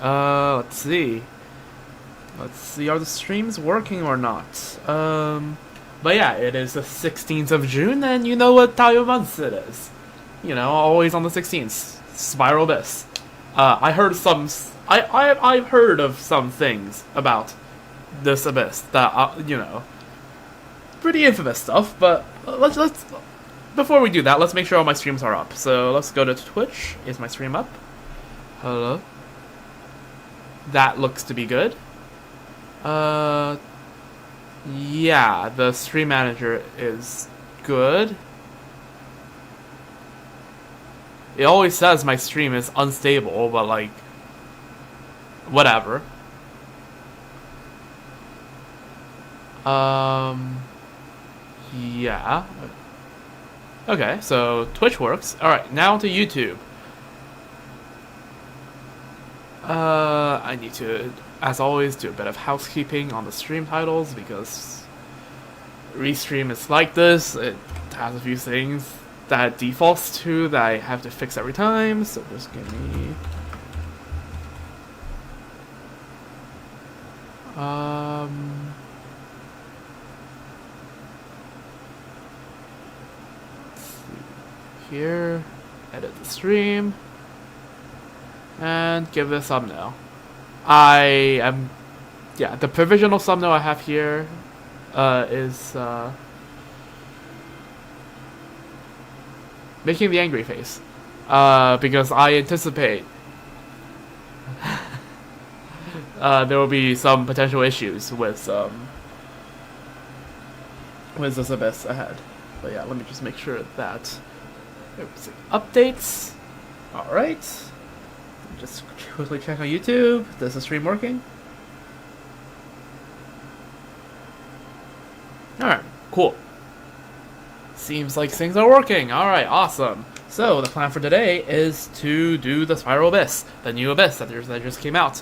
Let's see. Let's see, are the streams working or not? But yeah, it is the 16th of June, and you know what time of month it is. You know, always on the 16th. Spiral Abyss. I heard some... I've heard of some things about this Abyss that, you know, pretty infamous stuff, but let's... Before we do that, let's make sure all my streams are up. So let's go to Twitch. Is my stream up? Hello? That looks to be good. Yeah, the stream manager is good. It always says my stream is unstable, but like, whatever. Yeah. Okay, so Twitch works. Alright, now to YouTube. I need to, as always, do a bit of housekeeping on the stream titles, because Restream is like this. It has a few things that it defaults to that I have to fix every time, so just give me... let's see here, edit the stream, and give it a thumbnail. Yeah, the provisional thumbnail I have here is making the angry face, because I anticipate there will be some potential issues with this Abyss ahead. But yeah, let me just make sure that everything updates. Alright. Just quickly check on YouTube. Is the stream working? Alright, cool. Seems like things are working. Alright, awesome. So, the plan for today is to do the Spiral Abyss, the new Abyss that just came out.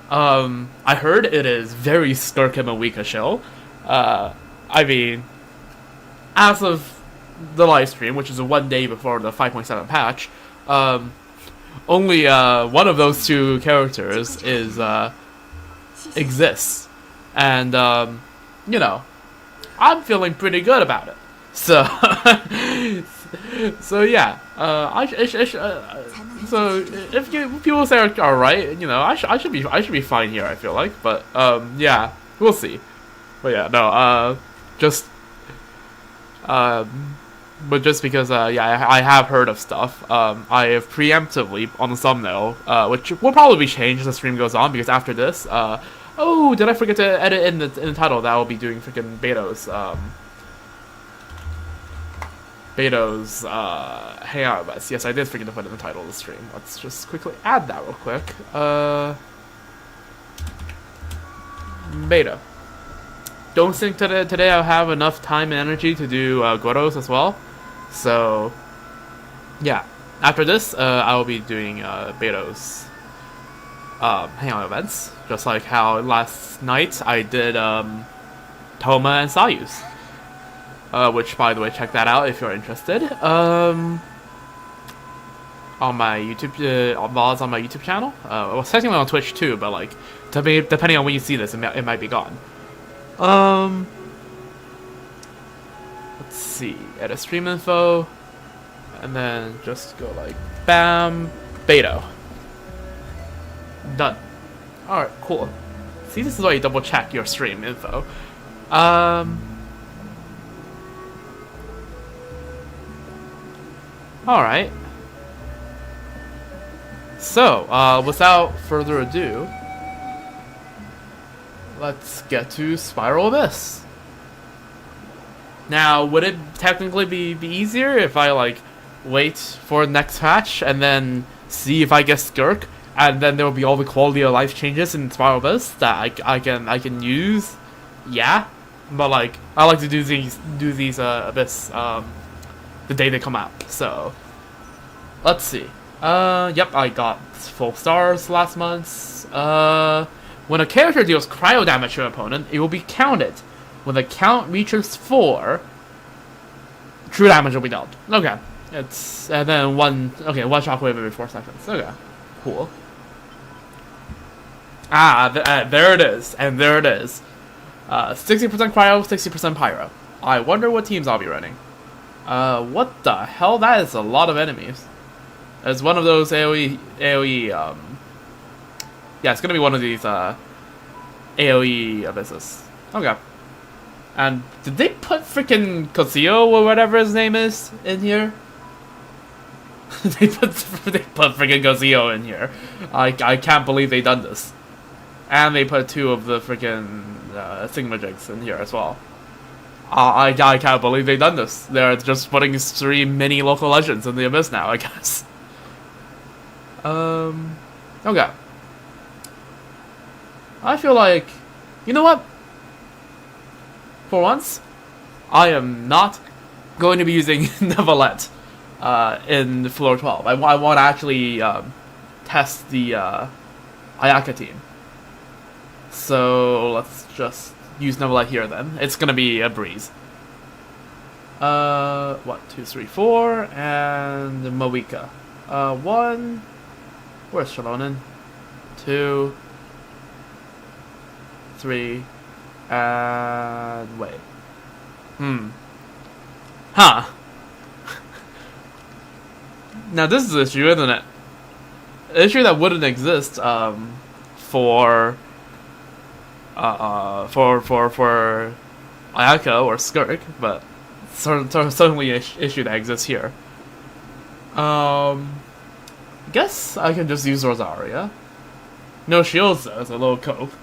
I heard it is very Skirkim a week show. I mean, as of the live stream, which is one day before the 5.7 patch, only one of those two characters exists, and you know, I'm feeling pretty good about it. So, so yeah, so if people say alright, you know, I should be fine here. I feel like, but yeah, we'll see. But yeah, no, but just because yeah, I have heard of stuff. I have preemptively on the thumbnail, which will probably be changed as the stream goes on, because after this, oh, did I forget to edit in the title that I will be doing freaking Beidou's Hangout Events. Yes, I did forget to put in the title of the stream. Let's just quickly add that real quick. Beidou. Don't think today I'll have enough time and energy to do Goros as well. So, yeah. After this, I will be doing Beidou's Hangout Events. Just like how last night I did Toma and Sayus. Which, by the way, check that out if you're interested. On my YouTube, VODs on my YouTube channel. Well, technically on Twitch too, but like, depending on when you see this, it might be gone. Let's see, edit stream info, and then just go like, bam, Beidou. Done. Alright, cool. See, this is why you double check your stream info. Alright. So, without further ado, let's get to Spiral Abyss. Now, would it technically be easier if I, like, wait for the next patch and then see if I get Skirk, and then there will be all the quality of life changes in Spiral Abyss that I can use? Yeah, but like, I like to do these Abyss the day they come out. So, let's see. Yep, I got full stars last month. When a character deals cryo damage to an opponent, it will be counted. When the count reaches 4, true damage will be dealt. Okay. And then one shockwave every 4 seconds. Okay. Cool. There it is, and there it is. 60% cryo, 60% pyro. I wonder what teams I'll be running. What the hell? That is a lot of enemies. It's one of those AoE, yeah, it's gonna be one of these, AoE abysses. Okay. And did they put freaking Kozio or whatever his name is in here? they put freaking Kozio in here. I can't believe they done this. And they put 2 of the freaking Sigmajigs in here as well. I can't believe they done this. They're just putting 3 mini local legends in the abyss now, I guess. Okay. I feel like, you know what? For once, I am not going to be using Nevalette in floor 12. I want to actually test the Ayaka team. So let's just use Nevalette here then. It's gonna be a breeze. 1, 2, 3, 4, and Moika. 1. Where's Shalonen? 2, 3, and wait. Huh. Now this is an issue, isn't it? An issue that wouldn't exist for Ayaka or Skirk, but certainly an issue that exists here. Guess I can just use Rosaria. No shields though, it's a little cope.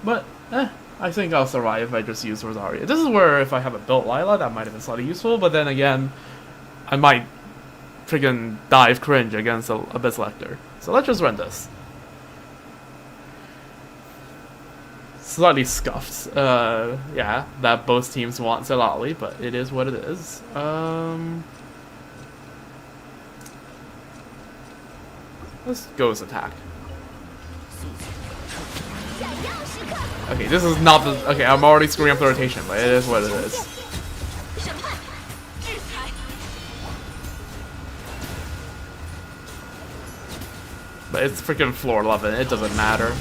But, I think I'll survive if I just use Rosaria. This is where if I have a built Lila, that might have been slightly useful, but then again, I might friggin' dive cringe against Abyss Lector. So let's just run this. Slightly scuffed. Yeah, that both teams want Zelali, but it is what it is. Let's go as attack. Okay, this is not the... Okay, I'm already screwing up the rotation, but it is what it is. But it's freaking floor 11, it doesn't matter.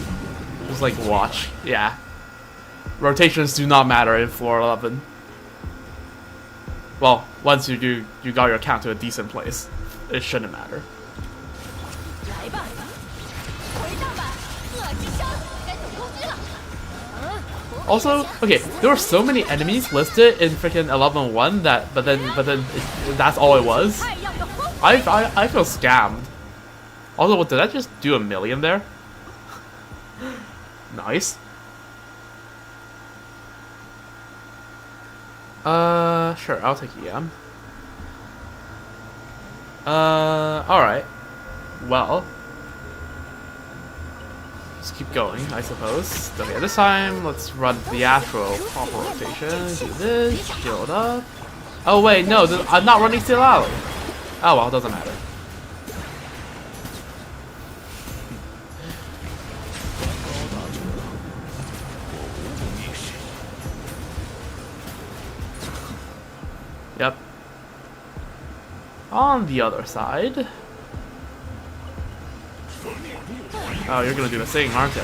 Just like watch, yeah. Rotations do not matter in floor 11. Well, once you got your account to a decent place, it shouldn't matter. Also, okay, there were so many enemies listed in freaking 11-1 that, but then that's all it was. I feel scammed. Also, what, did I just do 1,000,000 there? Nice. Sure, I'll take EM. Alright. Well. Let's keep going, I suppose. Okay, this time, let's run the actual proper rotation. Do this, shield up. Oh wait, no, I'm not running Silali. Oh well, it doesn't matter. Yep. On the other side. Oh, you're gonna do the same, aren't you?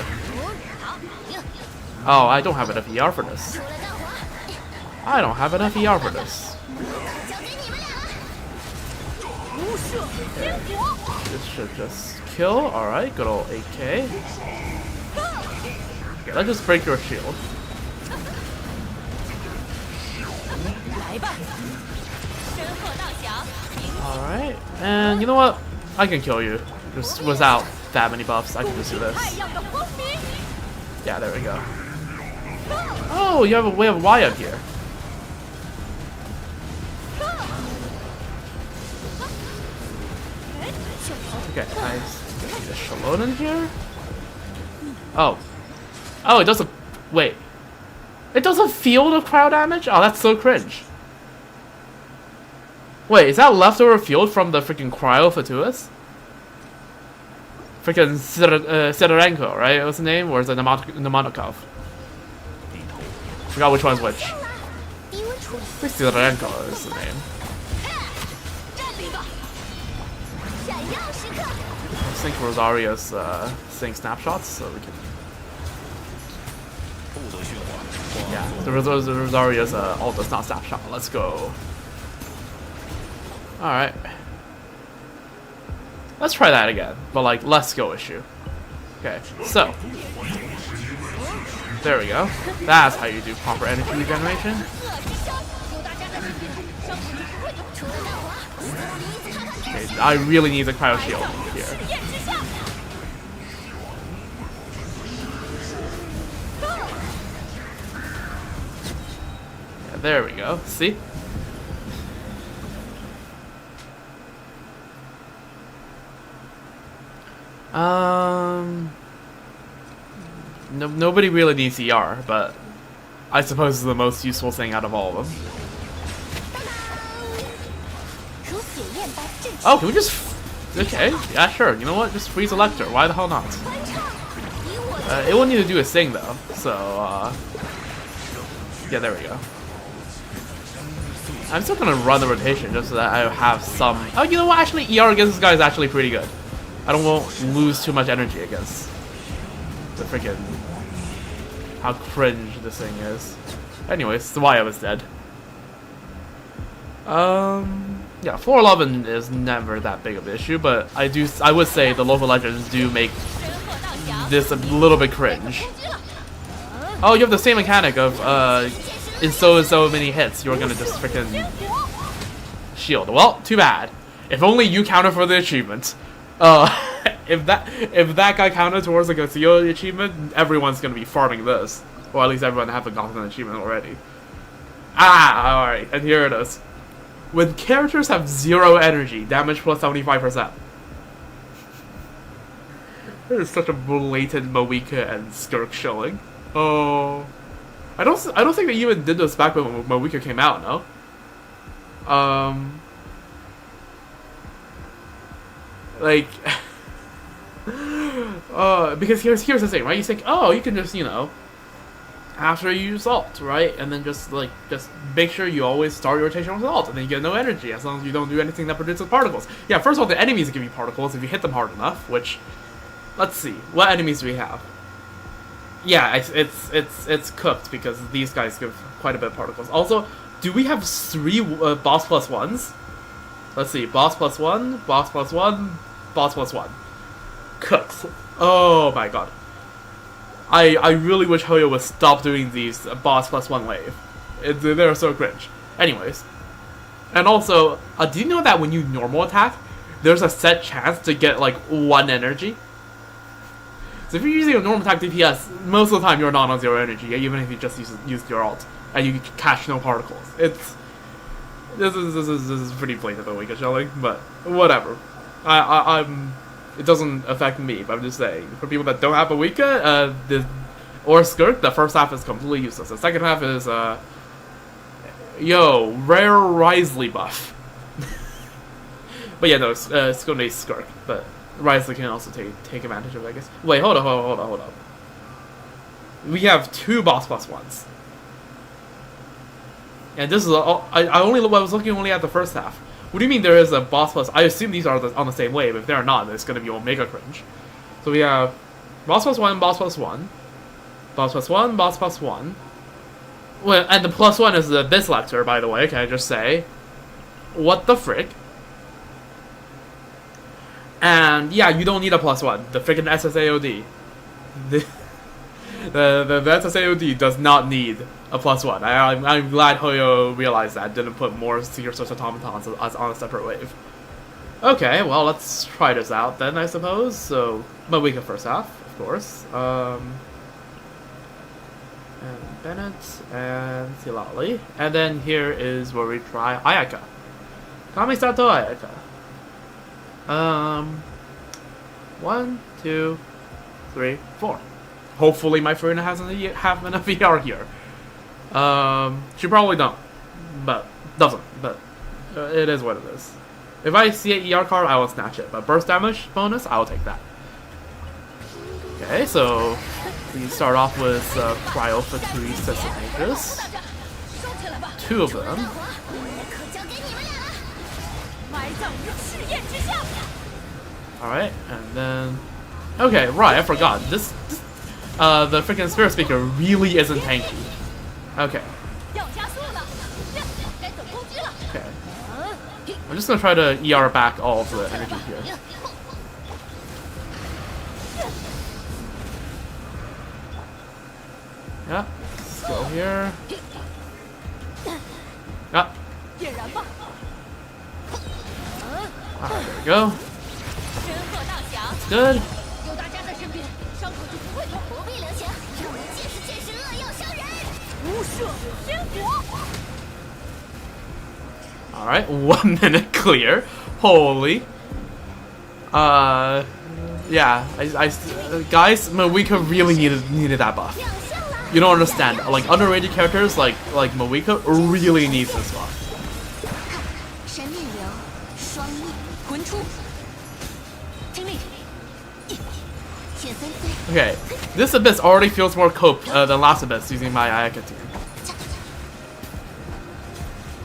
Oh, I don't have enough ER for this. I don't have enough ER for this. Okay. This should just kill. Alright, good old 8K. Okay, let's just break your shield. Alright, and you know what? I can kill you. Just without that many buffs, I can just do this. Yeah, there we go. Oh, you have a way of Y up here. Okay, nice. Is Shalonen here? Oh. Oh, it does a... Wait. It does a field of cryo damage? Oh, that's so cringe. Wait, is that leftover field from the freaking cryo Fatuus? Freaking Sidorenko, right? What's the name? Or is it Namonokov? Forgot which one's which. I think Sidorenko is the name. I think Rosaria's seeing snapshots, so we can. Yeah, the Rosario's ult does not snapshot. Let's go. Alright. Let's try that again, but like, let's go issue. Okay, so. There we go. That's how you do proper energy regeneration. Okay, I really need the cryo shield here. Yeah, there we go. See? Nobody really needs ER, but I suppose it's the most useful thing out of all of them. Oh, can we just... Okay, yeah, sure. You know what? Just freeze Elector. Why the hell not? It won't need to do a thing, though. So, yeah, there we go. I'm still gonna run the rotation just so that I have some... Oh, you know what? Actually, ER against this guy is actually pretty good. I won't lose too much energy against the freaking... How cringe this thing is. Anyways, the Wyo is dead. Yeah, 411 is never that big of an issue, but I would say the local legends do make this a little bit cringe. Oh, you have the same mechanic of in so many hits you're gonna just freaking shield. Well, too bad. If only you counted for the achievement. If that guy counted towards the Garcia achievement, everyone's gonna be farming this. Or at least everyone haven't gotten an achievement already. Ah, alright, and here it is. When characters have 0 energy, damage plus 75%. This is such a blatant Moika and Skirk showing. Oh, I don't think they even did this back when Moika came out. No. Like, because here's the thing, right? You think, oh, you can just, you know, after you use ult, right? And then just make sure you always start your rotation with ult, and then you get no energy as long as you don't do anything that produces particles. Yeah, first of all, the enemies give you particles if you hit them hard enough, which, let's see, what enemies do we have? Yeah, it's cooked because these guys give quite a bit of particles. Also, do we have 3 boss plus ones? Let's see, boss plus 1, boss plus 1, boss plus 1. Cooks. Oh my god. I really wish Hoyo would stop doing these boss plus 1 wave. They're so cringe. Anyways. And also, do you know that when you normal attack, there's a set chance to get like 1 energy? So if you're using a normal attack DPS, most of the time you're not on 0 energy, even if you just use your ult. And you catch no particles. This is pretty blatant the weakest showing, but whatever. It doesn't affect me, but I'm just saying, for people that don't have a Wika, or Skirk, the first half is completely useless. The second half is, rare Risley buff. But yeah, no, it's gonna be Skirk, but Risley can also take advantage of it, I guess. Wait, hold on. We have 2 boss plus 1s. And this is I was looking only at the first half. What do you mean there is a boss plus? I assume these are on the same wave. If they're not, then it's gonna be Omega cringe. So we have boss plus 1, boss plus 1, boss plus 1, boss plus 1. Well, and the plus 1 is the Bislector, by the way. Can I just say, what the frick? And yeah, you don't need a plus 1. The freaking SSAOD. The SSAOD does not need a plus 1. I'm glad Hoyo realized that, didn't put more Secret Source automatons on a separate wave. Okay, well, let's try this out then, I suppose. So, Moika first half, of course. And Bennett and Silali. And then here is where we try Ayaka. Kamisato Ayaka. 1, 2, 3, 4. Hopefully my Furina has enough VR here. She probably doesn't, but it is what it is. If I see an ER card, I will snatch it, but burst damage bonus, I will take that. Okay, so we start off with Cryo Fatui Sesamages. 2 of them. Alright, and then Okay, right, I forgot. The freaking Spirit Speaker really isn't tanky. Okay. Okay. I'm just gonna try to ER back all of the energy here. Yeah, let's go here. Yeah. Alright, there we go. That's good. Alright, 1 minute clear. Holy. Yeah, guys, Moeka really needed that buff. You don't understand. Like, underrated characters like Moeka really needs this buff. Okay, this Abyss already feels more cope than last Abyss using my Ayaka team.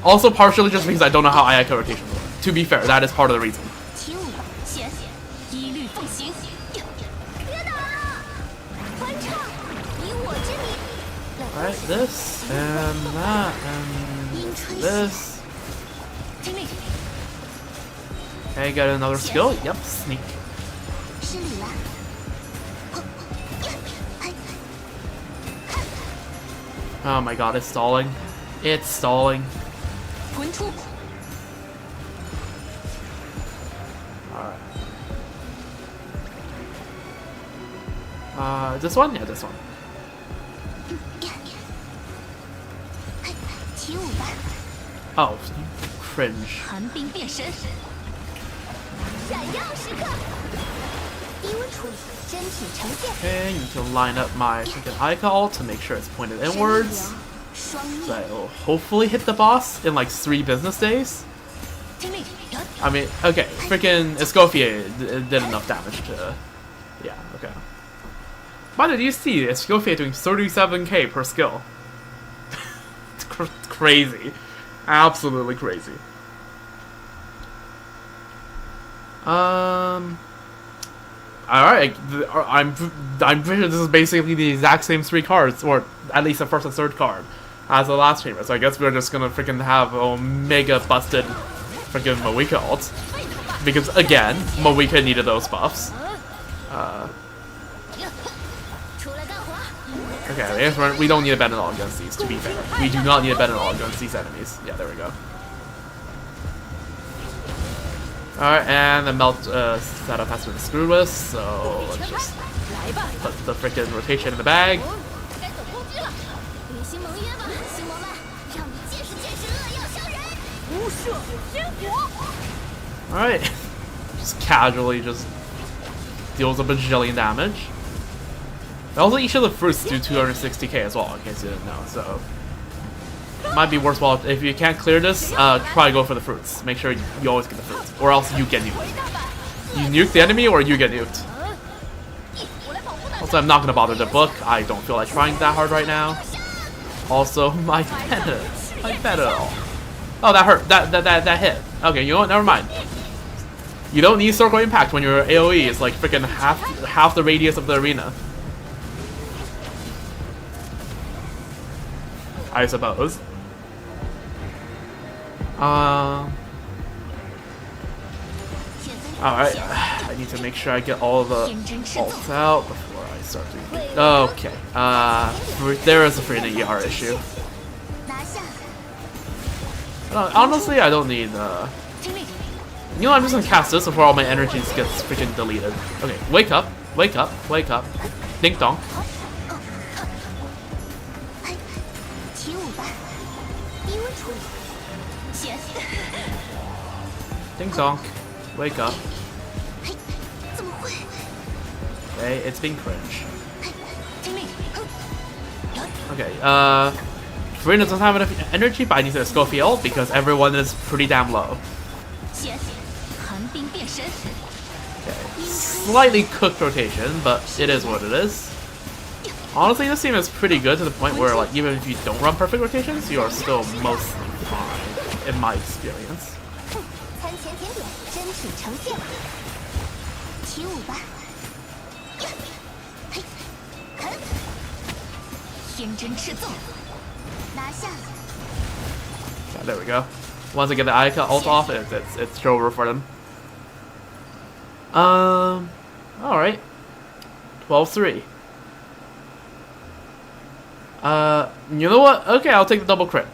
Also, partially just because I don't know how Ayaka rotations work. To be fair, that is part of the reason. Alright, this, and that, and this. Okay, got another skill. Yep, sneak. Oh my god, it's stalling. It's stalling. Alright. This one? Yeah, this one. Oh, cringe. Okay, need to line up my freaking Ayaka ult to make sure it's pointed inwards. So I will hopefully hit the boss in like 3 business days. I mean, okay, freaking Escoffier did enough damage to... Yeah, okay. By the way, do you see Escoffier doing 37k per skill? It's crazy. Absolutely crazy. Alright, I'm pretty sure this is basically the exact same 3 cards, or at least the first and third card, as the last chamber. So I guess we're just gonna freaking have Omega busted freaking Moeka ult. Because again, Moeka needed those buffs. Okay, I guess we don't need a bet at all against these, to be fair. We do not need a bet at all against these enemies. Yeah, there we go. Alright, and the melt setup has been screwed with, so let's just put the freaking rotation in the bag. Alright. Just casually just deals a bajillion damage. Also, each of the fruits do 260k as well, in case you didn't know, so... Might be worthwhile, if you can't clear this, try to go for the fruits. Make sure you always get the fruits, or else you get nuked. You nuke the enemy, or you get nuked. Also, I'm not gonna bother the book. I don't feel like trying that hard right now. Also, my peta. Oh, that hurt. That hit. Okay, you know what? Never mind. You don't need circle impact when your AoE is like freaking half the radius of the arena. I suppose. Alright. I need to make sure I get all the ults out before I start doing. Okay. There is a freaking ER issue. Honestly, I don't need. You know, I'm just gonna cast this before all my energies gets freaking deleted. Okay, wake up, wake up, wake up. Ding dong. Ding dong. Wake up. Okay, it's being cringe. Okay, Farina doesn't have enough energy, but I need to Escoffier ult because everyone is pretty damn low. Okay, slightly cooked rotation, but it is what it is. Honestly, this team is pretty good to the point where, like, even if you don't run perfect rotations, you are still mostly fine, in my experience. Yeah, there we go. Once I get the Ayaka ult off, it's over for them. Alright. 12-3. You know what? Okay, I'll take the double crit.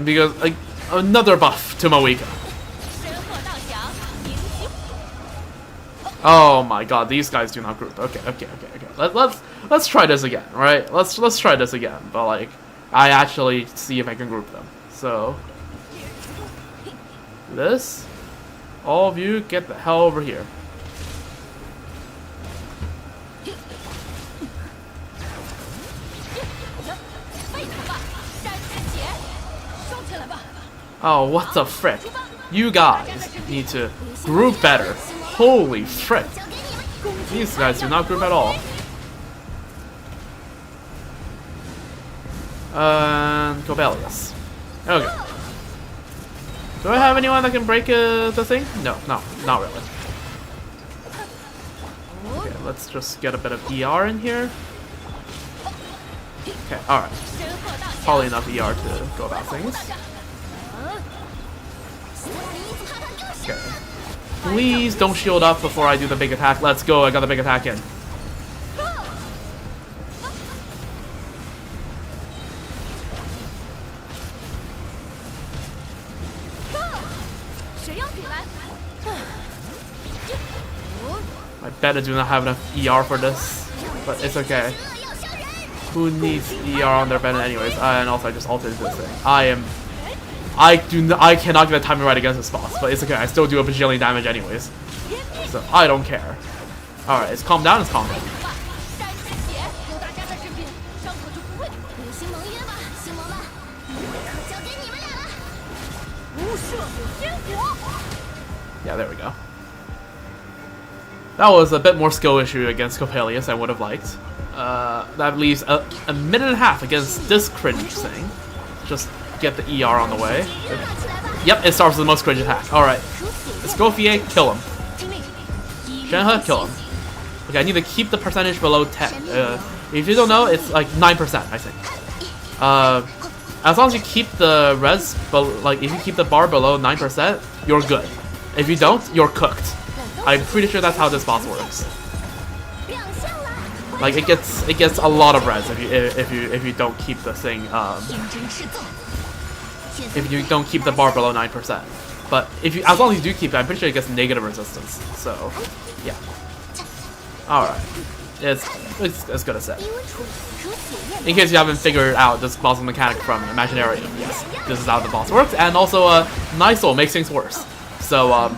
Because, like, another buff to Moika. Oh my god, these guys do not group. Okay. Let's try this again, right? Let's try this again, but like, I actually see if I can group them. So, this, all of you get the hell over here. Oh, what the frick? You guys need to group better. Holy frick. These guys do not group at all. Cobelius. Okay. Do I have anyone that can break the thing? No, not really. Okay, let's just get a bit of ER in here. Okay, alright. Probably enough ER to go about things. Okay. Please don't shield up before I do the big attack. Let's go, I got the big attack in. I bet I do not have enough ER for this, but it's okay. Who needs ER on their Bennett anyways? And also I just ulted this thing. I cannot get the timing right against this boss, but it's okay. I still do a bajillion damage anyways, so I don't care. All right, it's calm down. It's calm down. Yeah, there we go. That was a bit more skill issue against Coppelius I would have liked. That leaves a minute and a half against this cringe thing. Just get the ER on the way. Yep, it starts with the most cringe attack. Alright. Escoffier, kill him. Shenhe, kill him. Okay, I need to keep the percentage below 10. If you don't know, it's like 9%, I think. As long as you keep the res, like if you keep the bar below 9%, you're good. If you don't, you're cooked. I'm pretty sure that's how this boss works. Like it gets a lot of res if you don't keep the thing if you don't keep the bar below 9%. But if you, as long as you do keep it, I'm pretty sure it gets negative resistance. So yeah. Alright. It's good to say. In case you haven't figured out this boss mechanic from Imaginarium, yes, this is how the boss works, and also Nisol makes things worse. So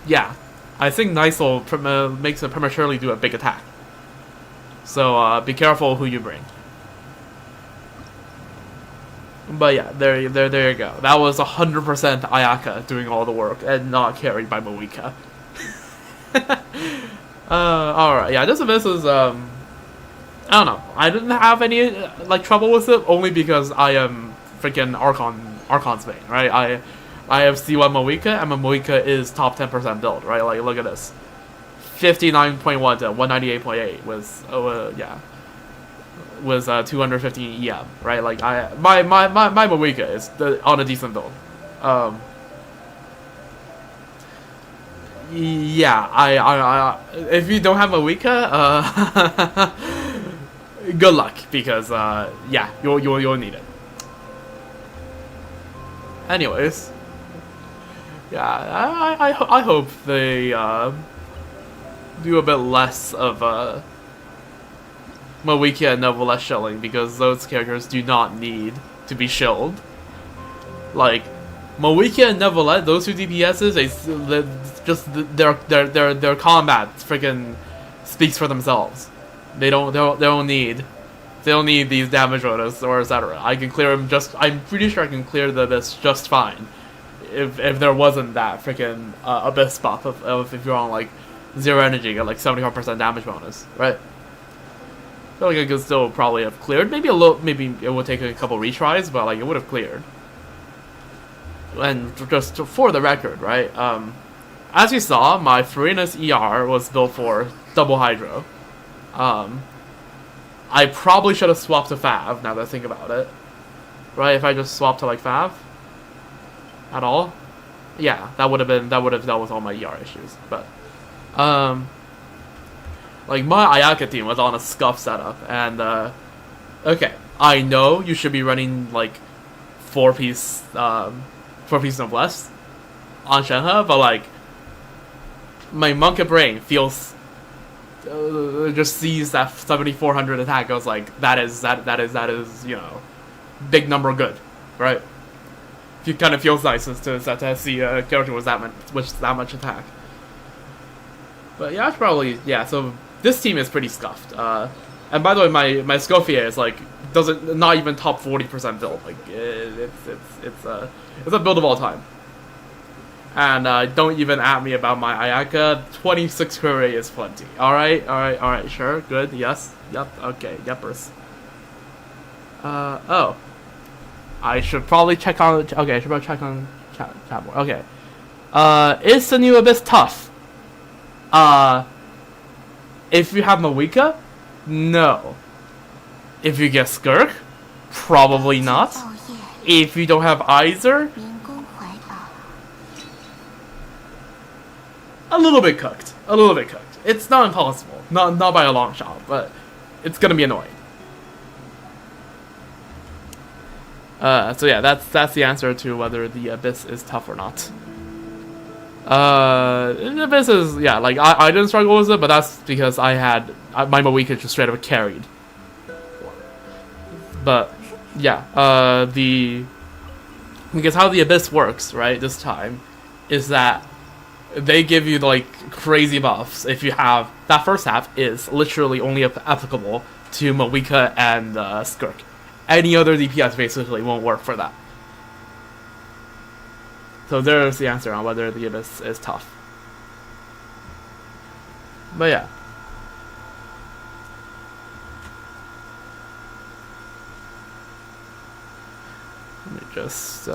yeah, I think Nisol makes it prematurely do a big attack. So be careful who you bring. But yeah, there you go. That was 100% Ayaka doing all the work and not carried by Moika. Alright, yeah, this is I don't know. I didn't have any like trouble with it only because I am freaking Archon's vein, right? I have C1 Moika, and my Moika is top 10% build, right? Like, look at this. 59.1 to 198.8 was, was 215 EM, right? Like, my Moika is on a decent build. Yeah, I if you don't have Moika, good luck, because, yeah, you'll need it. Anyways. Yeah, I hope they do a bit less of Moika and Neverless shilling, because those characters do not need to be shilled. Like Moika and Neverless, those two DPSs, their combat freaking speaks for themselves. They don't need these damage bonus or etc. I can clear them I'm pretty sure I can clear this just fine. If there wasn't that freaking abyss buff of if you're on like 0 energy, get like 75% damage bonus, right? I feel like I could still probably have cleared. Maybe it would take a couple retries, but like it would have cleared. And just for the record, right? As you saw, my Furina's ER was built for double Hydro. I probably should have swapped to Fav, now that I think about it. Right, if I just swapped to, like, Fav? At all? Yeah, that would have dealt with all my ER issues, but... like, my Ayaka team was on a scuff setup, and, okay, I know you should be running, like, 4-piece Noblesse on Shenhe, but, like, my monkey brain feels... just sees that 7,400 attack, goes like, that is, you know, big number good, right? It kind of feels nice to see a character with that much attack. But yeah, it's probably, yeah, so this team is pretty scuffed. And by the way, my Scofier is like, not even top 40% build. Like, it's a build of all time. And don't even at me about my Ayaka. 26 Kure is plenty. Alright, sure, good, yes, yep, okay, yepers. Oh. I should probably check on, okay, I should probably check on chat more. Okay. Is the new Abyss tough? If you have Mawika, no. If you get Skirk, probably not. If you don't have Iser, a little bit cooked. It's not impossible, not by a long shot, but it's gonna be annoying. So yeah, that's the answer to whether the Abyss is tough or not. The Abyss is, yeah, like, I didn't struggle with it, but that's because my Mawika just straight up carried. But, yeah, because how the Abyss works, right, this time, is that they give you, like, crazy buffs if you have, that first half is literally only applicable to Mawika and Skirk. Any other DPS basically won't work for that. So there's the answer on whether the Abyss is tough. But yeah. Let me just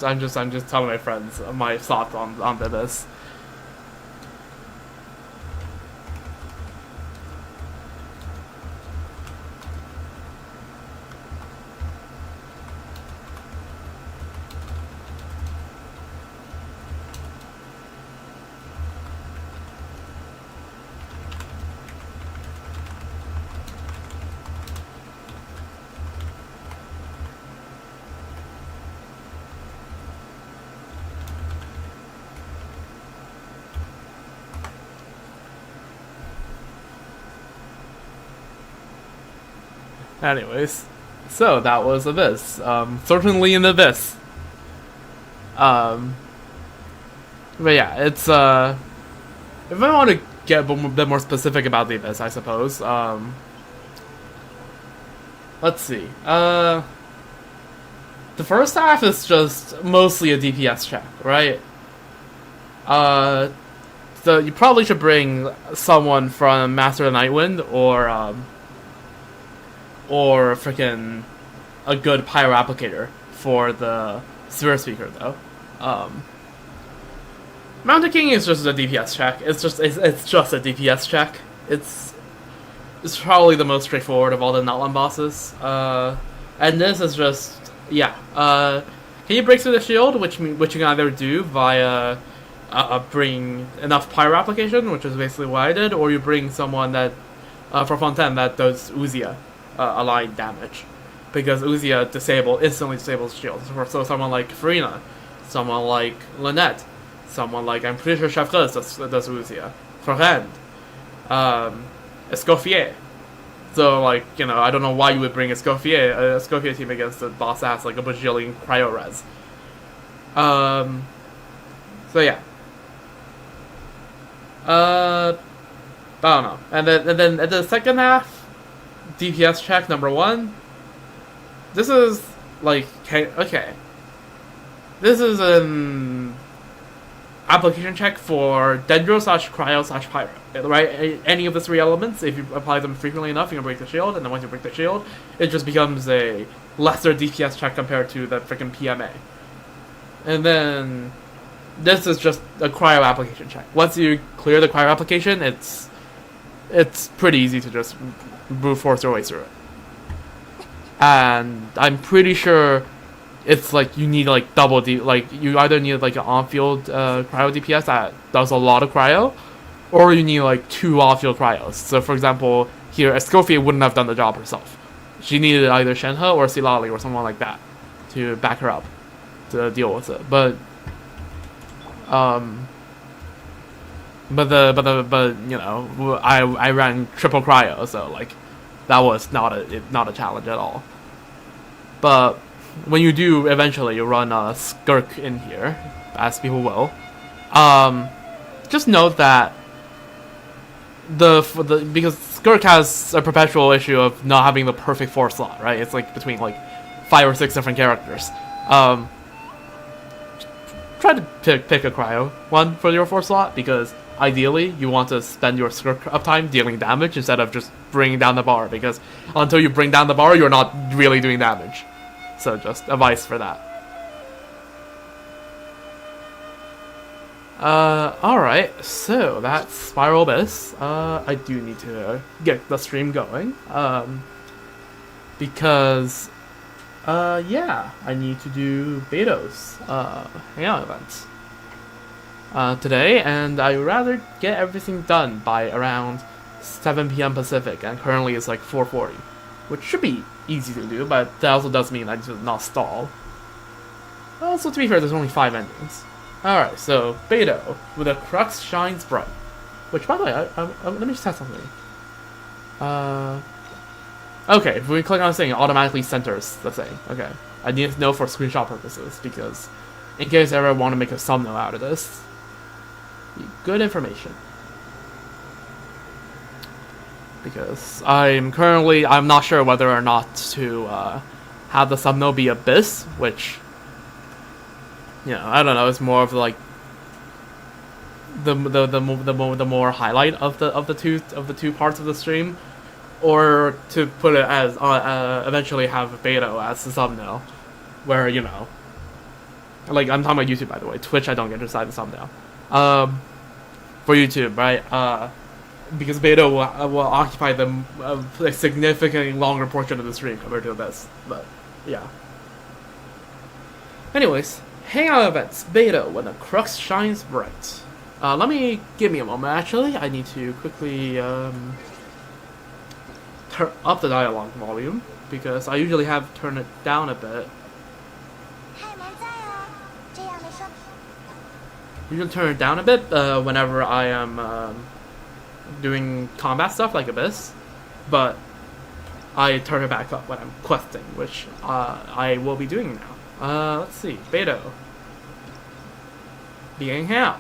I'm just telling my friends my thoughts on this. Anyways, so that was Abyss. Certainly an Abyss. But yeah, it's if I want to get a bit more specific about the Abyss, I suppose. Let's see. The first half is just mostly a DPS check, right? So you probably should bring someone from Master of the Nightwind or freaking a good pyro applicator for the Sphere Speaker, though. Mountain King is just a DPS check. It's just a DPS check. It's probably the most straightforward of all the Notland bosses. And this is just, yeah. Can you break through the shield, which you can either do via bring enough pyro application, which is basically what I did, or you bring someone that for Fontaine that does Uzia aligned damage, because Uzia instantly disables shields. So someone like Farina, someone like Lynette, someone like, I'm pretty sure Chef does Uzia, Forend, Escoffier. So, like, you know, I don't know why you would bring Escoffier team against the boss ass like a bajillion cryo res. So yeah. But I don't know. And then at the second half, DPS check number 1. This is like okay. This is an application check for Dendro / Cryo / Pyro. Right? Any of the 3 elements, if you apply them frequently enough, you can break the shield, and then once you break the shield, it just becomes a lesser DPS check compared to the freaking PMA. And then this is just a cryo application check. Once you clear the cryo application, it's pretty easy to just brute force your way through it. And I'm pretty sure it's like you need like double like you either need like an on-field cryo DPS that does a lot of cryo, or you need like 2 off-field cryos. So for example, here Escoffier wouldn't have done the job herself. She needed either Shenhe or Silali or someone like that to back her up to deal with it. But you know, I ran triple cryo, so like that was not a challenge at all. But when you do eventually you run a Skirk in here, as people will, just note that because Skirk has a perpetual issue of not having the perfect 4 slot, right? It's like between like 5 or 6 different characters. Try to pick a cryo one for your 4 slot, because ideally you want to spend your Skirk uptime dealing damage instead of just bringing down the bar, because until you bring down the bar you're not really doing damage. So just advice for that. Alright, so that's Spiral Abyss. I do need to get the stream going, because yeah, I need to do Beidou's Hangout event today, and I'd rather get everything done by around 7 PM Pacific, and currently it's like 4:40, which should be easy to do, but that also does mean I need to not stall. Also, to be fair, there's only 5 endings. Alright, so Beidou with a Crux Shines Bright, which, by the way, let me just test something. Okay, if we click on a thing, it automatically centers the thing. Okay, I need to know for screenshot purposes, because in case I ever want to make a thumbnail out of this, good information. Because I'm not sure whether or not to have the thumbnail be Abyss, which, you know, I don't know, it's more of like the more highlight of the two parts of the stream, or to put it as eventually have Beidou as the thumbnail, where, you know, like I'm talking about YouTube, by the way. Twitch I don't get to decide the thumbnail. For YouTube, right? Because Beidou will occupy a significantly longer portion of the stream compared to this, but yeah. Anyways, Hangout events, Beidou when the Crux shines bright. Give me a moment. Actually, I need to quickly turn up the dialogue volume, because I usually have turned it down a bit. Usually turn it down a bit whenever I am doing combat stuff like Abyss, but I turn it back up when I'm questing, which I will be doing now. Let's see, Beidou. Being out.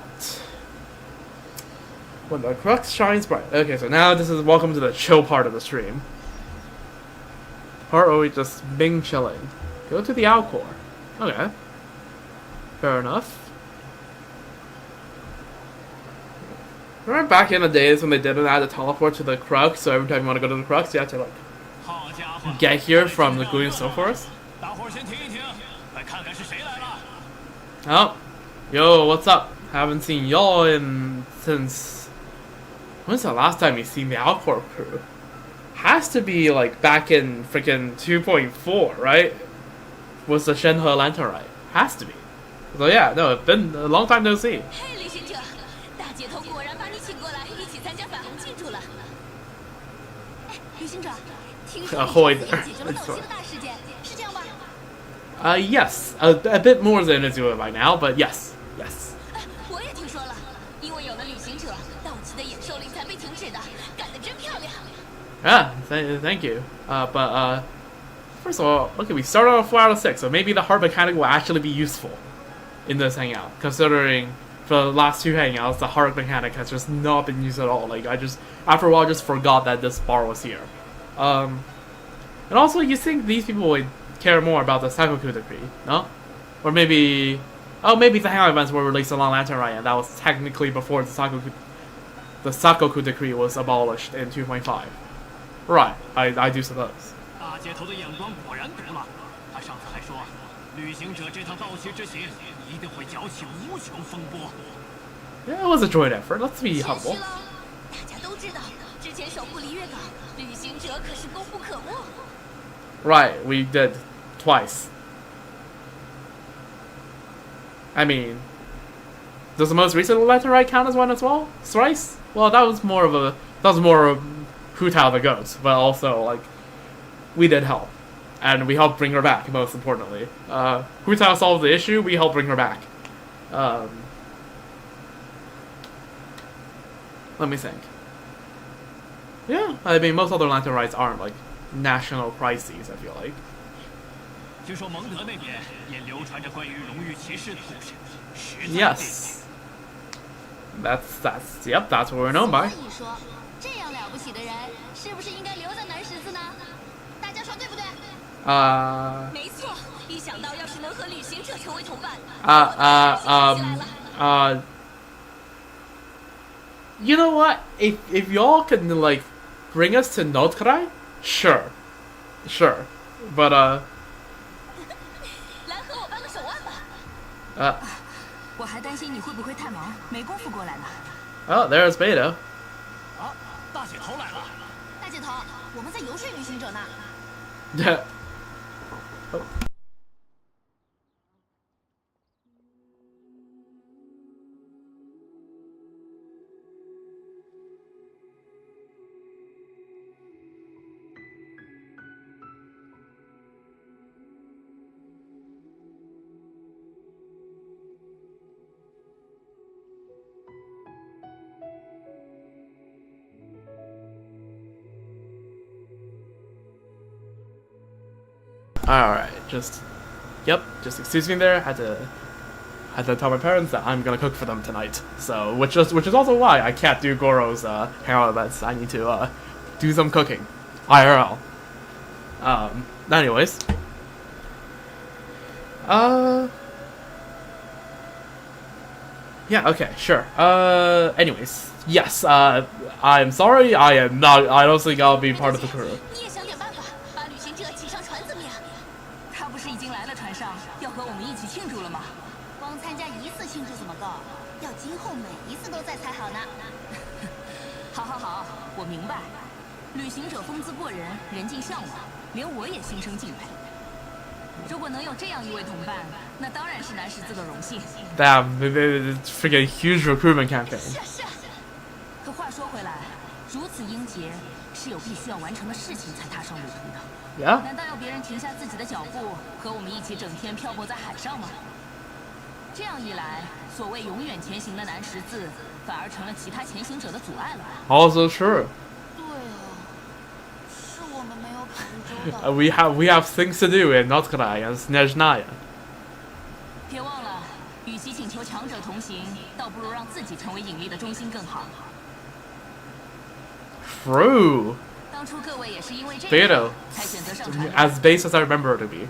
When the Crux shines bright. Okay, so now this is welcome to the chill part of the stream. Part where we just bing chilling. Go to the Alcor. Okay. Fair enough. Remember back in the days when they didn't add a teleport to the Crux, so every time you want to go to the Crux, you have to like get here from the Lagoon Snow Forest? Oh, yo, what's up? Haven't seen y'all since... When's the last time you seen the Alcor crew? Has to be like back in freaking 2.4, right? Was the Shenhe Lantern, right? Has to be. So yeah, no, it's been a long time no see. Ahoy there. Yes, a bit more than Azula by now, but yes, yes. Ah, thank you. But first of all, okay, we started off 4 out of 6, so maybe the heart mechanic will actually be useful in this hangout, considering for the last two hangouts, the heart mechanic has just not been used at all. Like, I just, after a while, just forgot that this bar was here. And also, you think these people would care more about the Sakoku decree, no? Or maybe, oh, maybe the hangout events were released along Lantern Ryan. That was technically before the Sakoku decree was abolished in 2.5. Right, I do suppose. Yeah, it was a joint effort. Let's be humble. Right, we did twice. I mean, does the most recent Lantern Ride count as one as well? Thrice? Well, that was more of Hu Tao the Goat, but also, like, we did help. And we helped bring her back, most importantly. Hu Tao solved the issue, we helped bring her back. Let me think. Yeah, I mean, most other Lantern Rides aren't, like, national crises, I feel like. Yes. That's what we're known by. You know what? If y'all can, like, bring us to Notkarai, sure. But oh, there's Beidou. Oh. Alright, just excuse me there. Had to tell my parents that I'm gonna cook for them tonight. So, which is also why I can't do Goro's hangout events. I need to do some cooking, IRL. Anyways, yeah, okay, sure. Anyways, yes. I'm sorry. I am not. I don't think I'll be part of the crew. Damn, it's freaking huge recruitment campaign. Yeah? Also true. We have things to do in Notkarai and Snezhnaya. True. Beidou, as base as I remember her to be.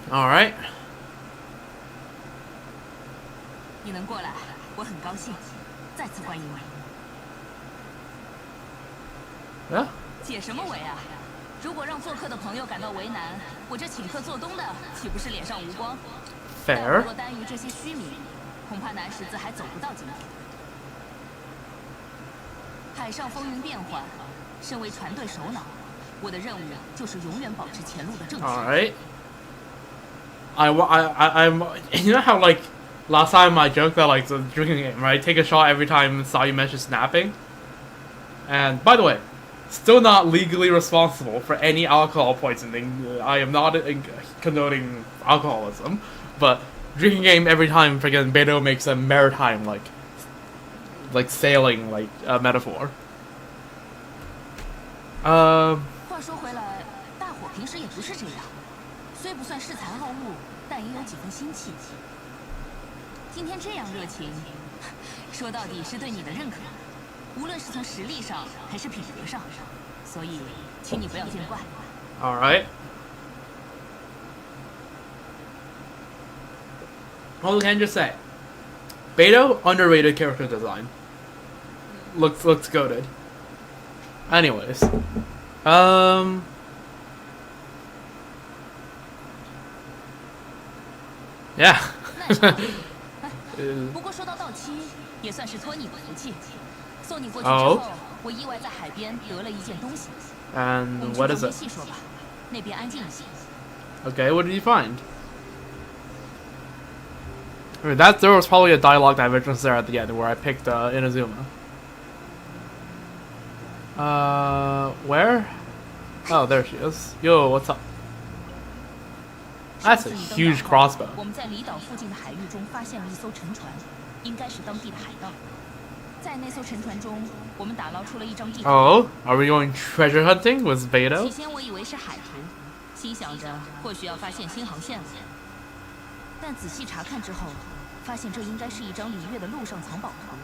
All right. Yeah. Fair. Alright. I'm. You know how, like, last time I joked that, like, the drinking game, right? Take a shot every time Sayu mentions snapping. And, by the way, still not legally responsible for any alcohol poisoning. I am not condoning alcoholism. But drinking game every time freaking Beidou makes a maritime like sailing like metaphor. 话说回来，大伙平时也不是这样，虽不算恃才傲物，但也有几分心气。今天这样热情，说到底是对你的认可，无论是从实力上还是品格上，所以请你不要见怪。All right. What can I just say? Beidou, underrated character design. Looks goated. Anyways, yeah. 不过说到到期，也算是托你的福气。送你过去之后，我意外在海边得了一件东西。And what is it? 细说吧，那边安静一些。Okay, what did you find? I mean, there was probably a dialogue divergence there at the end where I picked Inazuma. Where? Oh, there she is. Yo, what's up? That's a huge crossbow. 我们在离岛附近的海域中发现了一艘沉船，应该是当地的海盗。在那艘沉船中，我们打捞出了一张地图。Oh, are we going treasure hunting with Beidou? 起先我以为是海图，心想着或许要发现新航线了。但仔细查看之后，发现这应该是一张璃月的陆上藏宝图，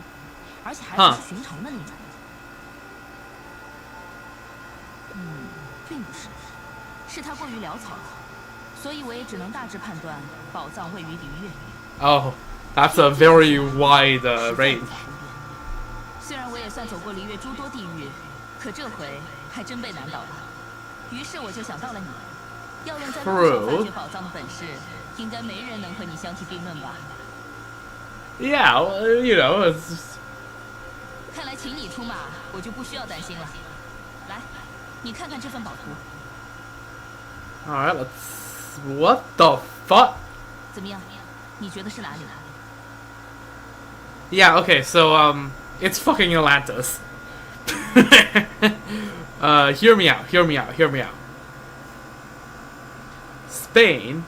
而且还不是寻常的那种。并不是，是他过于潦草了，所以我也只能大致判断宝藏位于璃月。Oh, that's a very wide range. 虽然我也算走过璃月诸多地域，可这回还真被难倒了。于是我就想到了你，要论在陆上发掘宝藏的本事，应该没人能和你相提并论吧 ？Yeah, you know, it's. 看来请你出马，我就不需要担心了。来，你看看这份宝图。Alright, let's. What the fuck? 怎么样？你觉得是哪里？Yeah, okay, so it's fucking Atlantis. Hear me out. Spain,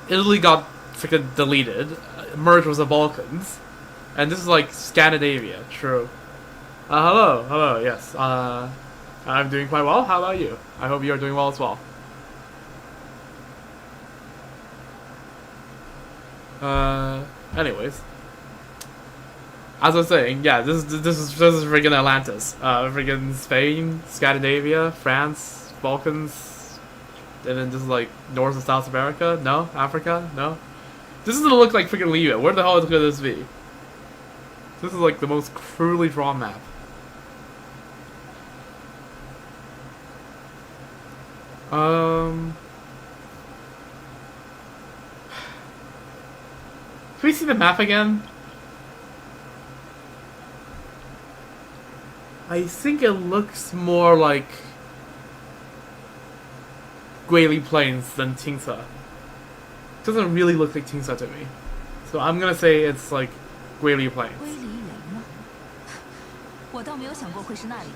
Italy got freaking deleted, merged with the Balkans, and this is like Scandinavia. True. Hello, yes. I'm doing quite well. How about you? I hope you are doing well as well. Anyways, as I was saying, yeah, this is freaking Atlantis. Freaking Spain, Scandinavia, France, Balkans, and then this is like North and South America. No, Africa. No, this is gonna look like freaking Libya. Where the hell could this be? This is like the most crudely drawn map. Can we see the map again? I think it looks more like Guili Plains than Tingsa. It doesn't really look like Tingsa to me. So I'm gonna say it's like Guili Plains. 归离人吗？我倒没有想过会是那里，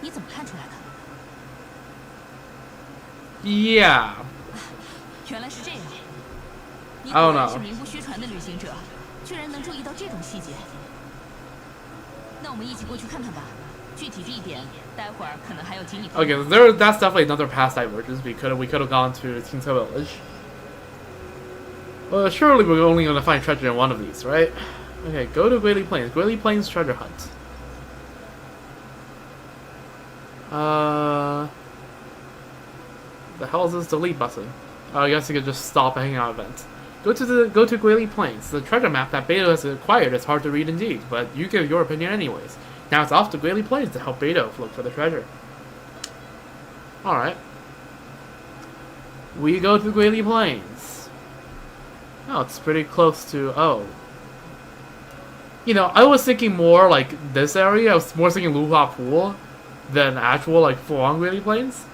你怎么看出来的？ Yeah. 原来是这样。你 I don't 果然 know. 是名不虚传的旅行者，居然能注意到这种细节。那我们一起过去看看吧。具体地点，待会儿可能还有经理。Okay, that's definitely another past divergence. We could have gone to Tingsa Village. Well, surely we're only gonna find treasure in one of these, right? Okay, go to Guili Plains. Guili Plains treasure hunt. The hell is this delete button? Oh, I guess you could just stop a hangout event. Go to Guili Plains. The treasure map that Beidou has acquired is hard to read indeed, but you give your opinion anyways. Now it's off to Guili Plains to help Beidou look for the treasure. Alright. We go to Guili Plains. Oh, it's pretty close to... Oh. You know, I was thinking more like this area. I was more thinking Luha Pool than actual, like, full-on Guili Plains.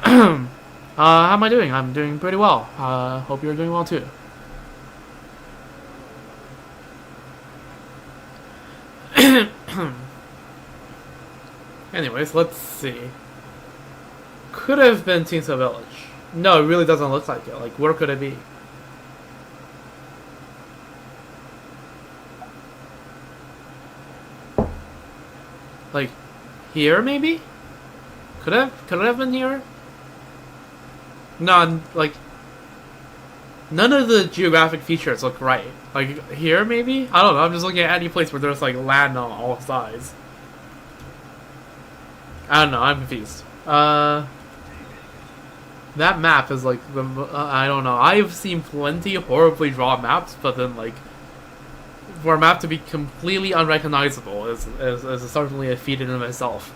How am I doing? I'm doing pretty well. Hope you're doing well too. Anyways, let's see. Could have been Tingsa Village. No, it really doesn't look like it. Like, where could it be? Like, here maybe? Could it have been here? No, like, none of the geographic features look right. Like, here maybe? I don't know, I'm just looking at any place where there's, like, land on all sides. I don't know, I'm confused. That map is, like, I don't know. I've seen plenty horribly drawn maps, but then, like, for a map to be completely unrecognizable is certainly a feat in and of itself.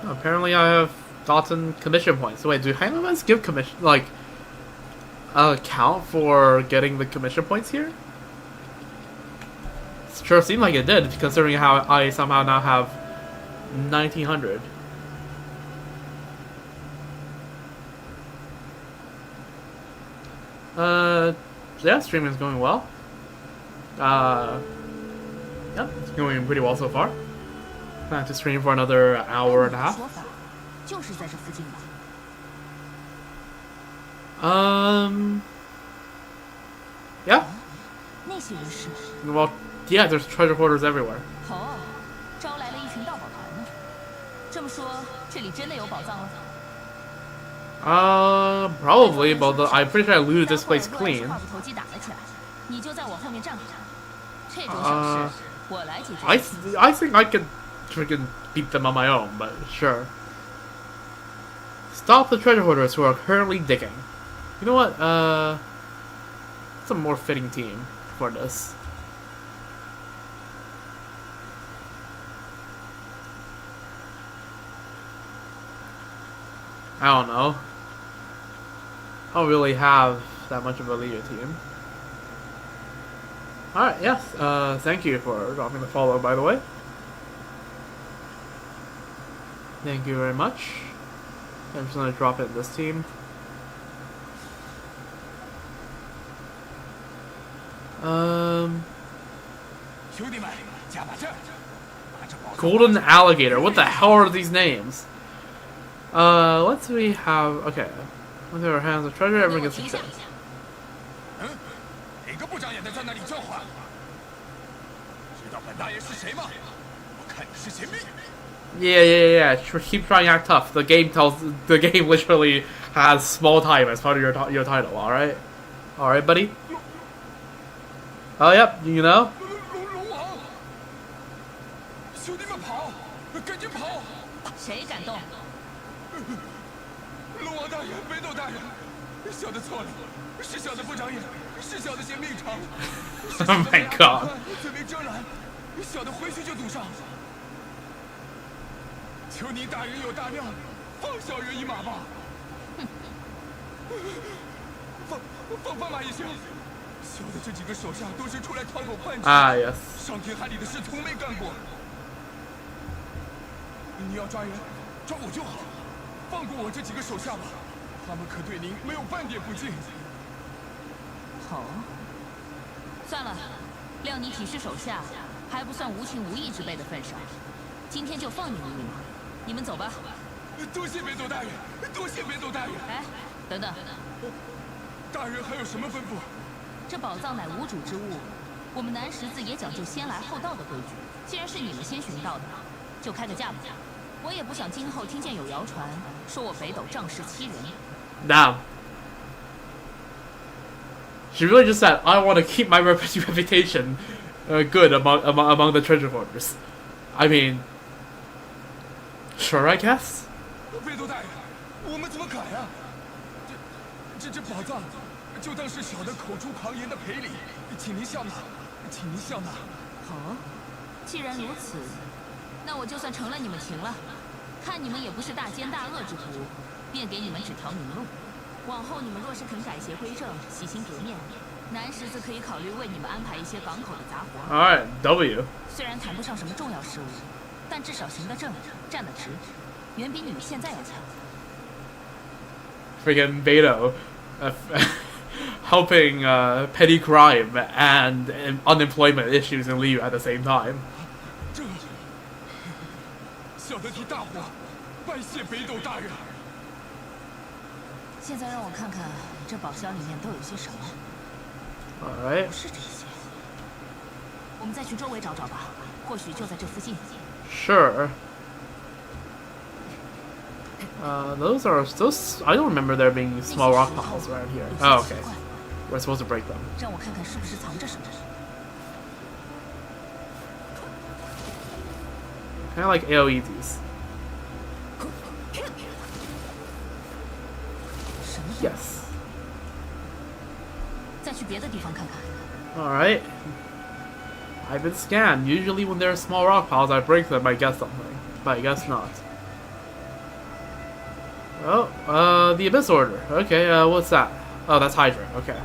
Apparently I have gotten commission points. So wait, do Hangouts give commission, like, count for getting the commission points here? It sure seemed like it did, considering how I somehow now have 1900. Yeah, streaming is going well. Yeah, it's going pretty well so far. Plan to stream for another hour and a half. Yeah. Well, yeah, there's treasure hoarders everywhere. Probably, but I'm pretty sure I looted this place clean. I think I could freaking beat them on my own, but sure. Stop the treasure hoarders who are currently digging. You know what? It's a more fitting team for this. I don't know. I don't really have that much of a leader team. Alright, yes. Thank you for dropping the follow, by the way. Thank you very much. I'm just gonna drop it in this team. Golden Alligator. What the hell are these names? Let's we have okay. With our hands of treasure, everyone gets success. Yeah. Keep trying to act tough. The game literally has small time as part of your title. All right, buddy. Oh yep, you know. Oh my god. Ah, yes. Damn. She really just said, I want to keep my reputation good among the treasure hoarders. I mean, sure, I guess. Alright, W. Freaking Beidou. Helping petty crime and unemployment issues in Liu at the same time. 现在让我看看这宝箱里面都有些什么。 Alright. 不是这些，我们再去周围找找吧，或许就在这附近。 Sure. Those. I don't remember there being small rock piles around here. Oh, okay. We're supposed to break them. 让我看看是不是藏着什么。 Kind of like AoE these. 什么？ Yes. 再去别的地方看看。 Alright. I've been scanned. Usually when there are small rock piles, I break them, I get something. But I guess not. Oh, the Abyss Order. Okay, what's that? Oh, that's Hydra. Okay.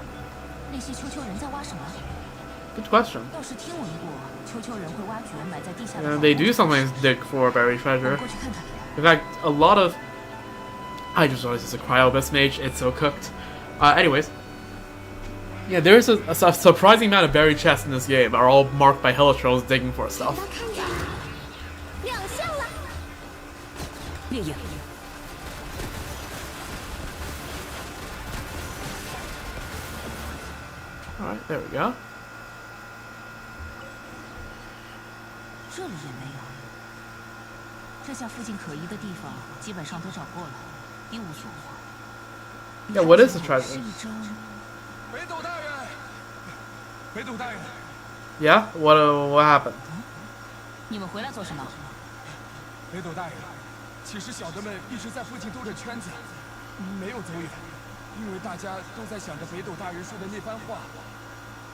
那些丘丘人在挖什么？ Good question. 倒是听闻过，丘丘人会挖掘埋在地下的。 And they do sometimes dig for buried treasure. 过去看看。 In fact, a lot of... I just realized it's a Cryo Abyss Mage. It's so cooked. Anyways. Yeah, there's a surprising amount of buried chests in this game. Are all marked by Hilichurls digging for stuff. 亮相了。烈焰。 Alright, there we go. 这里也没有。这下附近可疑的地方基本上都找过了，一无所获。 Yeah, what is the treasure? 是一张。北斗大人，北斗大人， Yeah? What happened? 你们回来做什么？北斗大人，其实小的们一直在附近兜着圈子，没有走远，因为大家都在想着北斗大人说的那番话，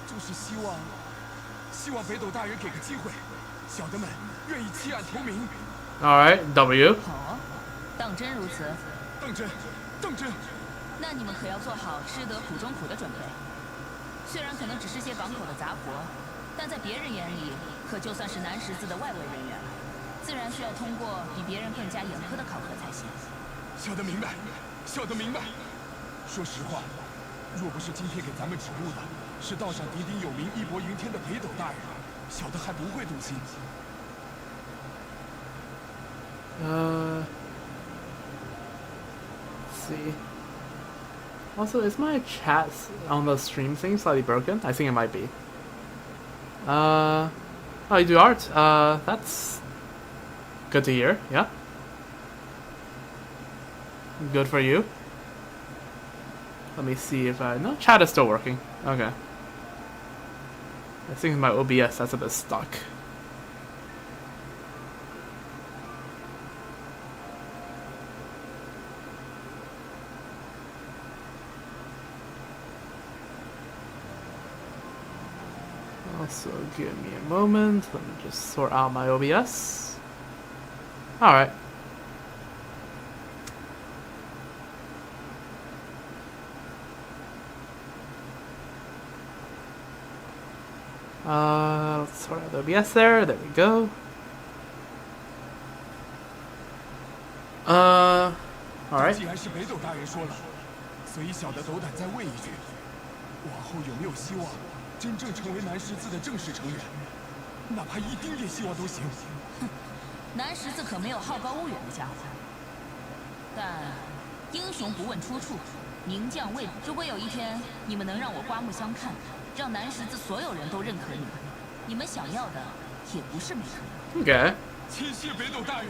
就是希望北斗大人给个机会，小的们愿意弃暗投明。 Alright, W. 好，当真如此？当真，当真。 那你们可要做好吃得苦中苦的准备。虽然可能只是些港口的杂活，但在别人眼里，可就算是南十字的外围人员了。自然需要通过比别人更加严苛的考核才行。小的明白，小的明白。说实话，若不是今天给咱们指路的是道上鼎鼎有名、义薄云天的北斗大人，小的还不会动心。 Let's see. Also, is my chat on the stream thing slightly broken? I think it might be. Oh, you do art? That's good to hear, yeah? Good for you. Let me see if no, chat is still working. Okay. I think my OBS, that's a bit stuck. Also, give me a moment. Let me just sort out my OBS. Alright. Let's sort out the OBS there. There we go. Alright. 既然是北斗大人说了，所以小的斗胆再问一句：往后有没有希望？ 真正成为南十字的正式成员，哪怕一丁点希望都行。哼，南十字可没有好高骛远的家伙。但英雄不问出处，名将未。如果有一天你们能让我刮目相看，让南十字所有人都认可你们，你们想要的也不是没可能。Okay. 千谢北斗大人，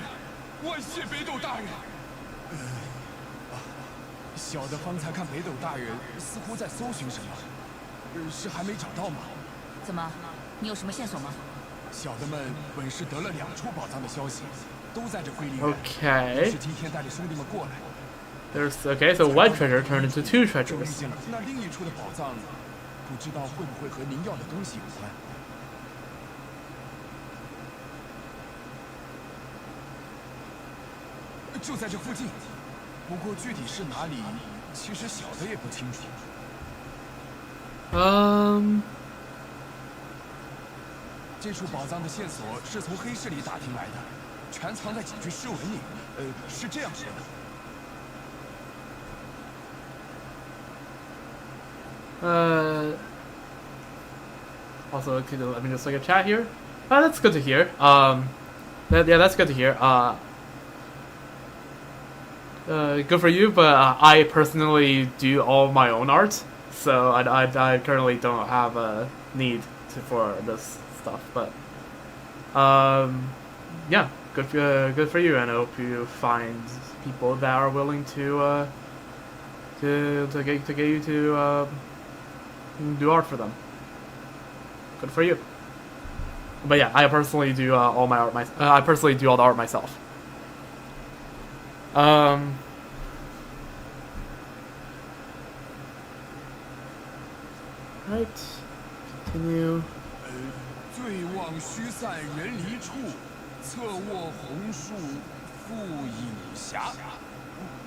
万谢北斗大人。小的方才看北斗大人似乎在搜寻什么。 是还没找到吗？怎么？你有什么线索吗？小的们本是得了2处宝藏的消息，都在这瑰丽院。Okay. 是今天带着兄弟们过来。There's okay, so one treasure turned into 2 treasures. 那另一处的宝藏，不知道会不会和您要的东西有关？就在这附近，不过具体是哪里，其实小的也不清楚。 这处宝藏的线索是从黑市里打听来的，全藏在几句诗文里。是这样说的。Also, let me just look at chat here. That's good to hear. Yeah, that's good to hear. good for you, but I personally do all my own art, so I currently don't have a need for this stuff. But yeah, good for you, and I hope you find people that are willing to get you to do art for them. Good for you. But yeah, I personally do all my art. I personally do all the art myself. Right. Continue. 醉望虚散人离处，侧卧红树复影斜。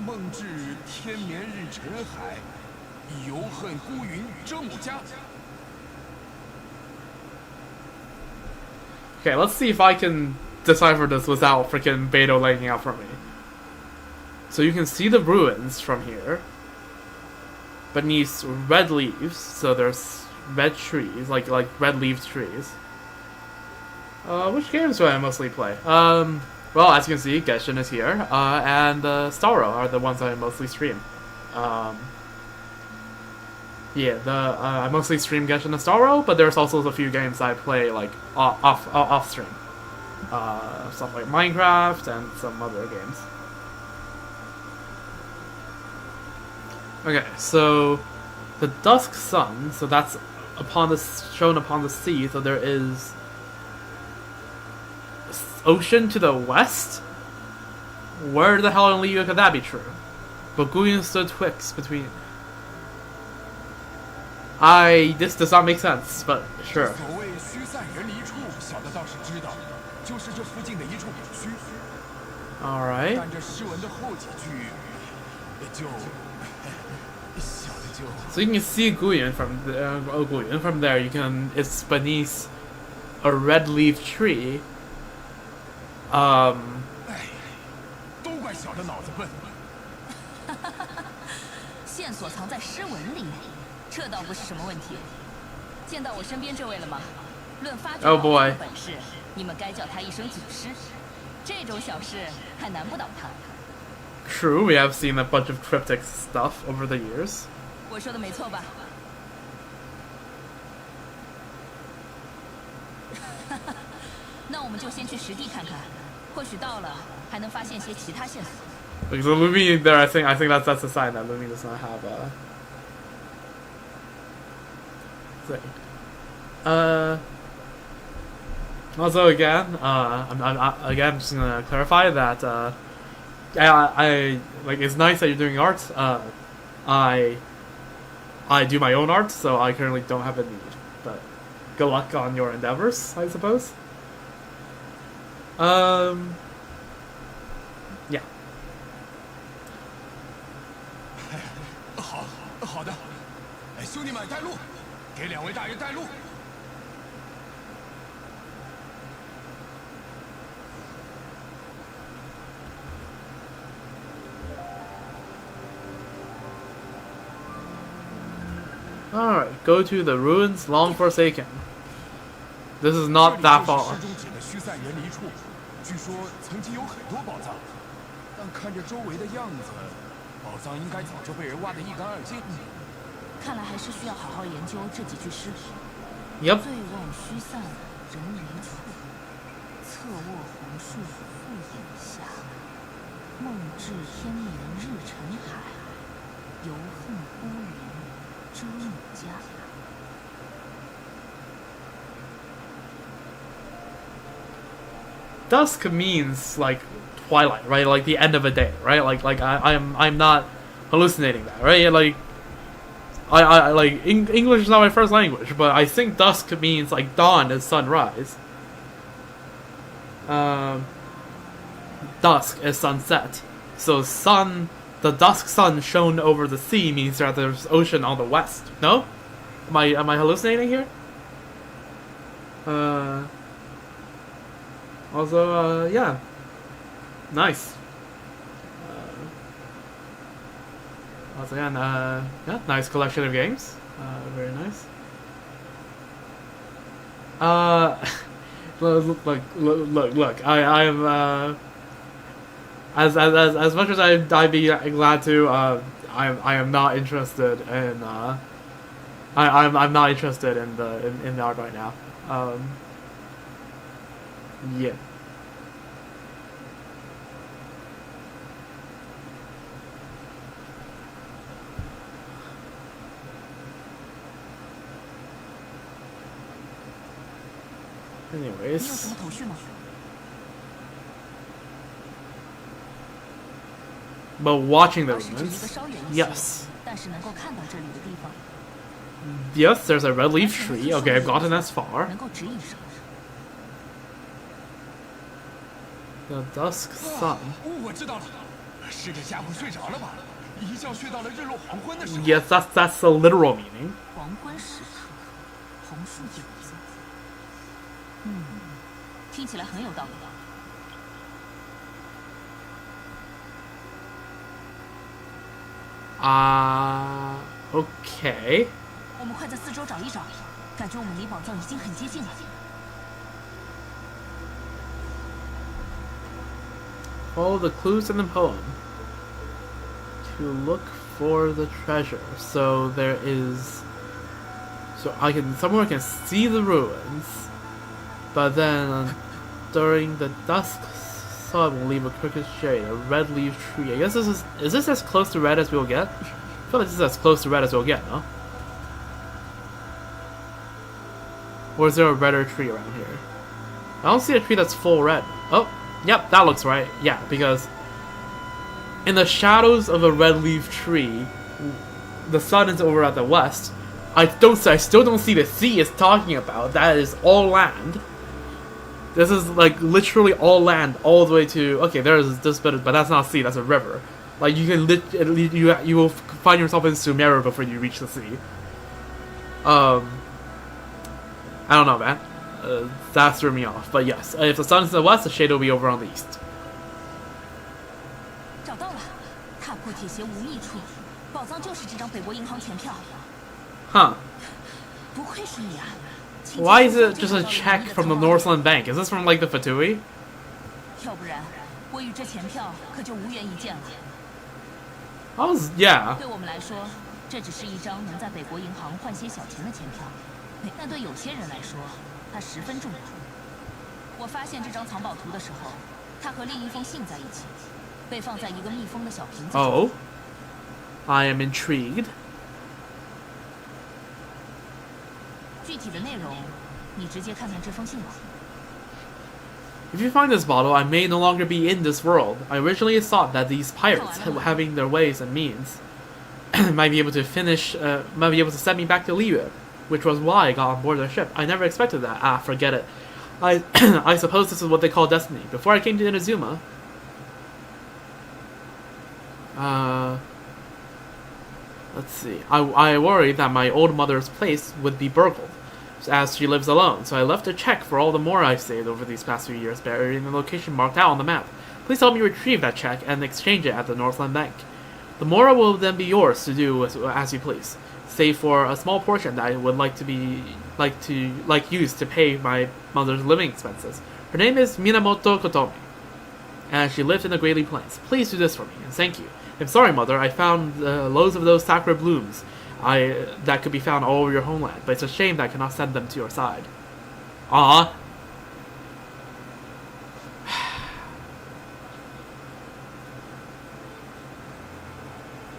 梦至天眠日沉海，犹恨孤云遮母家。 Okay, let's see if I can decipher this without freaking Beidou laying out for me. So you can see the ruins from here. Beneath red leaves, so there's red trees, like red leaf trees. Which games do I mostly play? Well, as you can see, Genshin is here, and Starro are the ones I mostly stream. Yeah, I mostly stream Genshin and Starro, but there's also a few games I play like off stream. Stuff like Minecraft and some other games. Okay, so the dusk sun, so that's shown upon the sea, so there is ocean to the west? Where the hell in Liu could that be true? But Guyan stood twixt between... this does not make sense, but sure. 所谓虚散人离处，小的倒是知道，就是这附近的一处隐虚。 Alright. 但这诗文的后几句，就小的就。 So you can see Guyan from there. It's beneath a red leaf tree. 哎，都怪小的脑子笨。线索藏在诗文里，这倒不是什么问题。见到我身边这位了吗？论发掘宝藏的本事，你们该叫他一声祖师。这种小事还难不倒他。True, we have seen a bunch of cryptic stuff over the years. 我说的没错吧？那我们就先去实地看看，或许到了还能发现些其他线索。 Because Lumi there, I think that's a sign that Lumi does not have a thing. Also, again, I'm just gonna clarify that I like it's nice that you're doing art. I do my own art, so I currently don't have a need. But good luck on your endeavors, I suppose. Yeah. 好的，哎，兄弟们带路，给两位大人带路。 Alright, go to the ruins long forsaken. This is not that far. 诗中指的虚散人离处，据说曾经有很多宝藏，但看着周围的样子，宝藏应该早就被人挖得一干二净。看来还是需要好好研究这几句诗。 Yep. 醉望虚散人离处，侧卧红树复影斜。梦至天眠日沉海，犹恨孤云遮母家。 Dusk means like twilight, right? Like the end of a day, right? Like I'm not hallucinating that, right? Like I like English is not my first language, but I think dusk means like dawn is sunrise. Dusk is sunset. So the dusk sun shone over the sea means that there's ocean on the west. No? Am I hallucinating here? Also, yeah. Nice. Once again, yeah, nice collection of games. Very nice. Look, I am, as much as I'd be glad to, I am not interested in I'm not interested in the art right now. Yeah. Anyways. But watching the ruins, yes. Yes, there's a red leaf tree. Okay, I've gotten as far. The dusk sun. Yes, that's the literal meaning. Okay. Follow the clues in the poem to look for the treasure. So there is. So someone can see the ruins, but then during the dusk sun will leave a crooked shade, a red leaf tree. I guess is this as close to red as we'll get? I feel like this is as close to red as we'll get, no? Or is there a redder tree around here? I don't see a tree that's full red. Oh, yep, that looks right. Yeah, because in the shadows of a red leaf tree, the sun is over at the west. I still don't see the sea it's talking about. That is all land. This is like literally all land, all the way to. Okay, there's this bit, but that's not sea. That's a river. Like you can you will find yourself in Sumeru before you reach the sea. I don't know, man. That threw me off. But yes, if the sun's in the west, the shade will be over on the east. Huh. Why is it just a check from the Northland Bank? Is this from like the Fatui? Yeah. Oh. I am intrigued. If you find this bottle, I may no longer be in this world. I originally thought that these pirates, having their ways and means, might be able to send me back to Liyue, which was why I got on board their ship. I never expected that. Forget it. I suppose this is what they call destiny. Before I came to Inazuma, let's see. I worried that my old mother's place would be burgled, as she lives alone, so I left a check for all the more I've saved over these past few years, buried in the location marked out on the map. Please help me retrieve that check and exchange it at the Northland Bank. The Mora will then be yours to do as you please, save for a small portion that I would like use to pay my mother's living expenses. Her name is Minamoto Kotomi, and she lives in the Greely Plains. Please do this for me, and thank you. I'm sorry, Mother, I found loads of those sakura blooms that could be found all over your homeland, but it's a shame that I cannot send them to your side. Ah.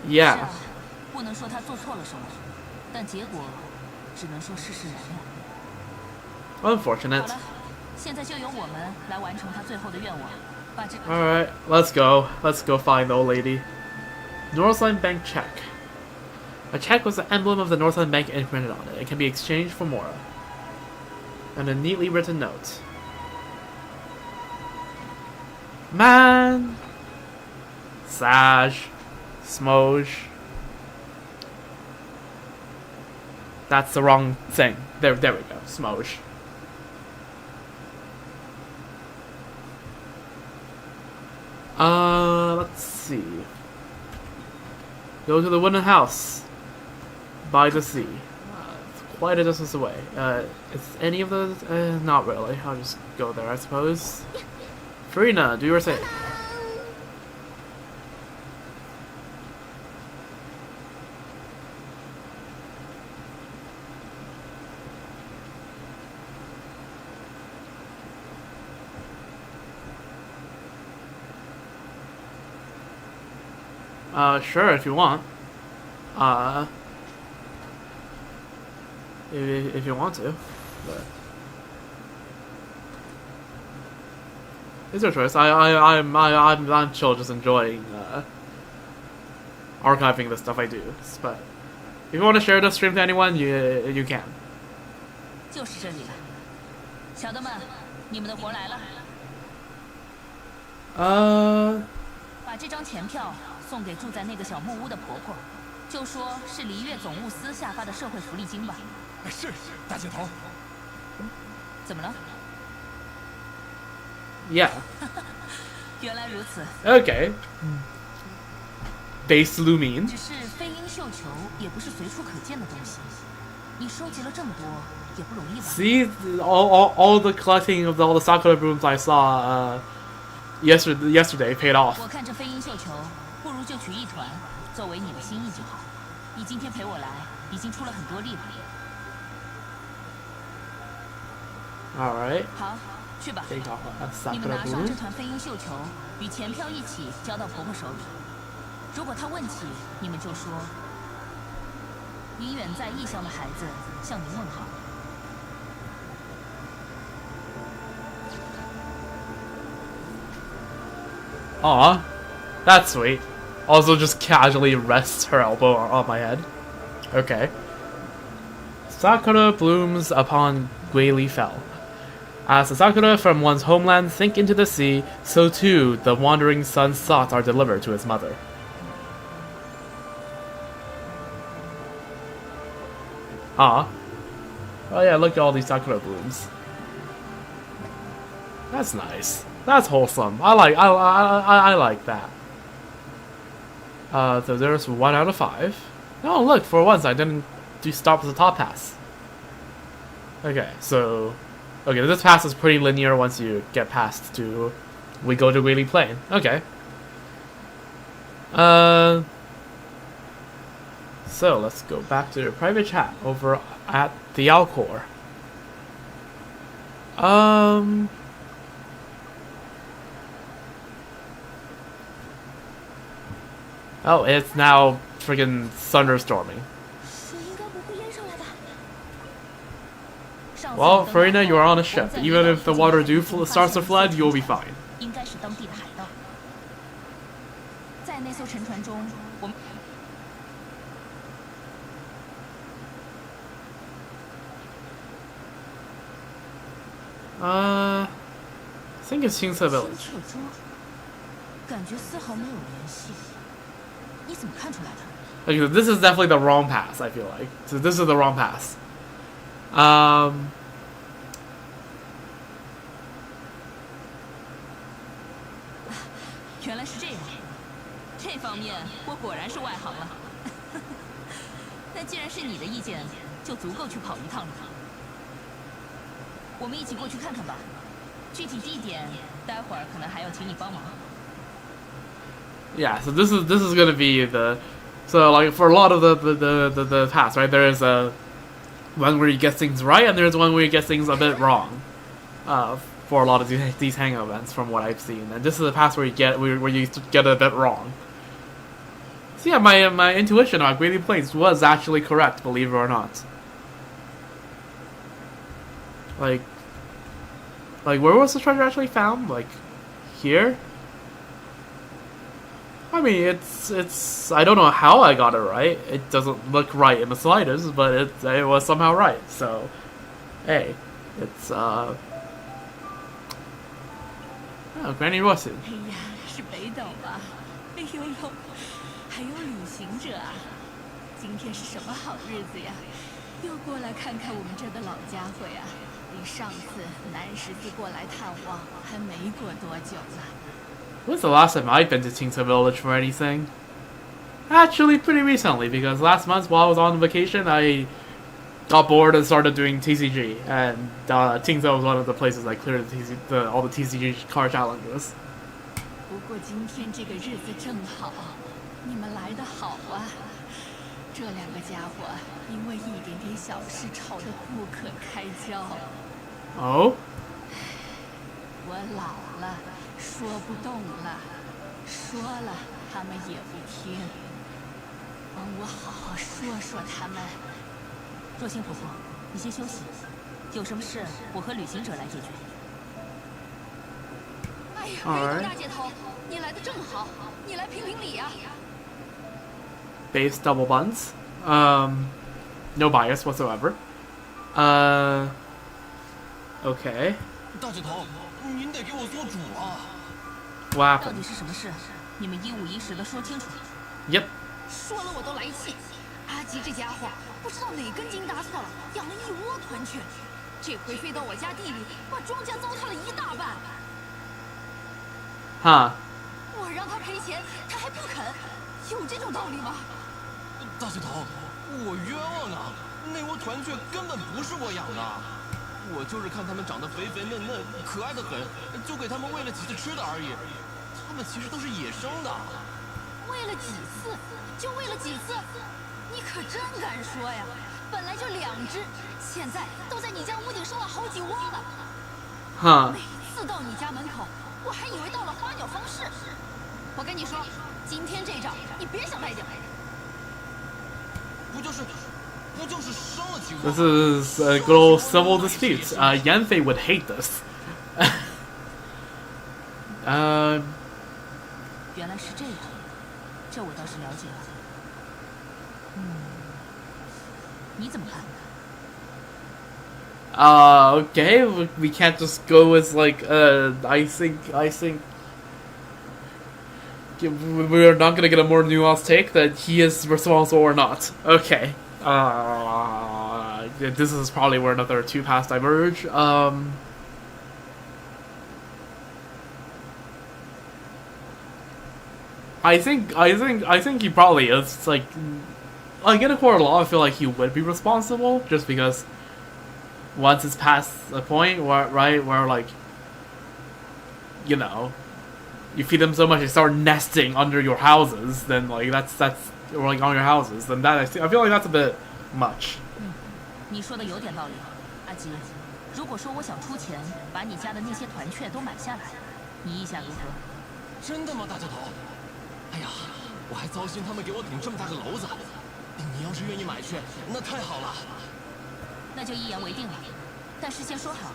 Yeah. Unfortunate. Alright, let's go. Let's go find the old lady. Northland Bank check. A check with the emblem of the Northland Bank imprinted on it. It can be exchanged for Mora. And a neatly written note. Man! Saj. Smoj. That's the wrong thing. There we go. Smoj. Let's see. Go to the wooden house by the sea. It's quite a distance away. Is any of those? Not really. I'll just go there, I suppose. Farina, do your thing. Sure, if you want. If you want to, but it's your choice. I'm chill, just enjoying archiving the stuff I do. But if you want to share the stream to anyone, you can. 就是这里了，小的们，你们的活来了。把这张钱票送给住在那个小木屋的婆婆，就说是离越总务司下发的社会福利金吧。是，大姐头。怎么了？ Yeah. 原来如此。 Okay. Base Lumine. 只是飞鹰绣球也不是随处可见的东西，你收集了这么多也不容易吧 See all the collecting of all the Sakura brooms I saw yesterday paid off. 我看这飞鹰绣球，不如就取一团，作为你的心意就好。你今天陪我来，已经出了很多力了。 Alright. 好，去吧。 Take off a 你们 Sakura 拿上这 bloom. 团飞鹰绣球，与钱票一起交到婆婆手里。如果她问起，你们就说：“你远在异乡的孩子向您问好。” Aw, that's sweet. Also, just casually rests her elbow on my head. Okay. Sakura blooms upon Guili Fell. As the sakura from one's homeland sink into the sea, so too the wandering son's thoughts are delivered to his mother. Ah. Oh yeah, look at all these sakura blooms. That's nice. That's wholesome. I like that. So there's 1 out of 5. Oh look, for once I didn't stop at the top pass. Okay, so this pass is pretty linear once you get past to we go to Guili Plain. Okay. So let's go back to the private chat over at the Alcor. Oh, it's now friggin' thunderstorming. Well, Farina, you are on a ship. Even if the water starts to flood, you'll be fine. 应该是当地的海盗。在那艘沉船中，我们 I think it's Qingce Village. 清澈桌，感觉丝毫没有联系。你怎么看出来的？ Okay, this is definitely the wrong pass, I feel like. So this is the wrong pass. 原来是这样，这方面我果然是外行了。但既然是你的意见，就足够去跑一趟了。我们一起过去看看吧。具体地点，待会儿可能还要请你帮忙。 Yeah, so this is gonna be so like for a lot of the pass, right? There is a one where you get things right, and there's one where you get things a bit wrong. For a lot of these hangout events, from what I've seen, and this is the pass where you get it a bit wrong. So yeah, my intuition about Guili Plains was actually correct, believe it or not. Like where was the treasure actually found? Like here? I mean, it's I don't know how I got it right. It doesn't look right in the slightest, but it was somehow right. So, hey, it's Oh, Granny Rossage. 哎呀，是北斗吧？哎呦呦，还有旅行者啊！今天是什么好日子呀？又过来看看我们这个老家伙呀！离上次南十字过来探望还没过多久呢。 When's the last time I've been to Qingce Village for anything? Actually, pretty recently, because last month while I was on vacation, I got bored and started doing TCG, and Qingce was one of the places I cleared all the TCG car challenges. 不过今天这个日子正好，你们来得好啊！这两个家伙因为一点点小事吵得不可开交。Oh? 我老了，说不动了，说了他们也不听。帮我好好说说他们。若星婆婆，你先休息，有什么事我和旅行者来解决。哎呀，北斗大姐头，你来的正好，你来评评理啊。Base double buns. No bias whatsoever. Okay. 大姐头，您得给我做主啊！ What 到 happened? 底是什么事？你们一五一十的说清楚。 Yep. 说了我都来气。阿吉这家伙不知道哪根筋搭错了，养了一窝团雀，这回飞到我家地里，把庄稼糟蹋了一大半。Huh. 我让他赔钱，他还不肯，有这种道理吗？大姐头，我冤枉啊！那窝团雀根本不是我养的，我就是看它们长得肥肥嫩嫩，可爱的很，就给它们喂了几次吃的而已。它们其实都是野生的。喂了几次？就喂了几次？你可真敢说呀！本来就2只，现在都在你家屋顶生了好几窝了。Huh. 每次到你家门口，我还以为到了花鸟方式。我跟你说，今天这仗你别想败掉。不就是生了几窝？ This is a good old civil dispute. Yanfei would hate this. 原来是这样，这我倒是了解了。你怎么看？ Okay, we can't just go with like, I think we're not gonna get a more nuanced take that he is responsible or not. Okay. This is probably where another two paths diverge. I think he probably is, like in a court of law, I feel like he would be responsible, just because once it's past the point where, where like, you know, you feed them so much they start nesting under your houses, then like that's or like on your houses, then that I feel like that's a bit much. 你说的有点道理，阿吉。如果说我想出钱把你家的那些团雀都买下来，你意下如何？真的吗，大姐头？哎呀，我还糟心他们给我顶这么大个篓子。你要是愿意买去，那太好了。那就一言为定了。但事先说好，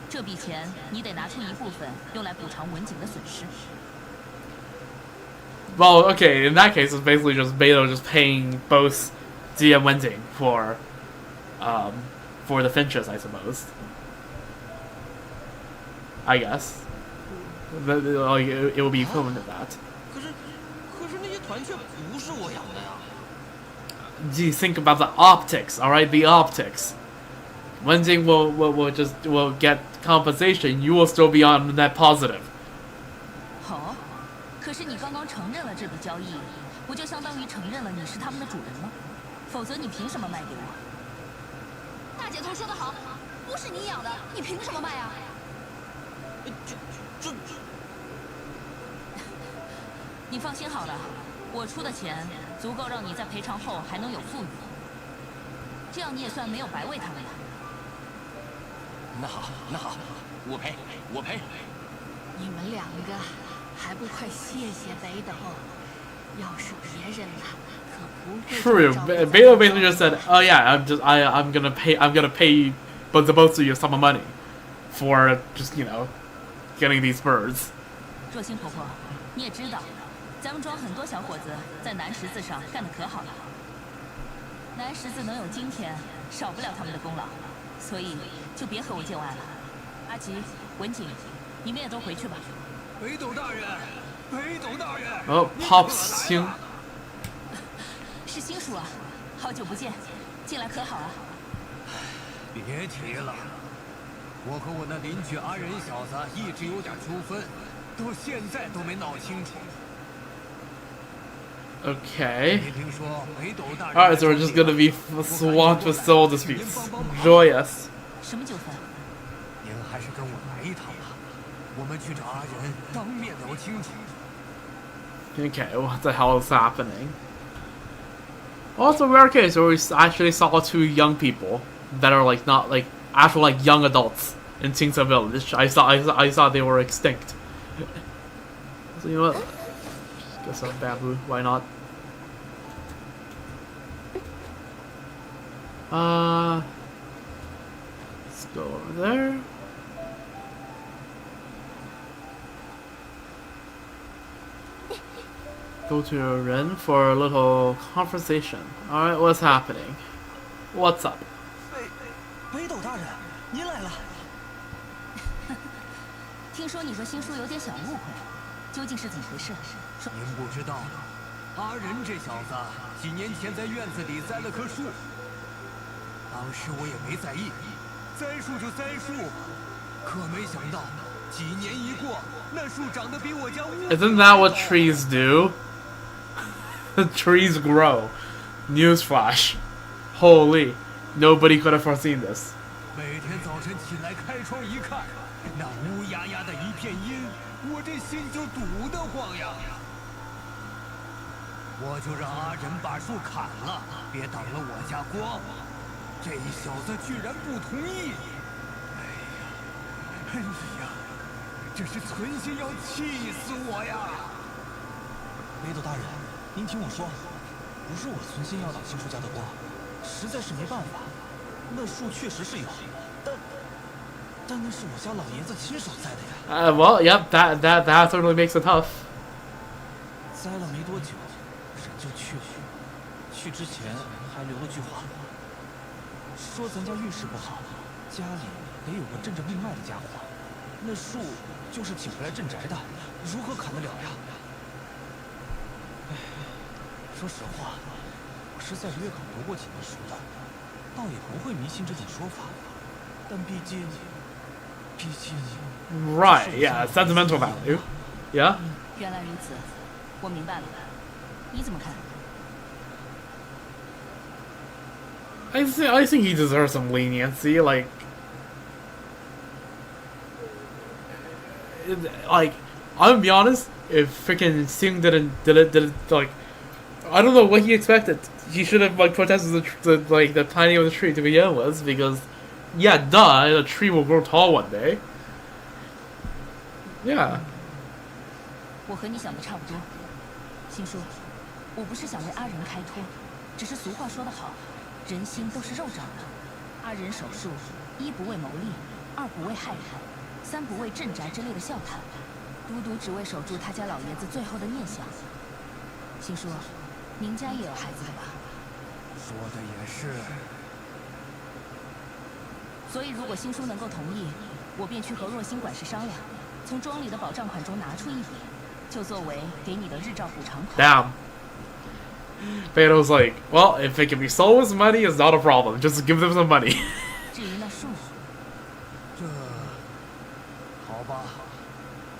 这笔钱你得拿出一部分用来补偿文景的损失。 Well, okay, in that case, it's basically just Beidou just paying both Zia and Wenjing for the finches, I suppose. I guess. Like, it will be equivalent to that. 可是那些团雀不是我养的呀。 Gee, think about the optics, alright? The optics. Wenjing will get compensation, you will still be on net positive. 好，可是你刚刚承认了这笔交易，不就相当于承认了你是他们的主人吗？否则你凭什么卖给我？大姐头说得好，不是你养的，你凭什么卖啊？这，你放心好了，我出的钱足够让你在赔偿后还能有富裕，这样你也算没有白喂他们呀。那好，我赔。你们两个还不快谢谢北斗？要是别人呢，可不会。 True. Beidou basically just said, "Oh yeah, I'm gonna pay both of you some money for just getting these birds." 若星婆婆，你也知道，咱们庄很多小伙子在南十字上干得可好了。南十字能有今天，少不了他们的功劳，所以就别和我见外了。阿吉、文景，你们也都回去吧。北斗大人，北斗大人。 Oh, Pops Xing. 是星叔啊，好久不见，近来可好啊？别提了，我和我那邻居阿仁小子一直有点纠纷，到现在都没闹清楚。 Okay. 没听说北斗大人。 Alright, so we're just gonna be swamped with civil disputes. Joyous. 什么纠纷？您还是跟我来一趟吧，我们去找阿仁当面聊清楚。 Okay, what the hell is happening? Well, it's a rare case where we actually saw two young people that are like not like actual like young adults in Tingsa Village. I thought they were extinct. So you know what? Get some bamboo. Why not? Let's go over there. Go to Ren for a little conversation. Alright, what's happening? What's up? 北斗大人，您来了。听说你和新叔有点小误会，究竟是怎么回事？说您不知道，阿仁这小子几年前在院子里栽了棵树，当时我也没在意，栽树就栽树，可没想到几年一过，那树长得比我家屋。 Isn't that what trees do? Trees grow. Newsflash. Holy. Nobody could have foreseen this. 每天早晨起来开窗一看，那乌压压的一片阴，我这心就堵得慌呀。我就让阿仁把树砍了，别挡了我家光。这小子居然不同意！哎呀，这是存心要气死我呀！北斗大人，您听我说，不是我存心要挡新叔家的光，实在是没办法。那树确实是有，但那是我家老爷子亲手栽的呀。Well, yep, that certainly makes it tough. 栽了没多久，人就去了。去之前还留了句话，说咱家运势不好，家里得有个镇着命脉的家伙。那树就是请回来镇宅的，如何砍得了呀？哎，说实话，我实在略可读过几年书的，倒也不会迷信这种说法。但毕竟。 Right, yeah, sentimental value. Yeah? 原来如此，我明白了。你怎么看？ I think he deserves some leniency. Like, I'm gonna be honest. If freaking Singh didn't like, I don't know what he expected. He should have like protested the planting of the tree to begin with, because. Yeah, duh, the tree will grow tall one day. Yeah. 我和你想的差不多，新叔，我不是想为阿仁开脱，只是俗话说得好，人心都是肉长的。阿仁手术，一不为谋利，二不为害人，三不为镇宅之类的笑谈，独独只为守住他家老爷子最后的念想。新叔，您家也有孩子的吧？说的也是。 所以，如果新叔能够同意，我便去和若星管事商量，从庄里的保账款中拿出一笔，就作为给你的日照补偿款。Damn. Beidou's like, well, if it can be sold as money, it's not a problem. Just give them some money. 至于那树，这，好吧，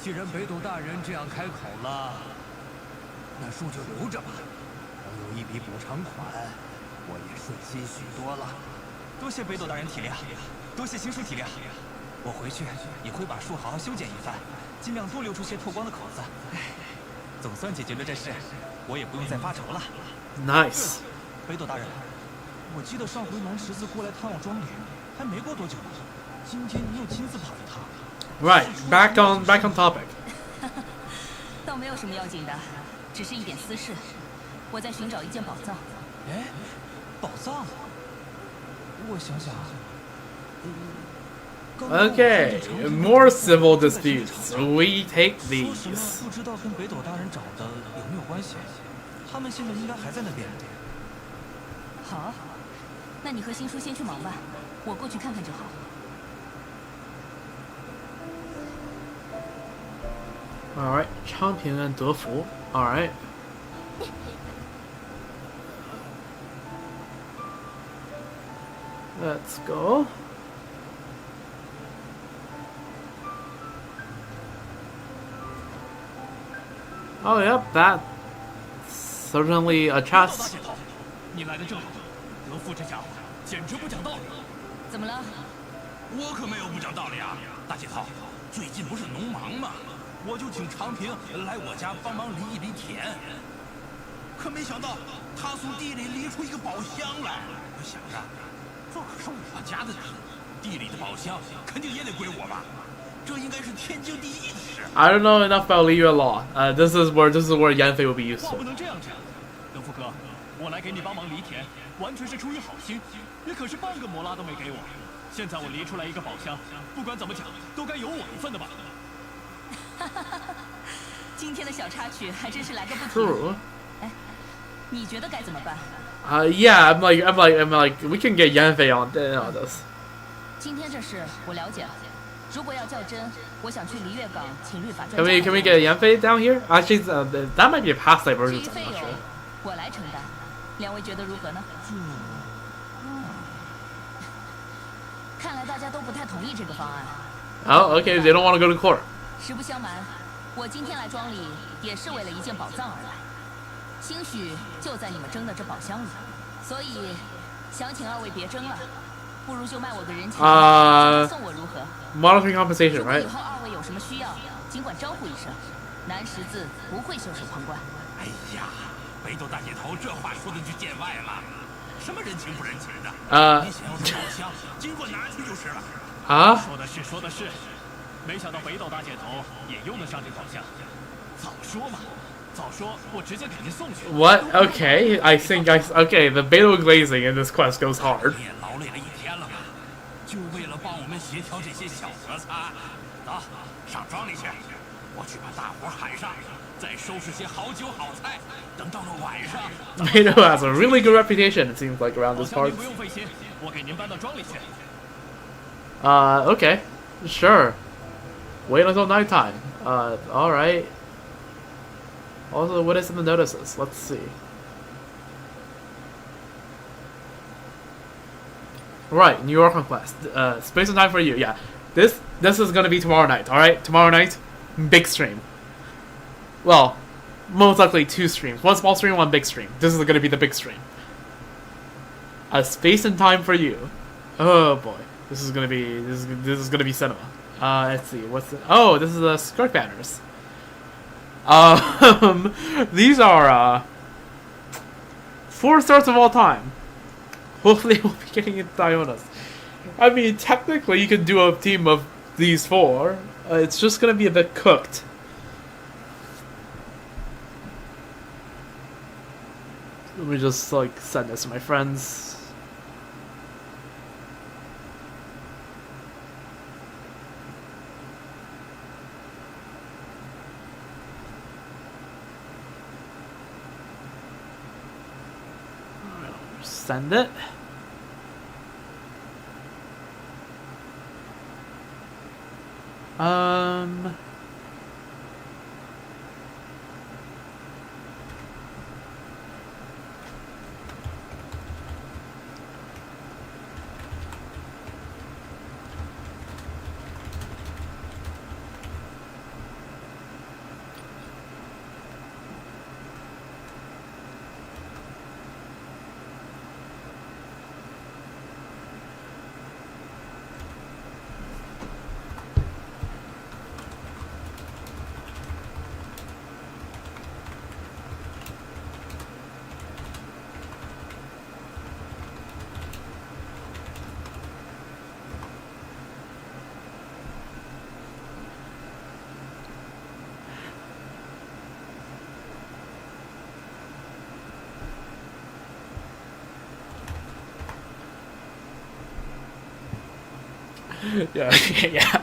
既然北斗大人这样开口了，那树就留着吧。能有一笔补偿款，我也顺心许多了。多谢北斗大人体谅。 多谢新叔体谅，我回去也会把树好好修剪一番，尽量多留出些透光的口子。哎，总算解决了这事，我也不用再发愁了。Nice. 北斗大人，我记得上回南十字过来探望庄里，还没过多久呢。今天您又亲自跑一趟。Right, back on topic. 倒没有什么要紧的，只是一点私事。我在寻找一件宝藏。哎，宝藏？我想想。 Okay, more civil disputes. We take 说 these. 什么不知道跟北斗大人找的有没有关系？他们现在应该还在那边。好，那你和新叔先去忙吧，我过去看看就好。 All right, 昌平跟德福. All right. Let's go. Oh, yep, that's certainly a chest. 你来的正好，德富这家伙简直不讲道理。怎么了？我可没有不讲道理啊，大姐头，最近不是农忙吗？我就请长平来我家帮忙犁一犁田。可没想到他从地里犁出一个宝箱来，我想着，这可是我家的地，地里的宝箱肯定也得归我吧。这应该是天经地义的事。I don't know enough about Liu law. This is where Yanfei will be 话 useful. 不能这样讲，德福哥，我来给你帮忙犁田，完全是出于好心，你可是半个摩拉都没给我。现在我犁出来一个宝箱，不管怎么讲，都该有我一份的吧？今天的小插曲还真是来个不停。 True. 哎，你觉得该怎么办？ Yeah, I'm like, we can get Yanfei on this. 今天这事我了解了。如果要较真，我想去璃月港请律法专 Can 家。 we get Yanfei down here? Actually, that might be a past life 至 version. 于 I'm 费 not 用 sure. 我来承担，两位觉得如何呢？看来大家都不太同意这个方案。 Oh, okay. They don't want to go to court. 实不相瞒，我今天来庄里也是为了一件宝藏而来，兴许就在你们争的这宝箱里，所以想请二位别争了，不如就卖我个人情，送我如何？ Monetary compensation, 如果 right? 以后二位有什么需要，尽管招呼一声，南十字不会袖手旁观。哎呀，北斗大姐头这话说的就见外了，什么人情不人情的？你想要这宝箱，尽管拿去就是了。说的是，说的是，没想到北斗大姐头也用得上这宝箱。早说嘛，早说，我直接给您送去。 What? Okay, okay. The Beidou glazing in this quest goes hard. 你也劳累了一天了吧？就为了帮我们协调这些小摩擦。走，上庄里去，我去把大伙喊上，再收拾些好酒好菜。等到了晚上， Beidou has a really good reputation, it seems like, around 宝 this 箱 part. 您不用费心，我给您搬到庄里去。 Okay. Sure. Wait until nighttime. Alright. Also, what is in the notices? Let's see. Right, New York Conquest. Space and time for you. Yeah. This is gonna be tomorrow night, alright? Tomorrow night, big stream. Well, most likely 2 streams. 1 small stream, 1 big stream. This is gonna be the big stream. Space and time for you. Oh boy. This is gonna be cinema. Let's see, what's the this is the Skirk banners. These are 4 stars of all time. Hopefully we'll be getting into Dionas. I mean, technically you can do a team of these 4. It's just gonna be a bit cooked. Let me just like send this to my friends. Send it. Yeah, yeah.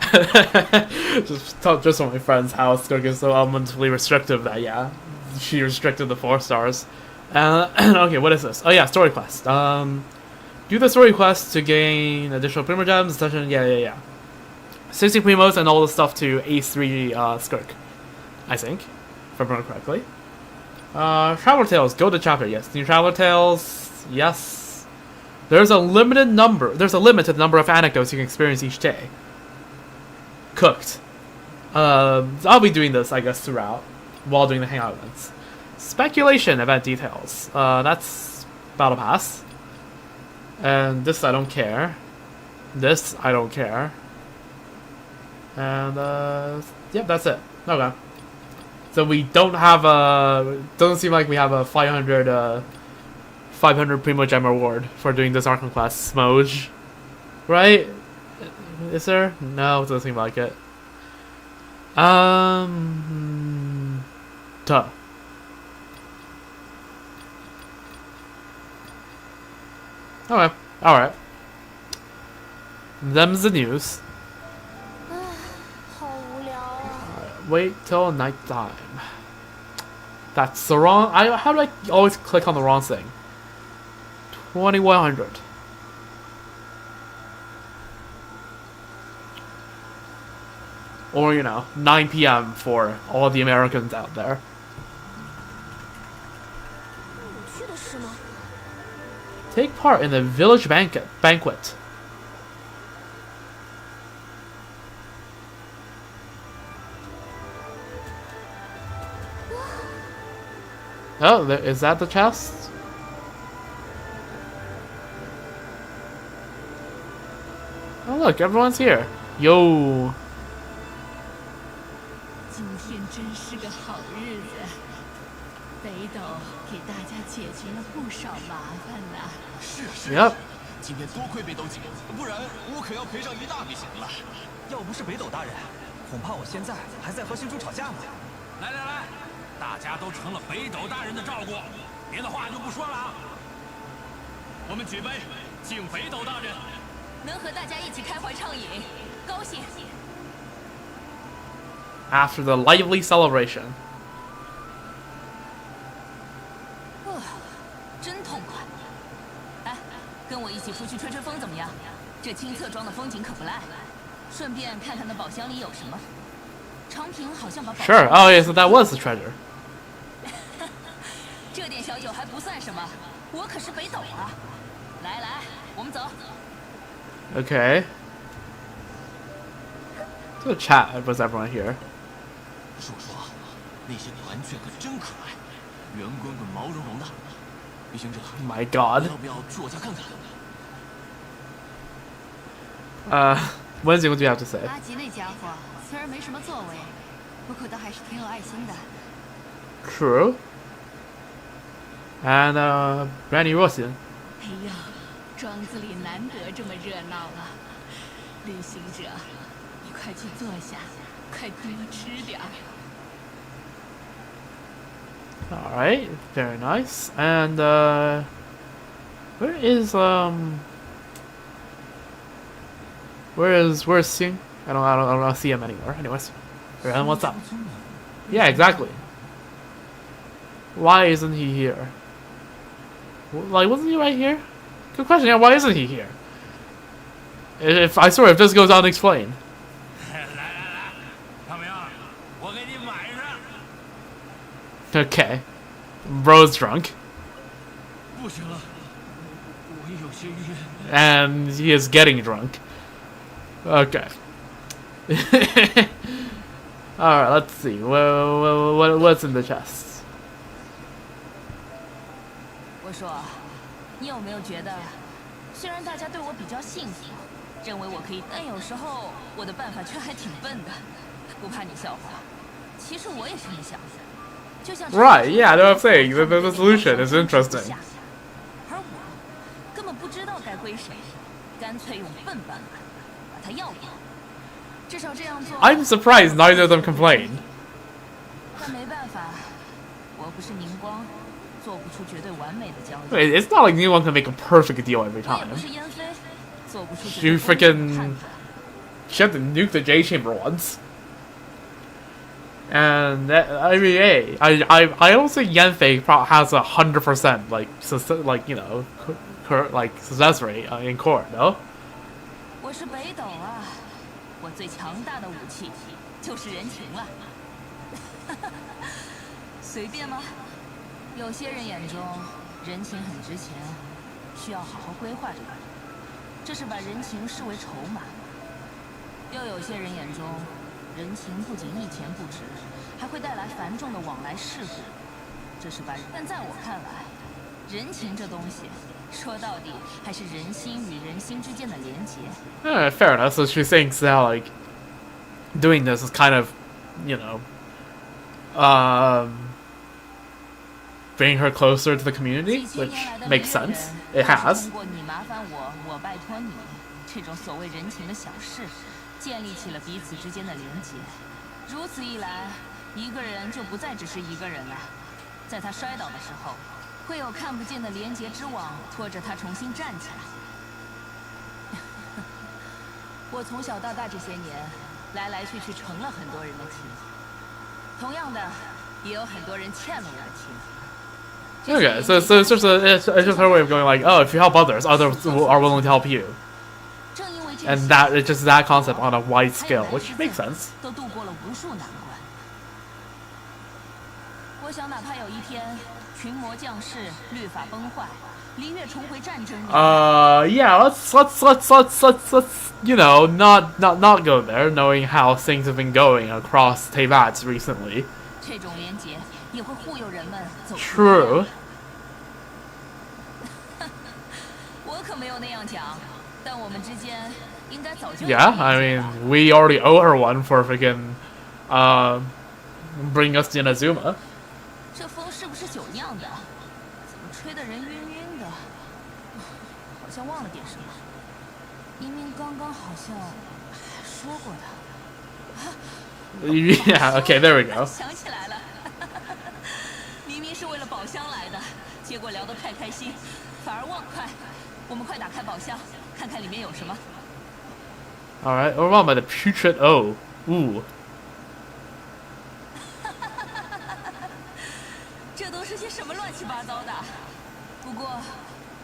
just on my friend's house, Skirk is so elementally restrictive that, yeah, she restricted the 4 stars. Okay, what is this? Oh yeah, story quest. Do the story quest to gain additional Primo Gems, session, yeah. 60 Primos and all the stuff to Ace 3 Skirk, I think, if I remember correctly. Traveler Tales, go to chapter, yes. New Traveler Tales, yes. There's a limit to the number of anecdotes you can experience each day. Cooked. I'll be doing this, I guess, throughout, while doing the Hangout events. Speculation event details. That's Battle Pass. And this I don't care. This I don't care. And, yep, that's it. Okay. So we don't have doesn't seem like we have a 500 Primo Gem reward for doing this Archon class Smoge. Right? Is there? No, it doesn't seem like it. Duh. Okay, alright. Them's the news. 好无聊啊！ Wait till night time. That's the wrong. How do I always click on the wrong thing? 2100. Or, you know, 9 p.m. for all the Americans out there. 去的是吗？ Take part in the village banquet. Oh, is that the chest? Oh look, everyone's here. Yo. 今天真是个好日子，北斗给大家解决了不少麻烦呢。是 Yep. 今天多亏北斗姐，不然我可要赔上一大笔钱了。要不是北斗大人，恐怕我现在还在和星主吵架呢。来来来，大家都成了北斗大人的照顾，别的话就不说了啊。我们举杯，敬北斗大人。能和大家一起开怀畅饮，高兴。 After the lively celebration. 真痛快！哎，跟我一起出去吹吹风怎么样？这清澈庄的风景可不赖，顺便看看那宝箱里有什么。长平好像把宝箱 Sure. Oh yeah, so that was the treasure. 这点小酒还不算什么，我可是北斗啊！来来，我们走。 Okay. So chat was everyone here? 说说，那些团雀可真可爱，圆滚滚、毛茸茸的。旅行者， My God. 要不要去我家看看？ Wednesday, what do you have to say? 阿吉那家伙虽然没什么作为，不过倒还是挺有爱心的。 True. And Brandy Rosin. 哎呀，庄子里难得这么热闹了。旅行者，你快去坐下，快多吃点儿。 All right, very nice. And where's Xing? I don't see him anymore. Anyways, and what's up? Yeah, exactly. Why isn't he here? Like, wasn't he right here? Good question. Yeah, why isn't he here? If I swear, if this goes unexplained. 来来来，胖明，我给你买上。 Okay, bro's drunk, 不行了，我有些晕。 and he is getting drunk. Okay. All right, let's see. What's in the chest? 我说，你有没有觉得，虽然大家对我比较幸福，认为我可以，但有时候我的办法却还挺笨的，不怕你笑话。其实我也是这么想的。 Right, yeah, that's what I'm saying. The solution is interesting. 而我根本不知道该归谁，干脆用笨办法把他要过。至少这样做。I'm surprised neither of them complained. 但没办法，我不是宁光，做不出绝对完美的交易。 Wait, it's not like anyone can make a perfect deal every 我也 time. 不是燕飞，做不出绝 She 对公平的判 freaking 断。 she had to nuke the J chamber once. And I mean, hey, I don't think Yanfei has 100% like you know, like success rate in court, no? 我是北斗啊，我最强大的武器就是人情了。随便吗？有些人眼中人情很值钱，需要好好规划着。这是把人情视为筹码。又有些人眼中，人情不仅一钱不值，还会带来繁重的往来事故。这是把，但在我看来，人情这东西，说到底还是人心与人心之间的连结。Fair enough. So she thinks that like doing this is kind of, you know, bringing her closer to the community, which makes sense. It has. 通过你麻烦我，我拜托你，这种所谓人情的小事，建立起了彼此之间的连结。如此一来，一个人就不再只是一个人了。在他摔倒的时候，会有看不见的连结之网拖着他重新站起来。我从小到大这些年，来来去去成了很多人的情，同样的，也有很多人欠了我的情。Okay, so it's just her way of going like, oh, if you help others, others are willing to help you, and that it's just that concept on a wide scale, which makes sense. 都度过了无数难关。我想，哪怕有一天群魔降世，律法崩坏，璃月重回战争。Yeah, let's you know not go there, knowing how things have been going across Teyvat recently. 这种连结也会忽悠人们走。True. 我可没有那样讲，但我们之间应该早就。Yeah, I mean, we already owe her one for freaking bringing us to Inazuma. 这风是不是酒酿的？怎么吹得人晕晕的？好像忘了点什么。明明刚刚好像说过的。Yeah, okay, there we go. 想起来了，明明是为了宝箱来的，结果聊得太开心，反而忘快。我们快打开宝箱，看看里面有什么。Alright, overwhelmed by the putrid O. Ooh. 这都是些什么乱七八糟的？不过，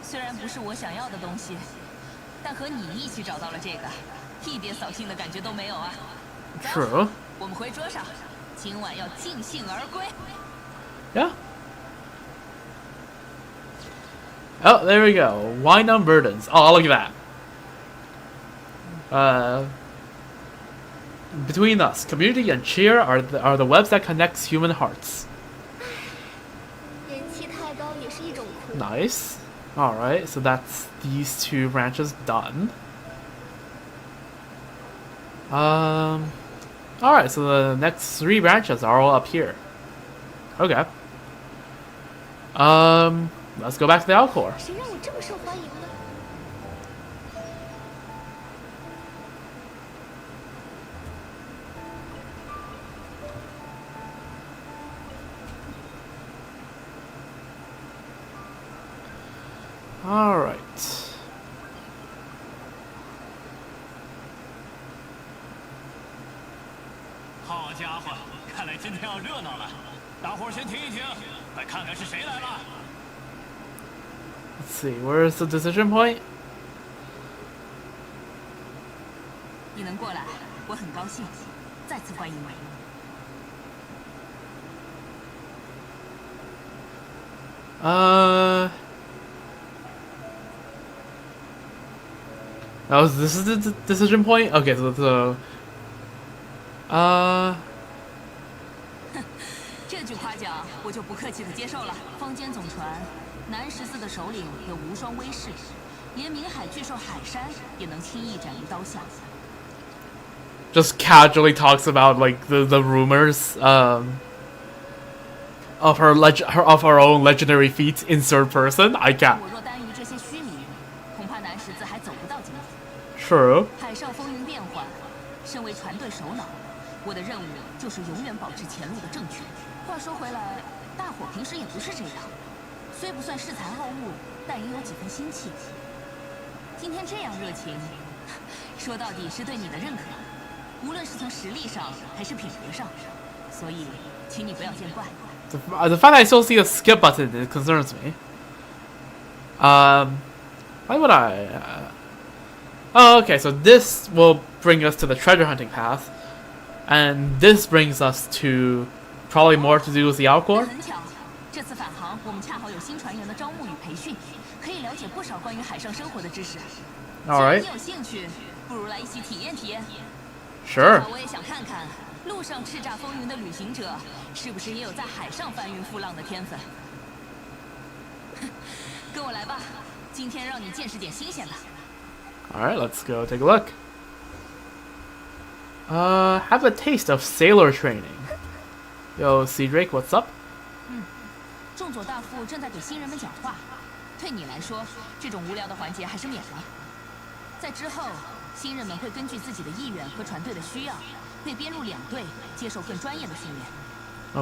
虽然不是我想要的东西，但和你一起找到了这个，一点扫兴的感觉都没有啊。True. 我们回桌上，今晚要尽兴而归。Yeah. Oh, there we go. Wine on burdens. Oh, look at that. Between us, community and cheer are the webs that connects human hearts. Nice. Alright, so that's these two branches done. Alright, so the next 3 branches are all up here. Okay. Let's go back to the Alcor. Alright. 好家伙，看来今天要热闹了。大伙儿先停一停，来看看是谁来了。Let's see, where's the decision point? 你能过来，我很高兴。再次欢迎你。Oh, this is the decision point? Okay, so 这句夸奖我就不客气的接受了。坊间总传，南14的首领有无双威势，连冥海巨兽海山也能轻易斩于刀下。just casually talks about like the rumors of her own legendary feats in third person. I can't. 我若耽于这些虚名，恐怕南14还走不到今天。True. 海上风云变幻，身为船队首脑，我的任务就是永远保持前路的正确。话说回来，大伙平时也不是这样，虽不算恃才傲物，但也有几分心气。今天这样热情，说到底是对你的认可，无论是从实力上还是品格上，所以请你不要见怪。The fact that I still see a skip button, it concerns me. Why would I? Oh, okay, so this will bring us to the treasure hunting path, and this brings us to probably more to do with the Alcor. 很巧，这次返航，我们恰好有新船员的招募与培训，可以了解不少关于海上生活的知识。All right. 既然你有兴趣，不如来一起体验体验。 Sure. 我也想看看路上叱咤风云的旅行者，是不是也有在海上翻云覆浪的天分？跟我来吧，今天让你见识点新鲜的。 All right, let's go take a look. Have a taste of sailor training. Yo, Cedric, what's up? 众佐大副正在给新人们讲话，对你来说，这种无聊的环节还是免了。在之后，新人们会根据自己的意愿和船队的需要，被编入2队，接受更专业的训练。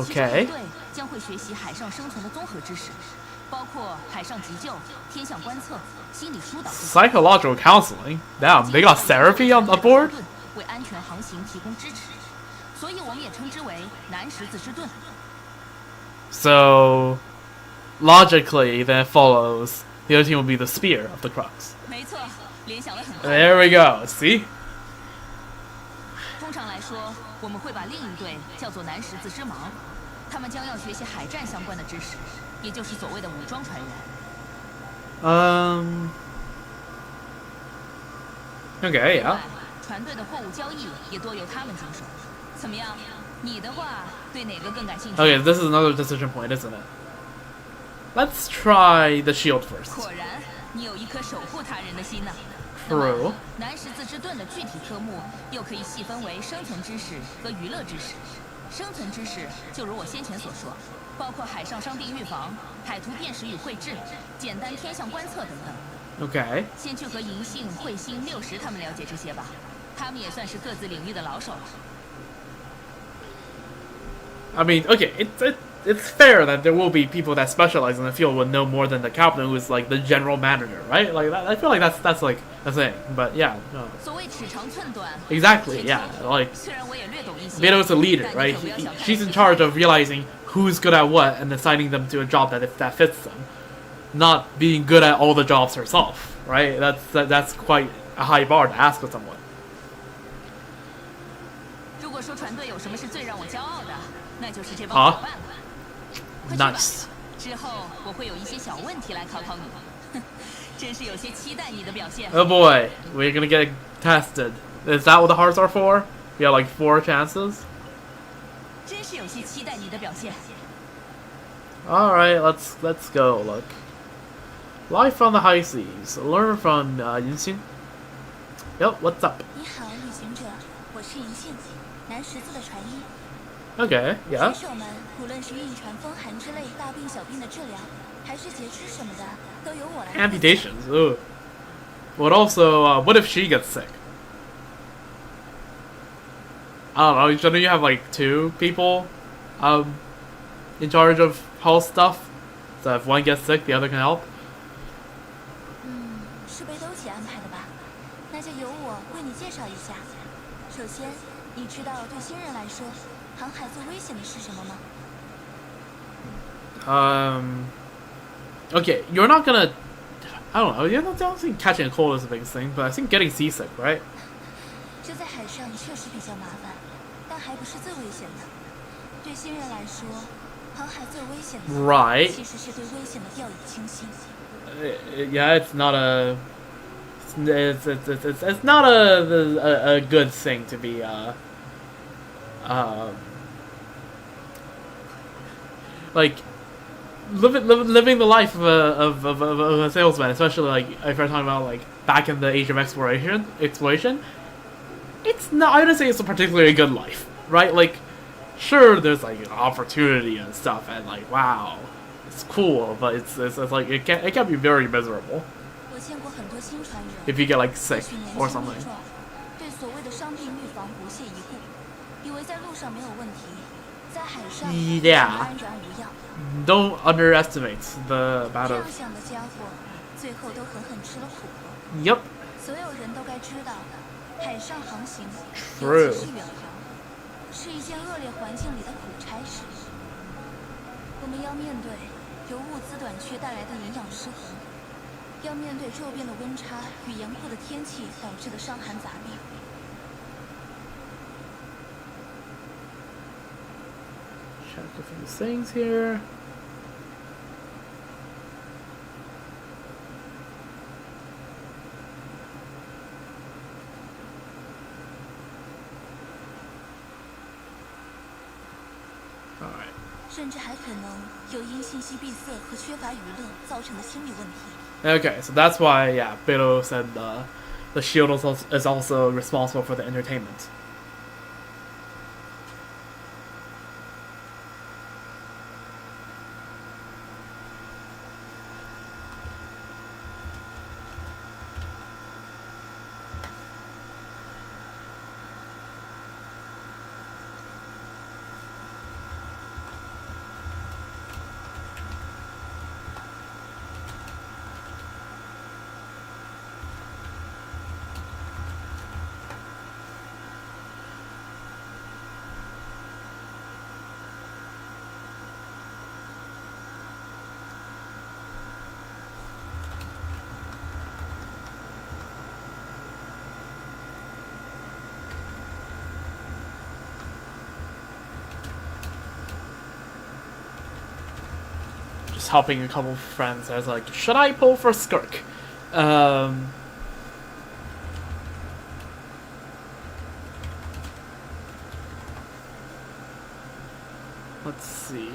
其中 Okay. 1队将会学习海上生存的综合知识，包括海上急救、天象观测、心理疏导这些。 Psychological counseling. Damn, they got therapy on board. 为安全航行提供支持，所以我们也称之为南十字之盾。 So, logically, then it follows the other team will be the spear of the crux. 没错，联想得很快。 There we go. See? 通常来说，我们会把另一队叫做南十字之盲，他们将要学习海战相关的知识，也就是所谓的武装船员。Okay, 另外 yeah. 船队的货物交易也多由他们经手。怎么样？你的话对哪个更感兴趣？ Okay, this is another decision point, isn't it? Let's try the shield first. 果然，你有一颗守护他人的心呢。 True. 南十字之盾的具体科目又可以细分为生存知识和娱乐知识。生存知识就如我先前所说，包括海上伤病预防、海图辨识与绘制、简单天象观测等等。 Okay. 先去和银杏、彗星、六十他们了解这些吧，他们也算是各自领域的老手了。 I mean, okay, it's fair that there will be people that specialize in the field would know more than the captain, who is like the general manager, right? Like that, I feel like that's like a thing. But yeah, no. 所谓尺长寸短 Exactly, yeah. Like 虽然我也略懂一些 Beidou's a leader, 但 right? 你可不要小看 She's in charge of realizing who's good at what and assigning them to a job that fits them, not being good at all the jobs herself, right? That's quite a high bar to ask of someone. 如果说船队有什么是最让我骄傲的，那就是这帮好伙伴了。快去吧 Nice. 之后我会有一些小问题来考考你，哼，真是有些期待你的表现。 Oh boy, we're gonna get tested. Is that what the hearts are for? We have like 4 chances. 真是有些期待你的表现。 All right, let's go. Look, life on the high seas. Learn from Genshin. Yep, what's up? 你好，旅行者，我是银杏，南十字的船医。 Okay, yeah. 水手们，无论是晕船、风寒之类大病小病的治疗，还是截肢什么的，都由我来负责。 Amputations. Ooh. But also, what if she gets sick? I don't know. Shouldn't you have like 2 people, in charge of health stuff? So if one gets sick, the other can help. 是北斗姐安排的吧？那就由我为你介绍一下。首先，你知道对新人来说，航海最危险的是什么吗？ Okay, you're not gonna. I don't know. I don't think catching a cold is the biggest thing, but I think getting seasick, right? 这在海上确实比较麻烦，但还不是最危险的。对新人来说，航海最危险的 Right. 其实是对危险的掉以轻心。 Yeah, it's not a. It's not a good thing to be like living the life of a salesman, especially like if we're talking about like back in the age of exploration. It's not. I wouldn't say it's a particularly good life, right? Like, sure, there's like opportunity and stuff, and like wow, it's cool, but it's like it can be very miserable 我见过很多新船员， if you get like 或 sick 许年 or 轻 something. 力壮，对所谓的伤病预防不屑一顾，以为在路上没有问题，在海上 Yeah. 安然无恙。 Don't underestimate the 这 amount 样 of. 想的家伙，最后都狠狠吃了苦头。 Yep. 所有人都该知道，海上航行， True. 尤其是远航，是一件恶劣环境里的苦差事。我们要面对由物资短缺带来的营养失衡，要面对骤变的温差与严酷的天气导致的伤寒杂病。 Check a few things here. Alright. 甚至还可能有因信息闭塞和缺乏娱乐造成的心理问题。 Okay, so that's why, yeah, Beidou said the shield is also responsible for the entertainment. just helping a couple of friends. I was like, should I pull for Skirk? Let's see.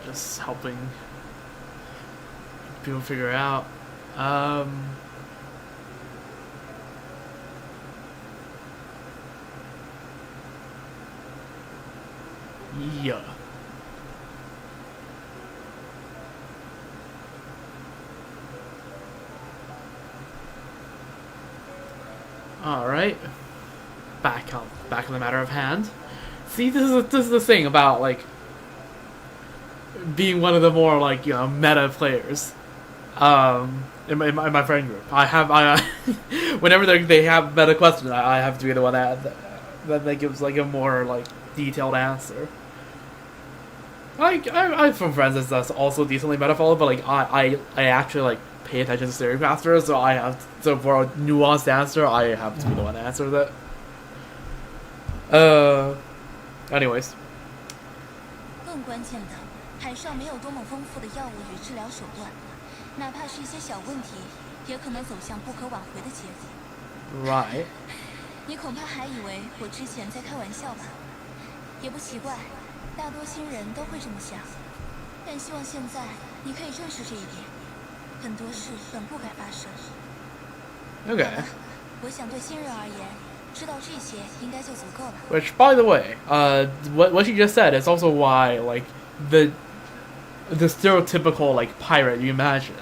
Just helping people figure out. Yeah. All right. Back on the matter of hand. See, this is the thing about like being one of the more like meta players in my friend group. Whenever they have meta questions, I have to be the one that gives like a more like detailed answer. I have some friends that's also decently meta followed, but like I actually like pay attention to Theory Master, so for a nuanced answer I have to be the one to answer that. Anyways. 更关键的，海上没有多么丰富的药物与治疗手段，哪怕是一些小问题，也可能走向不可挽回的结果。Right. 你恐怕还以为我之前在开玩笑吧？也不奇怪，大多新人都会这么想。但希望现在你可以正视这一点，很多事本不该发生。Okay. 我想对新人而言。 Which, by the way, what she just said is also why like the stereotypical like pirate you imagine,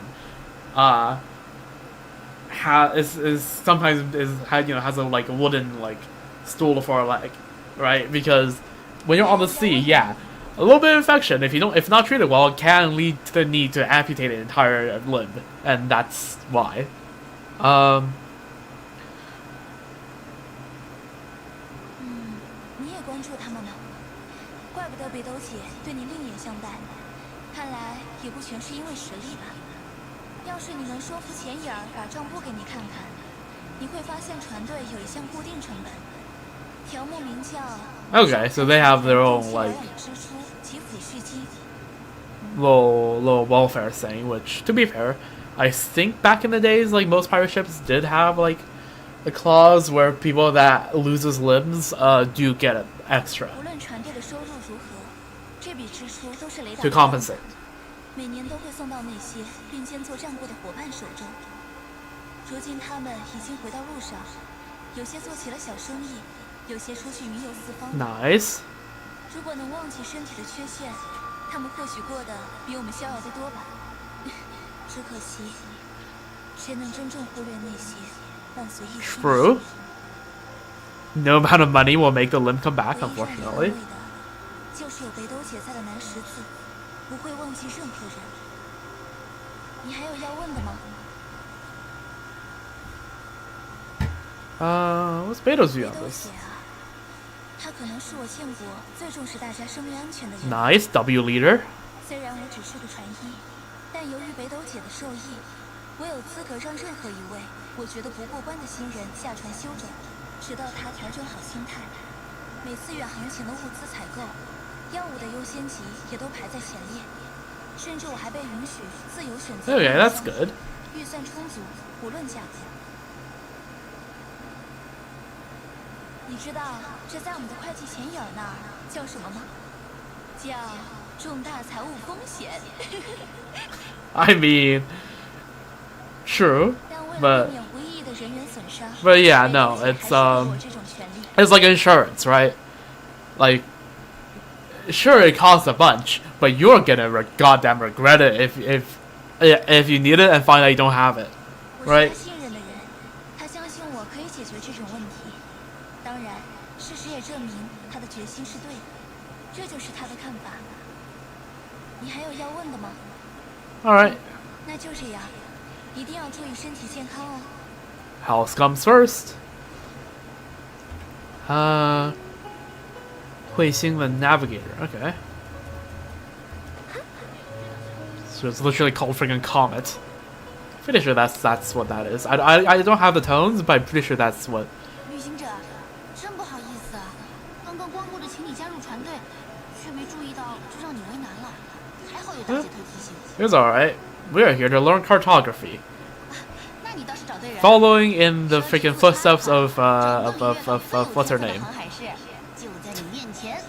is sometimes has a like wooden like stool for a leg, right? Because when you're on the sea, yeah, a little bit of infection if not treated well can lead to the need to amputate an entire limb, and that's why. 北斗姐对你另眼相待，看来也不全是因为实力吧。要是你能说服钱眼儿把账簿给你看看，你会发现船队有一项固定成本，条目名叫 Okay, so they have their own like little welfare thing, which to be fair, I think back in the days like most pirate ships did have like a clause where people that loses limbs do get an extra. To compensate. 每年都会送到那些并肩作战过的伙伴手中。如今他们已经回到路上，有些做起了小生意，有些出去云游四方。Nice. 如果能忘记身体的缺陷，他们或许过得比我们逍遥得多吧。只可惜，谁能真正忽略那些伴随一生？ True. No amount of money will make the limb come back, unfortunately. 就是有北斗姐在的南十字，不会忘记任何人。你还有要问的吗？What's Beidou's view on this? 他可能是我见过最重视大家生命安全的人。Nice, W leader. 虽然我只是个船医，但由于北斗姐的授意，我有资格让任何一位我觉得不过关的新人下船休整，直到他调整好心态。每次远航前的物资采购。 药物的优先级也都排在前列，甚至我还被允许自由选择。Okay, that's good. 预算充足，无论价格。你知道这在我们的会计前影那儿叫什么吗？叫重大财务风险。I mean, true, 但为了 but 避免无意义的人员损伤， but yeah, 会计 no, 还 it's 是给我这种权利。 it's like insurance, right? Like, sure, it costs a bunch, but you're gonna goddamn regret it if you need it and find out you don't have it, 我是 right? 他信任的人，他相信我可以解决这种问题。当然，事实也证明他的决心是对的，这就是他的看法。你还有要问的吗？ All right, 那就这样，一定要注意身体健康哦。 health comes first. 彗星the Navigator. Okay. So it's literally called friggin' Comet. Pretty sure that's what that is. I don't have the tones, but I'm pretty sure that's what. 旅行者，真不好意思啊，刚刚光顾着请你加入船队，却没注意到这让你为难了。还好有大姐头提醒。 It's alright. We are here to learn cartography. 那你倒是找对人。 Following in the freaking footsteps of what's her name? 航海士就在你面前。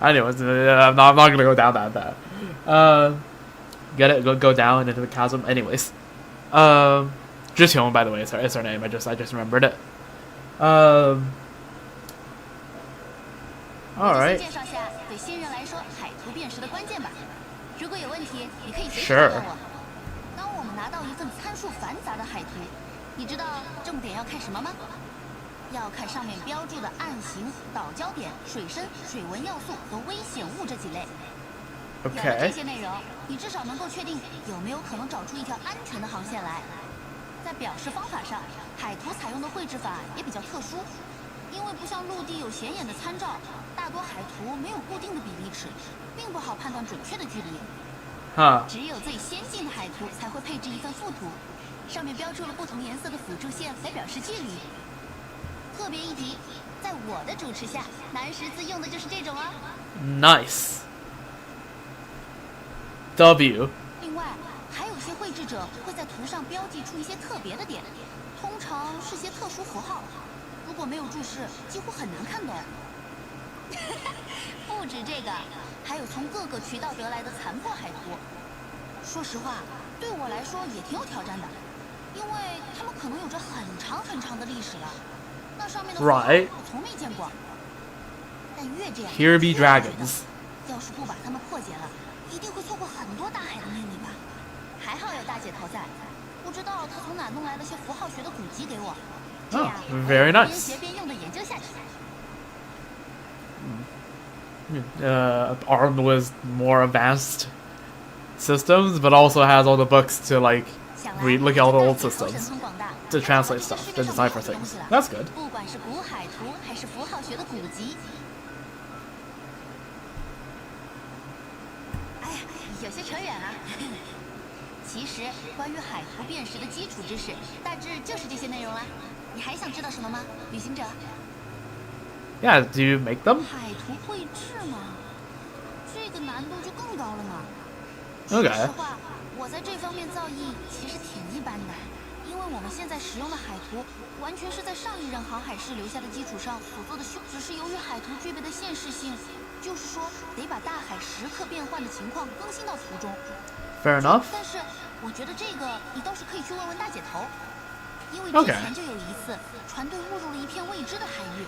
Anyways, I'm not gonna go down that bad. Get it? Go down into the chasm. Anyways, Jihyun, by the way, is her name. I just remembered it. All 我就 right. 先介绍下对新人来说海图辨识的关键吧。如果有问题，你可以随时 Sure. 问我。当我们拿到一份参数繁杂的海图，你知道重点要看什么吗？要看上面标注的岸形、导焦点、水深、水文要素和危险物这几类。有了这 Okay. 些内容，你至少能够确定有没有可能找出一条安全的航线来。在表示方法上，海图采用的绘制法也比较特殊，因为不像陆地有显眼的参照，大多海图没有固定的比例尺，并不好判断准确的距离。 Huh. 只有最先进的海图才会配置一份附图，上面标注了不同颜色的辅助线来表示距离。特别一提，在我的主持下，南十字用的就是这种啊。 Nice. W. 另外，还有些绘制者会在图上标记出一些特别的点，通常是些特殊符号，如果没有注释，几乎很难看懂。不止这个，还有从各个渠道得来的残破海图。说实话，对我来说也挺有挑战的，因为他们可能有着很长很长的历史了。那上面的符号 Right. 我从没见过。但越这样， Here be 越觉得 dragons. 要是不把它们破解了，一定会错过很多大海的秘密吧。还好有大姐头在，不知道她从哪弄来了些符号学的古籍给我，这 Oh, 样 very 边 nice. 学边用的研究下去。 Armed with more advanced systems, but also has all the books to like 想来 look at all the old 这大姐头 systems 神通广大 to 知道了 translate 这 stuff, 世 to 界上 decipher 没有的东 things. 西了 That's good. 不管是古海图还是符号学的古籍。哎呀，有些扯远了。其实关于海图辨识的基础知识，大致就是这些内容啦。你还想知道什么吗，旅行者？ Yeah, do you make them? 海图绘制嘛，这个难度就更高了嘛。 Okay. 说实话，我在这方面造诣其实挺一般的，因为我们现在使用的海图完全是在上一任航海士留下的基础上所做的修，只是由于海图具备的现实性，就是说得把大海时刻变换的情况更新到图中。 Fair enough. 但是我觉得这个你倒是可以去问问大姐头，因为之 Okay. 前就有一次船队误入了一片未知的海域，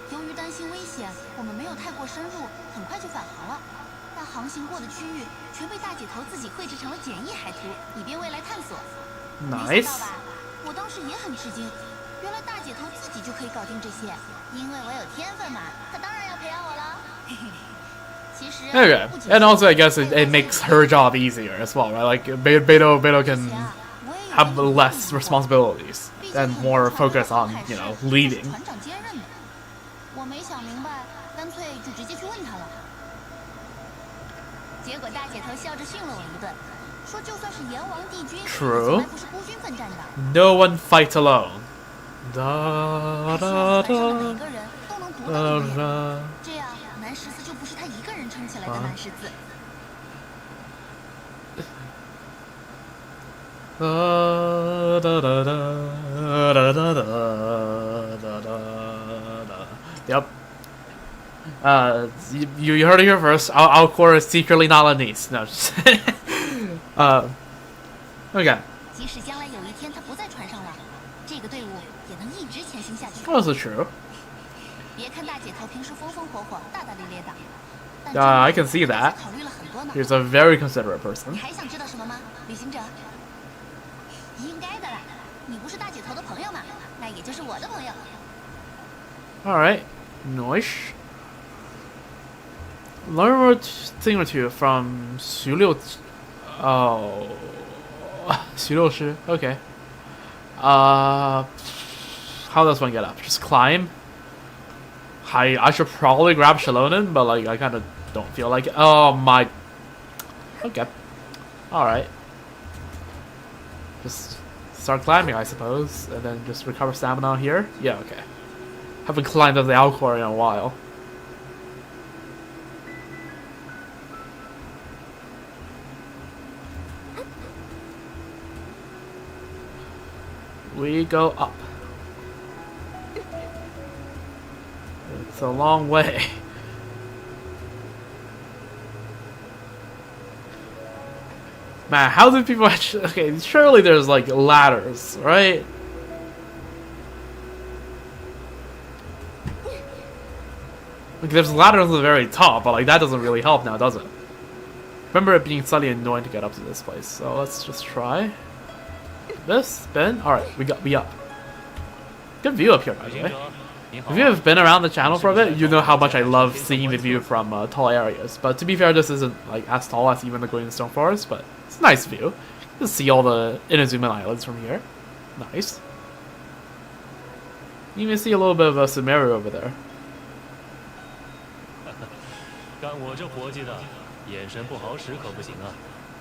由于担心危险，我们没有太过深入，很快就返航了。但航行过的区域全被大姐头自己绘制成了简易海图，以便未来探索。没 Nice. 想到吧？我当时也很吃惊，原来大姐头自己就可以搞定这些，因为我有天分嘛，她当然要培养我了。嘿嘿。其实 Okay, 不仅 and 是 also I guess 我 it makes her job easier as well, right? Like Beidou 而 can 且啊，我也有 have 一个疑 less 惑 responsibilities 毕竟 and 很 more 多船队 focus 的航 on, 海 you 士 know, 都是 leading. 船长兼任的，我没想明白，干脆就直接去问他了。结果大姐头笑着训了我一顿，说就算是阎王帝君，也 True. 从来不是孤军奋战的， No one fights alone. Da 还希望 da 船上的 da 每个人都能读到一遍， da 这样南十字就不是他一个人撑起来的南十字。 da da da da da da da da da Yep. You heard it here first. Alcor is secretly not a niece. No. Just okay. 即使将来有一天他不在船上了，这个队伍也能一直前行下去。 Also true. 别看大姐头平时风风火火、大大咧咧的，但 I can see 她 that. 考虑了很多呢。 He's a very considerate person. 你还想知道什么吗，旅行者？应该的啦，你不是大姐头的朋友嘛，那也就是我的朋友。 All right. Nice. Learn more thing or two from 16. Oh. 16师. Okay. How does one get up? Just climb? I should probably grab Shalonen, but like I kind of don't feel like it. Oh my. Okay. All right. Just start climbing, I suppose, and then just recover stamina here. Yeah. Okay. Haven't climbed up the Alcor in a while. We go up. It's a long way. Man, how do people actually... Okay, surely there's like ladders, right? Like, there's ladders at the very top, but like that doesn't really help now, does it? Remember it being slightly annoying to get up to this place, so let's just try. This, spin. Alright, we up. Good view up here, by the way. If you have been around the channel for a bit, you know how much I love seeing the view from tall areas. But to be fair, this isn't like as tall as even the Green Stone Forest, but it's a nice view. You can see all the Inazuma Islands from here. Nice. You even see a little bit of a Sumeru over there. 干我这活计的，眼神不好使可不行啊！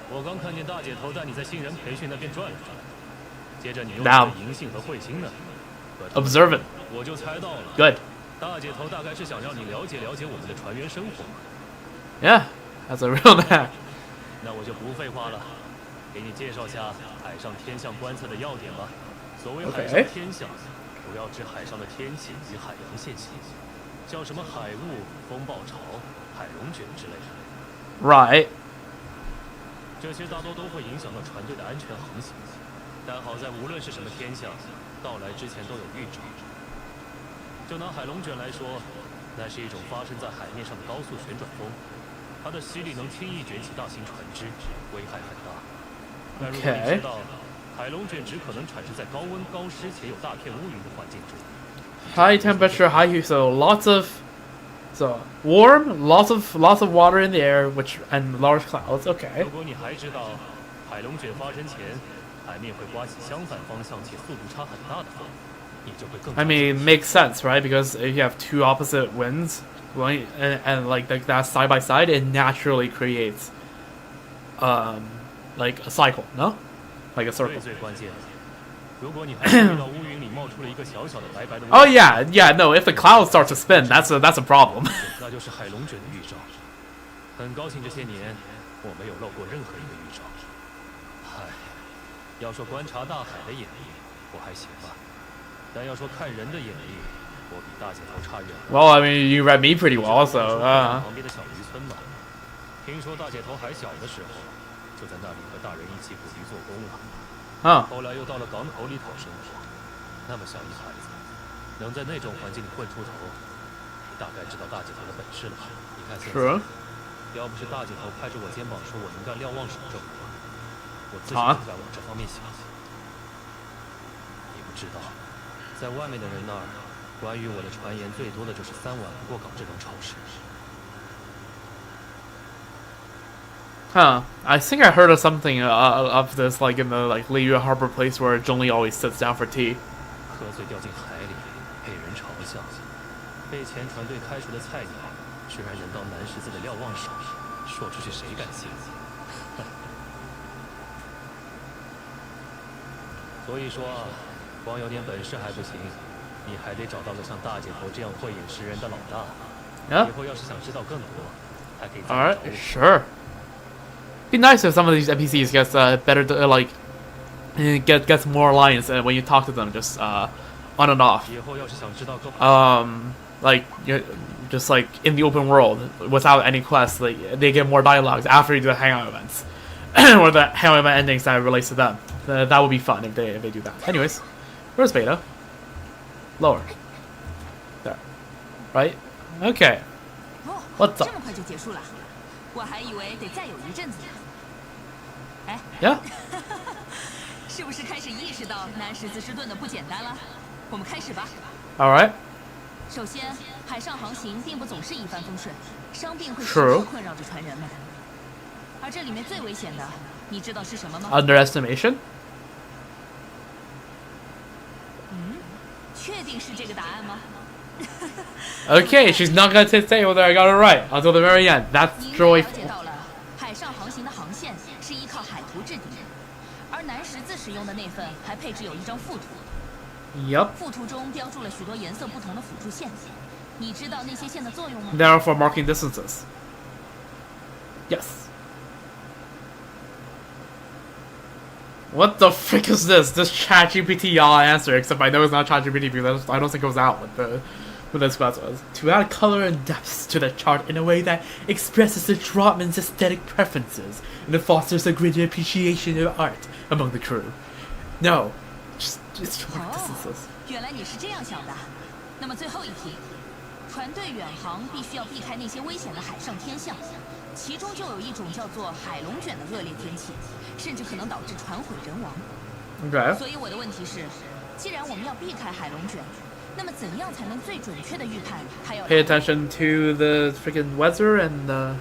我刚看见大姐头带你在新人培训那边转了转，接着你又在银杏和彗星呢。Observant. 我就猜到了。Good. 大姐头大概是想让你了解了解我们的船员生活。Yeah, that's a real man. 那我就不废话了，给你介绍下海上天象观测的要点吧。所谓海上天象，主要指海上的天气与海洋现象，像什么海雾、风暴潮、海龙卷之类的。Right. 这些大多都会影响到船队的安全航行，但好在无论是什么天象，到来之前都有预兆。就拿海龙卷来说，那是一种发生在海面上的高速旋转风，它的吸力能轻易卷起大型船只，危害很大。但如果你知道，海龙卷只可能产生在高温、高湿且有大片乌云的环境中。High temperature, high heat, so lots of, so warm, lots of water in the air, which and large clouds. Okay. 如果你还知道，海龙卷发生前，海面会刮起相反方向且速度差很大的风，你就会更。I mean, makes sense, right? Because if you have two opposite winds, going and like that side by side, it naturally creates, like a cycle, no? Like a circle. 最关键，如果你还遇到乌云里冒出了一个小小的白白的。Oh yeah, yeah. No, if the clouds start to spin, that's a problem. 那就是海龙卷的预兆。很高兴这些年我没有漏过任何一个预兆。唉，要说观察大海的眼力，我还行吧。但要说看人的眼力，我比大姐头差远了。Well, I mean, you read me pretty well, so. 旁边的小渔村吧。听说大姐头还小的时候，就在那里和大人一起捕鱼做工了。后来又到了港口里讨生活。那么小一孩子，能在那种环境里混出头，你大概知道大姐头的本事了吧？你看现在，要不是大姐头拍着我肩膀说我能干瞭望手这活，我自己就在往这方面想。你不知道。在外面的人那儿，关于我的传言最多的就是3碗不过岗这种丑事。I think I heard of something of this, like in the like Liyue Harbor place where Zhongli always sits down for tea. 喝醉掉进海里，被人嘲笑，被前船队开除的菜鸟，居然能当南十字的瞭望手，说出去谁敢信？所以说啊。光有点本事还不行，你还得找到个像大姐头这样慧眼识人的老大。以后要是想知道更多，还可以再找我。Alright, sure. Be nice if some of these NPCs gets better, like gets more alliance when you talk to them, just on and off. like just like in the open world without any quests. Like they get more dialogues after you do the hangout events, or the hangout event endings that relates to them. That would be fun if they do that. Anyways, where's Beidou? Lower. There. Right? Okay. What's up? 这么快就结束了，我还以为得再有一阵子呢。哎， Yeah. 是不是开始意识到南十字之盾的不简单了？我们开始吧。 All right. 首先，海上航行并不总是一帆风顺，伤病会时 True. 刻困扰着船员们。而这里面最危险的，你知道是什么吗？ Underestimation. 确定是这个答案吗？ Okay, she's not gonna say whether I got it right until the very end. That's 你应该了解 joyful. 到了，海上航行的航线是依靠海图制定的，而南十字使用的那份还配置有一张附图。 Yep. 附图中标注了许多颜色不同的辅助线，你知道那些线的作用吗？ They are for marking distances. Yes. What the frick is this? This ChatGPT y'all answer, except I know it's not ChatGPT because I don't think it was out when this class was. To add color and depth to the chart in a way that expresses the dropman's aesthetic preferences and it fosters a greater appreciation of art among the crew. No. Just mark distances. 原来你是这样想的。那么最后一题，船队远航必须要避开那些危险的海上天象，其中就有一种叫做海龙卷的恶劣天气，甚至可能导致船毁人亡。 Okay. 所以我的问题是，既然我们要避开海龙卷，那么怎样才能最准确的预判它要？ Pay attention to the freaking weather and the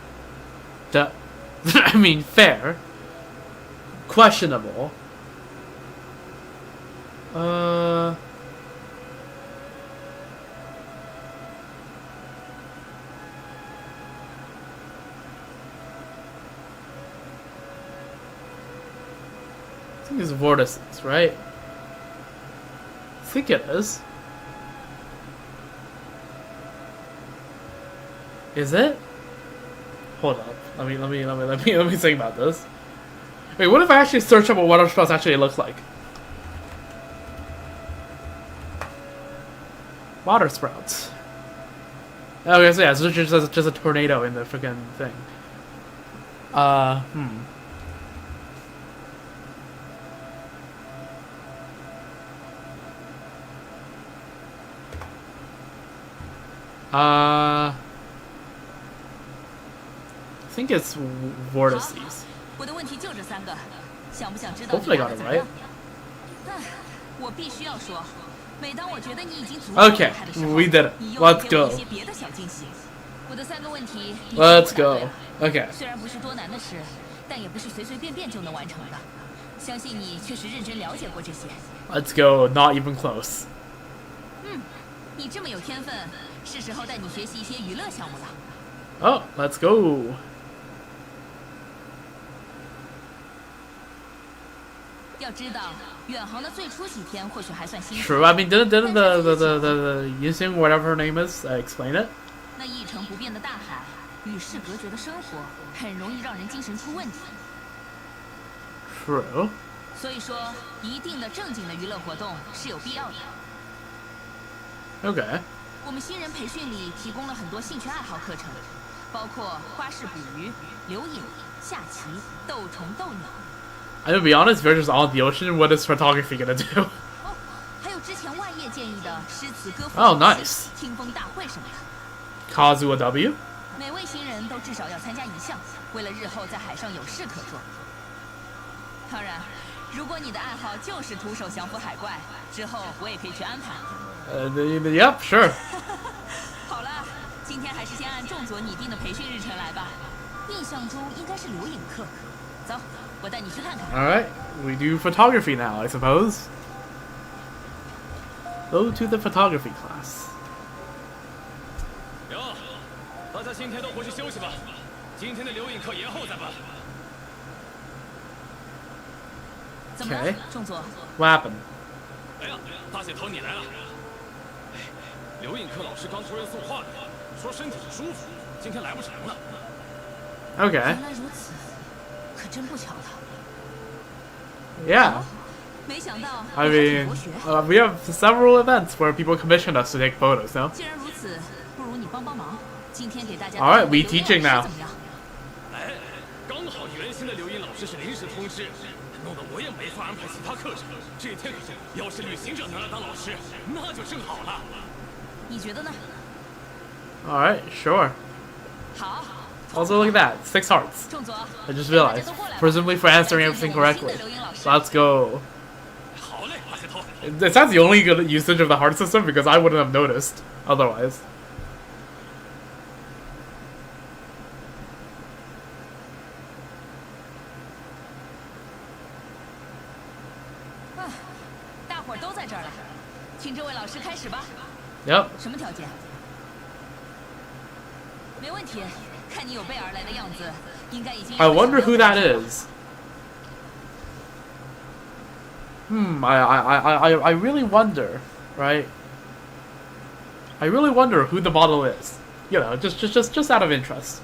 I mean fair. Questionable. I think it's vortices, right? I think it is. Is it? Hold up. Let me think about this. Wait, what if I actually search up what water sprouts actually look like? Water sprouts. Okay, so yeah, so it's just a tornado in the freaking thing. I think it's vortices. 我的问题就这3个，想不想知道？ Hopefully I got it right. 我必须要说，每当我觉得你已经足够 Okay, 厉害的时候， we did it. 你又 Let's 会给我 go. 一些别的小惊喜。我的3个问题，你 Let's 全部答对 go. 了 Okay. 虽然不是多难的事，但也不是随随便便就能完成的。相信你确实认真了解过这些。 Let's go. Not even close. 你这么有天分，是时候带你学习一些娱乐项目了。 Oh, let's go. 要知道，远航的最初几天或许还算辛苦。 True. I mean, didn't the Yusung, whatever her name is, explain it? 那一成不变的大海，与世隔绝的生活，很容易让人精神出问题。 True. 所以说，一定的正经的娱乐活动是有必要的。 Okay. 我们新人培训里提供了很多兴趣爱好课程，包括花式捕鱼、留影、下棋、斗虫斗鸟。 I'm gonna be honest, if you're just on the ocean, what is photography gonna do? 哦，还有之前外业建议的诗词歌赋、 Oh, nice. 听风大会什么的。 Kazu a W? 每位新人都至少要参加一项，为了日后在海上有事可做。当然，如果你的爱好就是徒手降服海怪，之后我也可以去安排。Yep, sure. 好了，今天还是先按众所拟定的培训日程来吧。印象中应该是留影课。走，我带你去看看。 Alright, we do photography now, I suppose. Go to the photography class. 哟，大家今天都回去休息吧，今天的留影课延后再办。怎么了 Okay. 仲佐？ What happened? 哎呀，大姐头你来了。哎，留影课老师刚托人送话呢，说身体不舒服，今天来不成了。Okay. 原来如此，可真不巧了。 Yeah. 没想到 I 你还挺 mean, 博学。 we have several events where people commission us to take photos, no? 既然如此，此，不如你帮帮忙，今天给大家。All right, we teaching now. 怎么样？哎，刚好原先的留音老师是临时通知，弄得我也没法安排其他课程。这天可是，要是旅行者能来当老师，那就正好了。你觉得呢？ All right, sure. 好。 Also, look at that, 6 hearts. 仲佐 I just realized, presumably for answering everything correctly. Let's go. 好嘞，大姐头。 That's the only good usage of the heart system because I wouldn't have noticed otherwise. 大伙儿都在这儿了，请这位老师开始吧。 Yep. 什么条件？没问题，看你有备而来的样子，应该已经。 I wonder who that is. I really wonder, right? I really wonder who the model is. You know, just out of interest.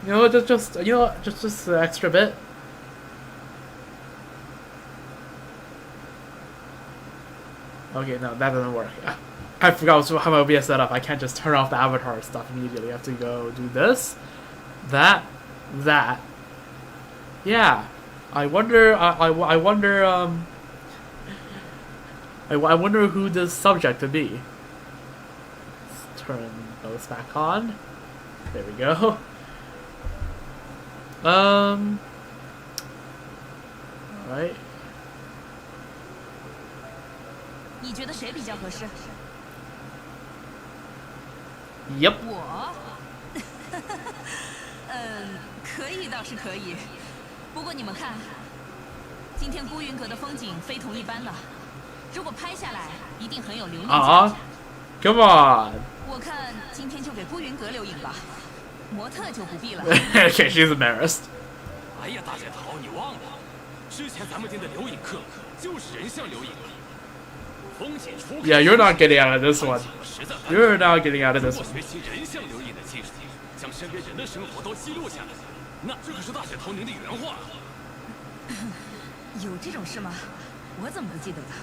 You know, just an extra bit. Okay, no, that doesn't work. I forgot how my OBS set up. I can't just turn off the avatar stuff immediately. I have to go do this, that. Yeah. I wonder who this subject could be. Let's turn those back on. There we go. Alright. 你觉得谁比较合适？ Yep. 我，可以倒是可以，不过你们看，今天孤云阁的风景非同一般呢。如果拍下来，一定很有留念价值。Come on. 我看今天就给孤云阁留影吧，模特就不必了。Okay, she's embarrassed. 哎呀，大姐头，你忘了，之前咱们订的留影课就是人像留影。 Yeah, you're not getting out of this one. You're not getting out of this one. 学习人像留影的技术，将身边人的生活都记录下来。那这可是大姐头您的原话。有这种事吗？我怎么不记得的？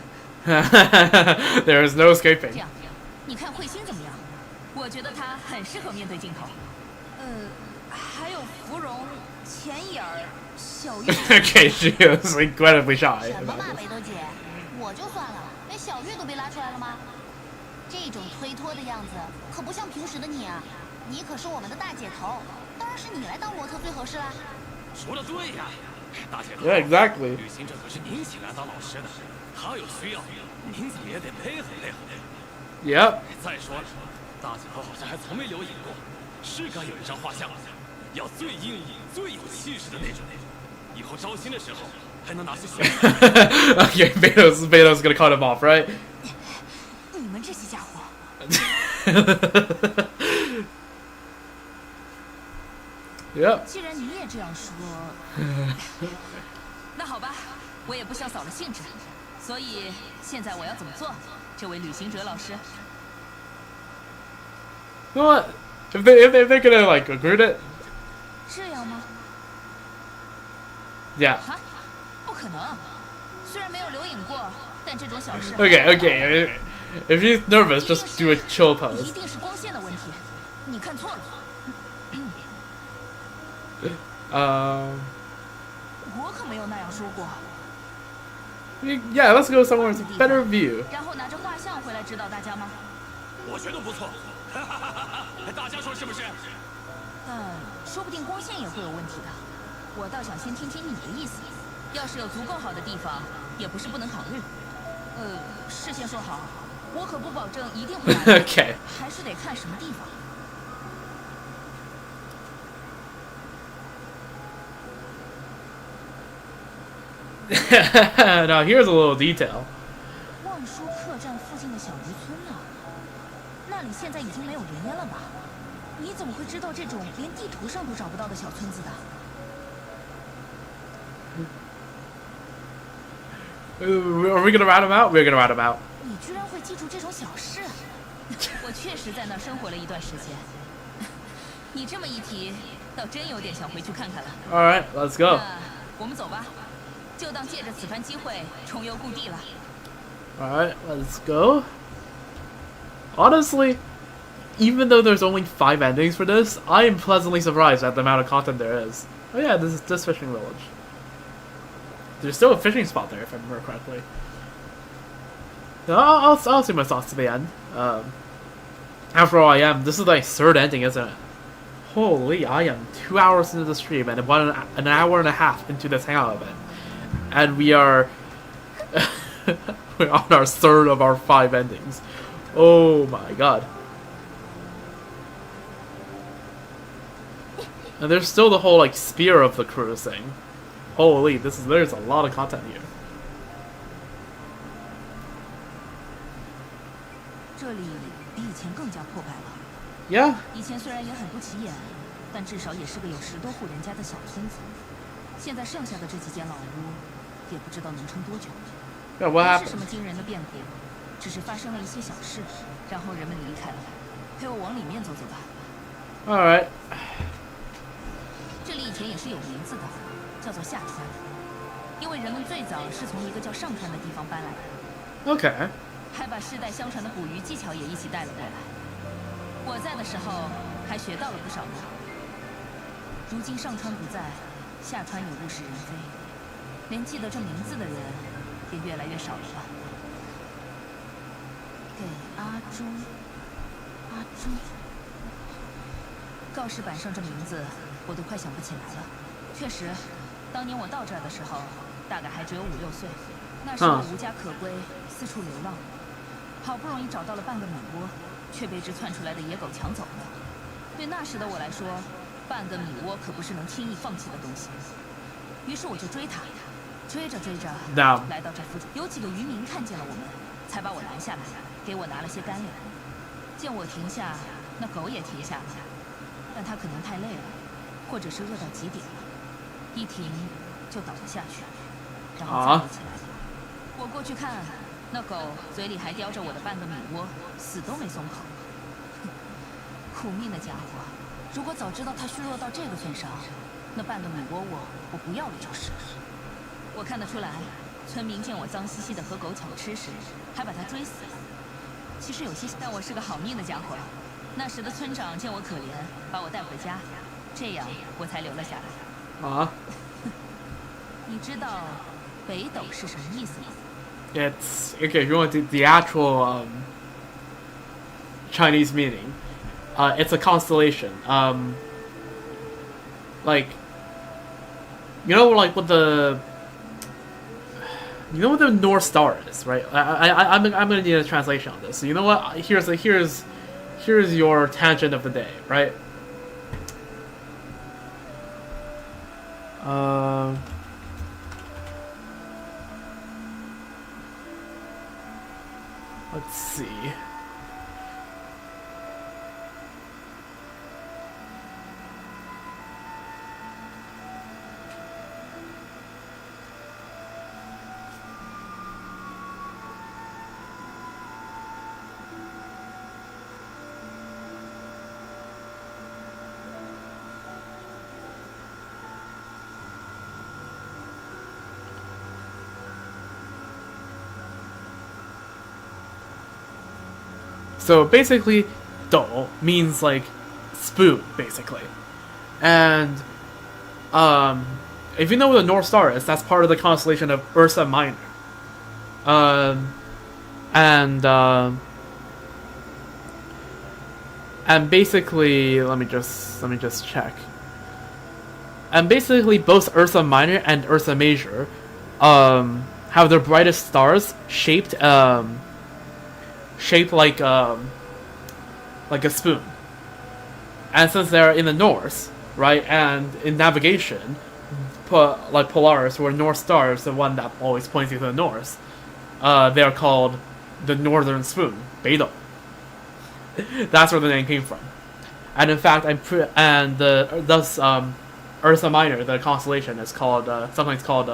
There is no 这 escaping. 样，你看慧心怎么样？我觉得她很适合面对镜头。还有芙蓉、钱眼儿、小玉。Okay, she is incredibly shy. 什么嘛，北斗姐，我就算了，连小玉都被拉出来了吗？这种推脱的样子可不像平时的你啊！你可是我们的大姐头，当然是你来当模特最合适啦。说的对呀，大姐头。 Yeah, exactly. 旅行者可是您请来当老师的，他有需要，您怎么也得配合配合。 Yep. 再说了，大姐头好像还从没留影过，是该有一张画像，要最英武、最有气势的那种。以后招新的时候还能拿去选。Okay, Beidou's gonna cut him off, right? 你们这些家伙。Yep. 既然你也这样说，那好吧，我也不想扫了兴致。所以现在我要怎么做？这位旅行者老师。 You know what? If they're gonna like recruit it, 这样吗？ yeah. 哈，不可能。虽然没有留影过，但这种小事。 Okay. If she's nervous, just do a chill 一 pose. 定是光线的问题，你看错了。我可没有那样说过。 Yeah, let's go somewhere with a better view. 然后拿着画像回来指导大家吗？我觉得不错，大家说是不是？说不定光线也会有问题的。我倒想先听听你的意思。要是有足够好的地方，也不是不能考虑。事先说好，我可不保证一定会来。Okay. 还是得看什么地方。 Now here's a little detail. 望舒客栈附近的小渔村呢？那里现在已经没有人烟了吧？你怎么会知道这种连地图上都找不到的小村子的？ Are we gonna rat him out? We're gonna rat him out. 你居然会记住这种小事？我确实在那儿生活了一段时间。你这么一提，倒真有点想回去看看了。 All right, let's go. 那我们走吧，就当借着此番机会重游故地了。 All right, let's go. Honestly, even though there's only 5 endings for this, I am pleasantly surprised at the amount of content there is. Oh yeah, this is this fishing village. There's still a fishing spot there, if I remember correctly. No, I'll see my thoughts to the end. After all, this is like 3rd ending, isn't it? Holy, I am 2 hours into the stream and an hour and a half into this hangout event. And we are we're on our 3rd of our 5 endings. Oh my god. And there's still the whole like spear of the cruise thing. Holy, there's a lot of content here. 这里比以前更加破败了。Yeah. 以前虽然也很不起眼，但至少也是个有10多户人家的小村子。现在剩下的这几间老屋，也不知道能撑多久。 Yeah, what 不 happened? 是什么惊人的变故，只是发生了一些小事，然后人们离开了。陪我往里面走走吧。 Alright. 这里以前也是有名字的，叫做下川，因为人们最早是从一个叫上川的地方搬来的。 Okay. 还把世代相传的捕鱼技巧也一起带了过来。我在的时候还学到了不少呢。如今上川不在，下川也物是人非，连记得这名字的人也越来越少了吧。给阿朱，阿朱。告示板上这名字我都快想不起来了。确实，当年我到这儿的时候，大概还只有5、6岁。那时我无家可归，四处流浪。 好不容易找到了半个米窝，却被只窜出来的野狗抢走了。对那时的我来说，半个米窝可不是能轻易放弃的东西。于是我就追他，追着追着，来到这附近，有几个渔民看见了我们，才把我拦下来，给我拿了些干粮。见我停下，那狗也停下了，但它可能太累了，或者是饿到极点了，一停就倒了下去，然后站了起来。我过去看。 那狗嘴里还叼着我的半个米窝，死都没松口。苦命的家伙！如果早知道它虚弱到这个份上，那半个米窝我不要了就是。我看得出来，村民见我脏兮兮的和狗抢吃时，还把它追死。其实有些，但我是个好命的家伙。那时的村长见我可怜，把我带回家，这样我才留了下来。啊？你知道北斗是什么意思吗？ It's okay. If you want the actual Chinese meaning, it's a constellation. Like like what the what the North Star is, right? I'm gonna need a translation on this. So you know what? Here's your tangent of the day, right? Let's see. So basically, do means like spoon, basically. And if you know what the North Star is, that's part of the constellation of Ursa Minor. And basically, let me just check. And basically, both Ursa Minor and Ursa Major have their brightest stars shaped like a spoon. And since they're in the north, right, and in navigation, like Polaris, where North Star is the one that always points you to the north, they are called the Northern Spoon, Beidou. That's where the name came from. And in fact, thus Ursa Minor, the constellation, is called sometimes called.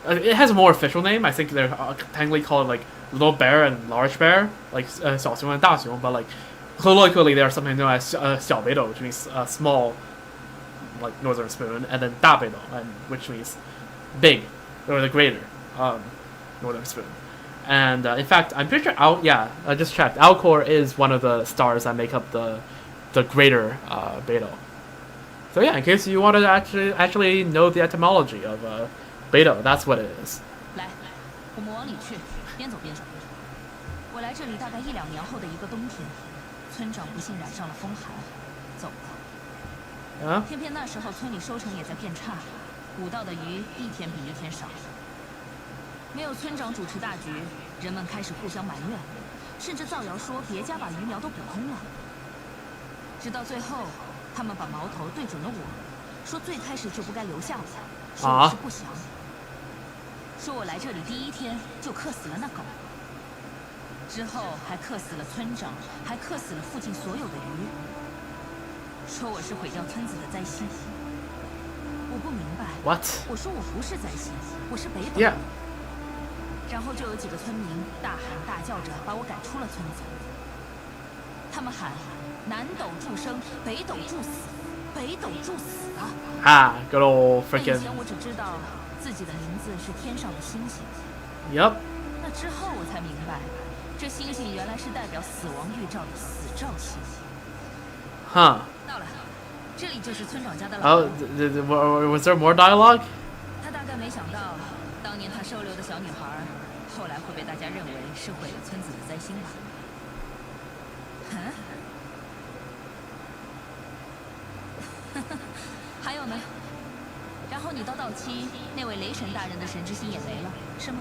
It has a more official name. I think they're technically called like Little Bear and Large Bear, like 小熊 and 大熊, but like colloquially they are sometimes known as 小北斗, which means small, like northern spoon, and then 大北斗, which means big or the greater northern spoon. And in fact, I'm pretty sure I just checked. Alcor is one of the stars that make up the greater Beidou. So yeah, in case you want to actually know the etymology of Beidou, that's what it is. 来，我们往里去，边走边说。我来这里大概1、2年后的一个冬天，村长不幸染上了风寒，走了。啊？偏偏那时候村里收成也在变差，捕到的鱼一天比一天少。没有村长主持大局，人们开始互相埋怨，甚至造谣说别家把鱼苗都捕空了。直到最后，他们把矛头对准了我，说最开始就不该留下我，说我是不祥，说我来这里第1天就克死了那狗，之后还克死了村长，还克死了附近所有的鱼，说我是毁掉村子的灾星。我不明白。What？ 我说我不是灾星，我是北斗。Yeah。然后就有几个村民大喊大叫着把我赶出了村子。他们喊：“南斗助生，北斗助死，北斗助死啊！” Good old 但 freaking。以前我只知道自己的名字是天上的星星。Yep。那之后我才明白，这星星原来是代表死亡预兆的死兆星。到了，这里就是村长家的老屋。Was there more dialogue？ 他大概没想到，当年他收留的小女孩，后来会被大家认为是毁了村子的灾星吧？还有呢？然后你到到期，那位雷神大人的神之心也没了，是吗？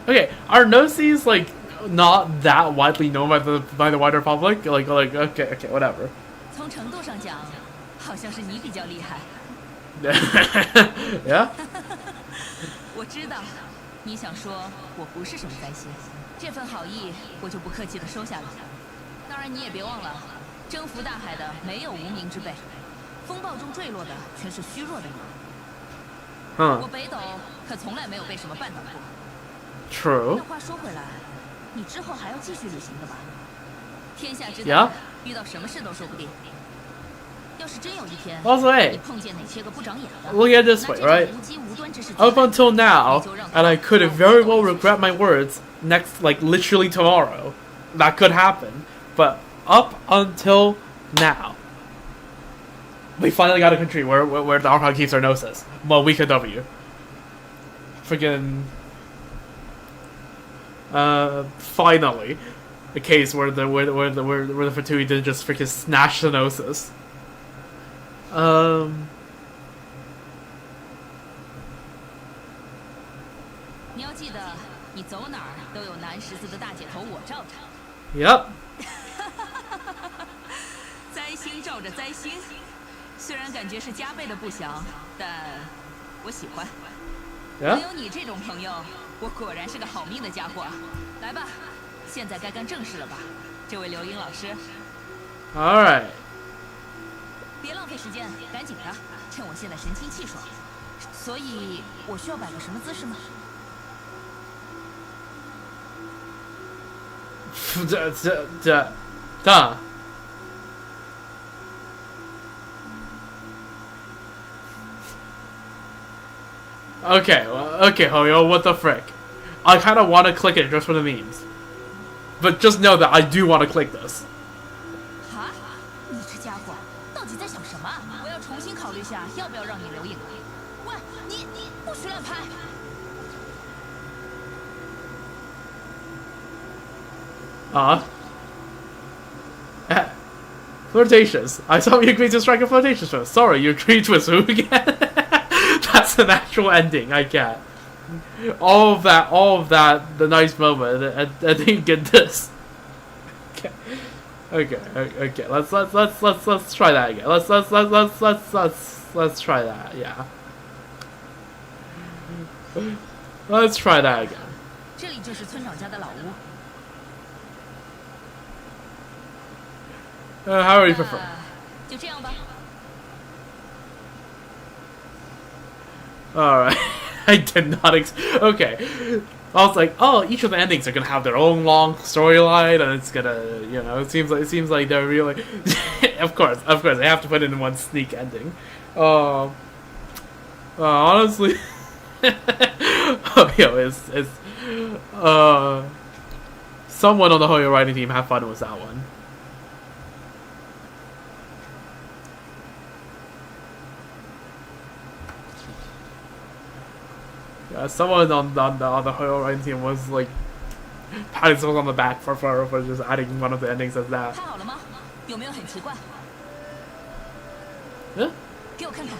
Okay, are Gnosis like not that widely known by the wider public? Like okay, whatever. 从程度上讲，好像是你比较厉害。Yeah. 我知道，你想说我不是什么灾星，这份好意我就不客气的收下了。当然你也别忘了，征服大海的没有无名之辈，风暴中坠落的全是虚弱的人。我北斗可从来没有被什么绊倒过。True. 那话说回来，你之后还要继续旅行的吧？天下之大，遇到什么事都说不定。要是真有一天， Also, hey, 你碰见哪些个不长眼的， look at it this way, right? 无机无端之事 Up until now, and I could very well regret my words next, like literally tomorrow. That could happen. But up until now, we finally got a country where the Archon keeps their Gnosis. Malika W. Freaking. Finally, a case where the Fatui didn't just freaking snatch the Gnosis. 你要记得，你走哪儿都有南十字的大姐头我罩着。Yep. 灾星罩着灾星，虽然感觉是加倍的不祥，但我喜欢。能有你这种朋友，我果然是个好命的家伙。来吧，现在该干正事了吧，这位刘英老师。All right. 别浪费时间，赶紧的，趁我现在神清气爽。所以，我需要摆个什么姿势吗？Duh. Okay, Hoyo, what the frick? I kind of want to click it just for the memes. But just know that I do want to click this. 哈，你这家伙到底在想什么？我要重新考虑下要不要让你留影了。喂，你不许乱拍！ Flirtatious. I saw you agreed to strike a flirtatious first. Sorry, you agreed with who again? That's an actual ending, I get. All of that, the nice moment, and then get this. Okay. Let's try that again. Let's try that. Yeah. Let's try that again. 这里就是村长家的老屋。 How do you prefer? 就这样吧。 Alright. I did not okay. I was like, oh, each of the endings are gonna have their own long storyline, and it's gonna, you know, it seems like they're really, of course, they have to put in one sneak ending. Honestly, oh, yo, someone on the Hoyo writing team have fun with that one. Yeah, someone on the Hoyo writing team was like patting themselves on the back for just adding one of the endings as that. 看好了吗？有没有很奇怪？ Huh? 给我看看。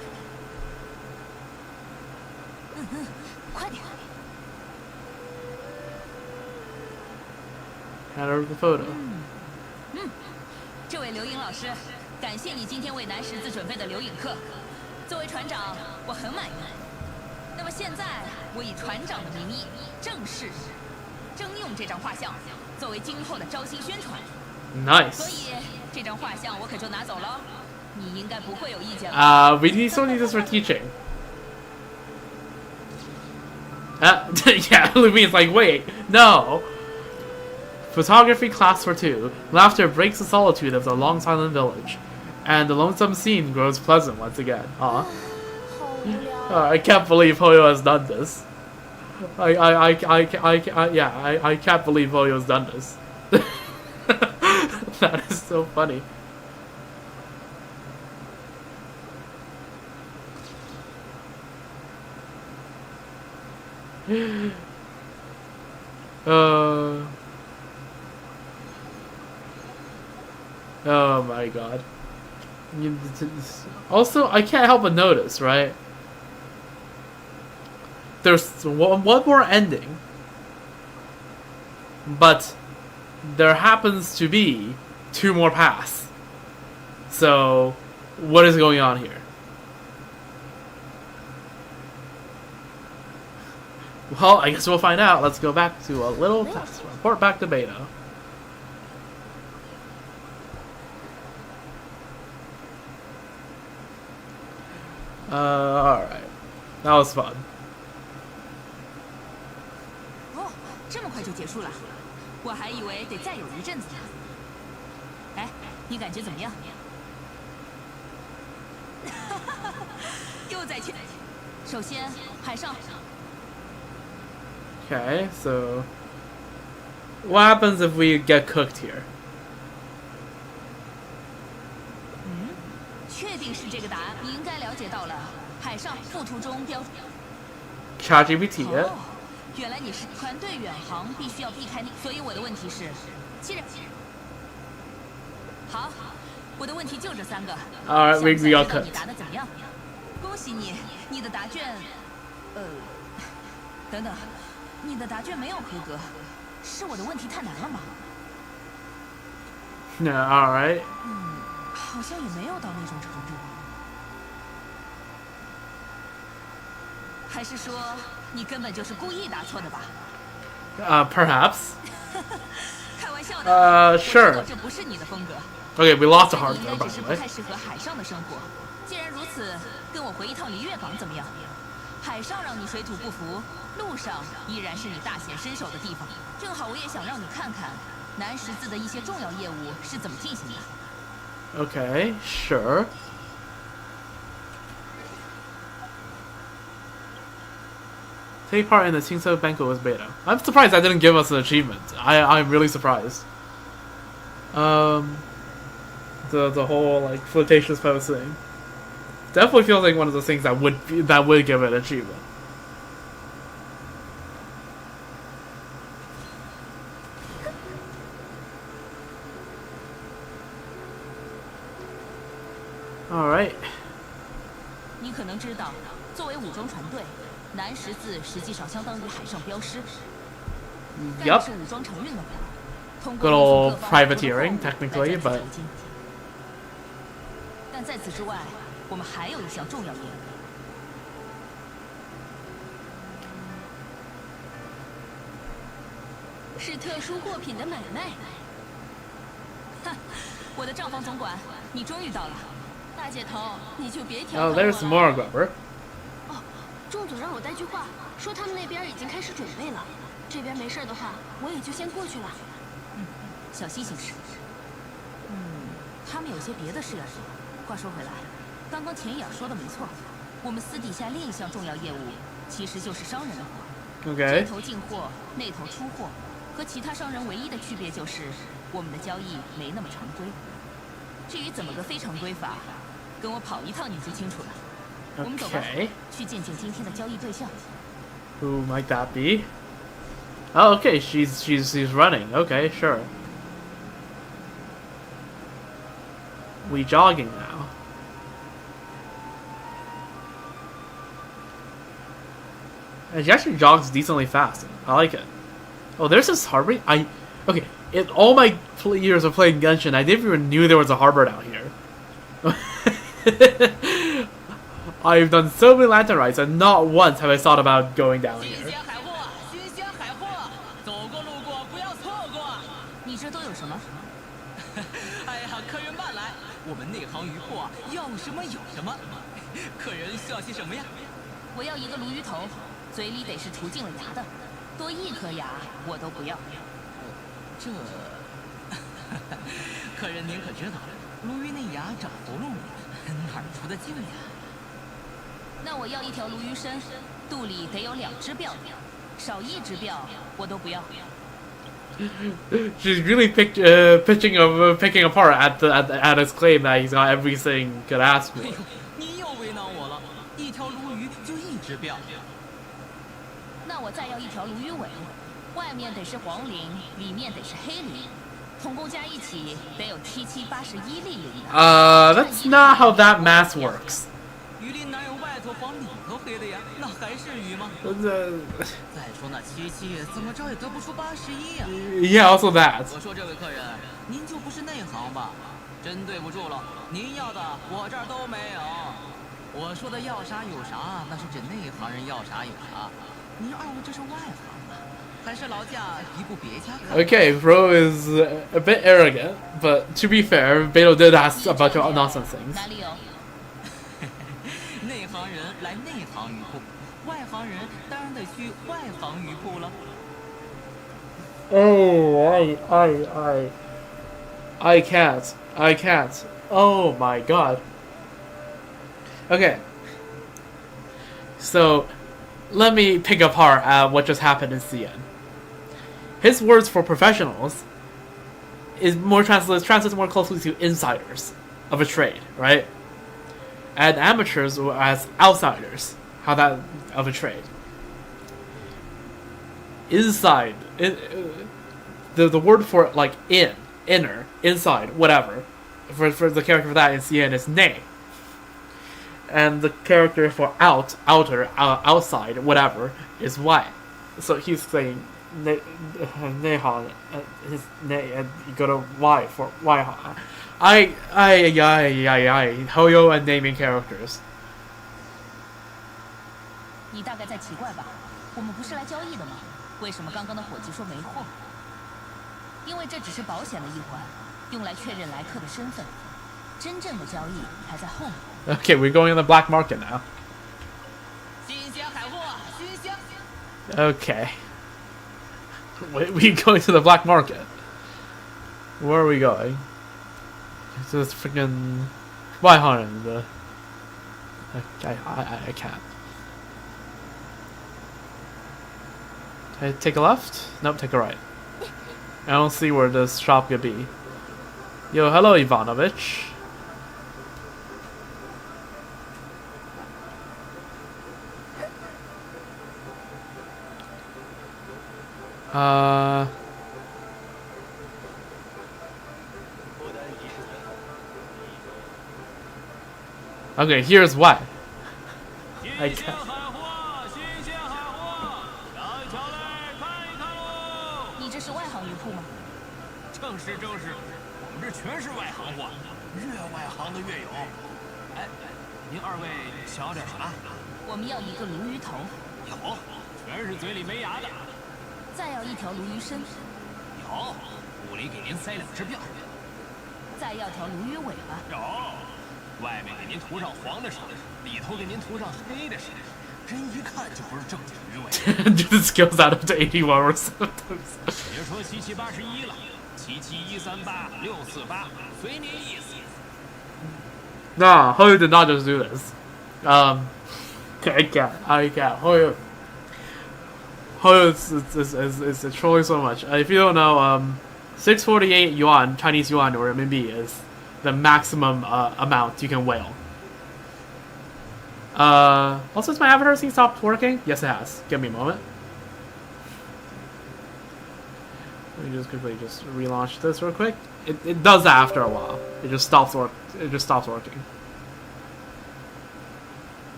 快点。 Hand over the photo. 这位刘颖老师，感谢你今天为南十字准备的留影课。作为船长，我很满意。那么现在，我以船长的名义正式征用这张画像，作为今后的招新宣传。所 Nice. 以这张画像我可就拿走了，你应该不会有意见吧？ We still need this for teaching. Yeah, Lumine's like, wait, no. Photography class for 2. Laughter breaks the solitude of the long silent village, and the lonesome scene grows pleasant once again. Aw. I can't believe Hoyo has done this. I can't believe Hoyo's done this. That is so funny. Oh my god. Also, I can't help but notice, right? There's one more ending, but there happens to be 2 more paths. So, what is going on here? Well, I guess we'll find out. Let's go back to a little test. Report back to Beidou. Alright. That was fun. 哦，这么快就结束了，我还以为得再有一阵子呢。哎，你感觉怎么样？又在去。首先，海上。 Okay, so what happens if we get cooked here? 确定是这个答案，你应该了解到了。海上附图中标。ChatGPT. 哦，原来你是团队远航，必须要避开你。所以我的问题是，既然好，我的问题就这3个。Alright, we got 知道你 cooked. 答的怎么样？恭喜你，你的答卷，等等，你的答卷没有合格，是我的问题太难了吗？ Yeah, alright. 好像也没有到那种程度。还是说你根本就是故意答错的吧？ Perhaps. 开玩笑的。Sure. 这不是你的风格。 Okay, we lost a 你 hard 应 there, 该 by 只是 the 不 way. 太适合海上的生活。既然如此，跟我回一趟璃月港怎么样？海上让你水土不服，路上依然是你大显身手的地方。正好我也想让你看看南十字的一些重要业务是怎么进行的。 Okay, sure. Take part in the Qingse Banquet with Beidou. I'm surprised that didn't give us an achievement. I'm really surprised. The whole like flirtatious pose thing definitely feels like one of those things that would give it an achievement. All right. 你可能知道，作为武装船队，南十字实际上相当于海上镖师。干的是武装承运的活，通过 Good 运送 old 各方来 privateering, 赚取 technically, 酬 but 金。但在此之外，我们还有一项重要业务。是特殊货品的买卖。哈，我的账房总管，你终于到了。大姐头，你就别挑 Oh, 挑我 there's 了。 more Grubber. 哦，仲总让我带句话，说他们那边已经开始准备了。这边没事的话，我也就先过去了。小心行事。他们有些别的事要做。话说回来，刚刚田野说的没错，我们私底下另一项重要业务，其实就是商人的活。这 Okay. 头进货，那头出货，和其他商人唯一的区别就是，我们的交易没那么常规。至于怎么个非常规法，跟我跑一趟你就清楚了。我们走吧，去见见今天的交易对象。Who might that be? Oh, okay. She's running. Okay, sure. We jogging now. And she actually jogs decently fast. I like it. Oh, there's this harbor. Okay. In all my years of playing Genshin, I never even knew there was a harbor down here. I've done so many lantern rides, and not once have I thought about going down here. 你这都有什么？哎呀，客人慢来，我们内行鱼铺啊，要什么有什么。客人需要些什么呀？我要一个鲈鱼头，嘴里得是除尽了牙的，多一颗牙我都不要。这，客人您可知道，鲈鱼那牙长喉咙里，哪儿除得净呀？那我要一条鲈鱼身，肚里得有2只鳔，少1只鳔我都不要。She's really picking apart at his claim that he's got everything could ask for. 你又为难我了，一条鲈鱼就1只鳔。那我再要一条鲈鱼尾，外面得是黄鳞，里面得是黑鳞，总共加一起得有7781粒鳞的。That's not how that math works. 鱼鳞哪有外头黄里头黑的呀？那还是鱼吗？再说那77，怎么着也得不出81呀。Yeah, also that. 我说这位客人，您就不是内行吧？真对不住了，您要的我这儿都没有。我说的要啥有啥，那是指内行人要啥有啥。您二位这是外行啊，还是劳驾一步别家看。Okay, Bro is a bit arrogant, but to be fair, Beidou did ask a bunch of nonsense things. 哪里有？内行人来内行鱼铺，外行人当然得去外行鱼铺了。Oh, I can't. Oh my god. Okay. So, let me pick apart what just happened in CN. His words for professionals is more translates more closely to insiders of a trade, right? And amateurs as outsiders, how that of a trade. Inside, the word for like inner, inside, whatever, for the character for that in CN is ne. And the character for outer, outside, whatever, is y. So he's saying nehan, his ne, and you go to y for y. Hoyo and naming characters. 你大概在奇怪吧？我们不是来交易的吗？为什么刚刚的伙计说没货？因为这只是保险的一环，用来确认来客的身份。真正的交易还在后面。Okay, we're going in the black market now. 新鲜海货，新鲜。Okay. We going to the black market. Where are we going? It's this freaking Waihan. I can't. Can I take a left? Nope, take a right. I don't see where this shop could be. Yo, hello, Ivanovich. Okay, here's why. I can't. 你这是外行鱼铺吗？正是，我们这全是外行货，越外行的越有。哎，您二位想要点啥？我们要一个鲈鱼头。有，全是嘴里没牙的。再要一条鲈鱼身。有，屋里给您塞2只鳔。再要条鲈鱼尾巴。有，外面给您涂上黄的色，里头给您涂上黑的色，真一看就不是正经鱼尾。This goes out up to 81 or something. 别说7781了，77138、648，随您意思。Nah, Hoyo did not just do this. I can't. Hoyo. Oh, it's trolling so much. If you don't know, 648 yuan, Chinese yuan or RMB is the maximum amount you can whale. Also, has my avatar scene stopped working? Yes, it has. Give me a moment. Let me just quickly just relaunch this real quick. It does that after a while. It just stops working.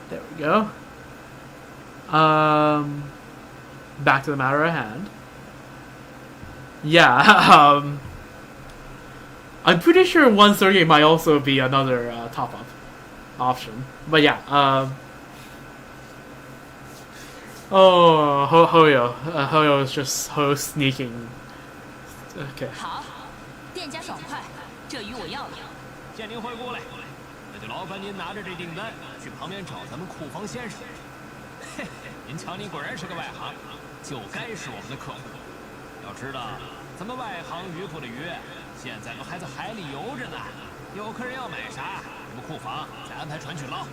There we go. Back to the matter at hand. Yeah, I'm pretty sure 138 might also be another top-up option. But yeah, Hoyo is just sneaking. Okay. 好，店家爽快，这鱼我要了。见您回顾嘞，那就劳烦您拿着这订单去旁边找咱们库房先生。嘿，您瞧，你果然是个外行，就该是我们的客户。要知道，咱们外行渔夫的鱼现在都还在海里游着呢。有客人要买啥，我们库房再安排船去捞。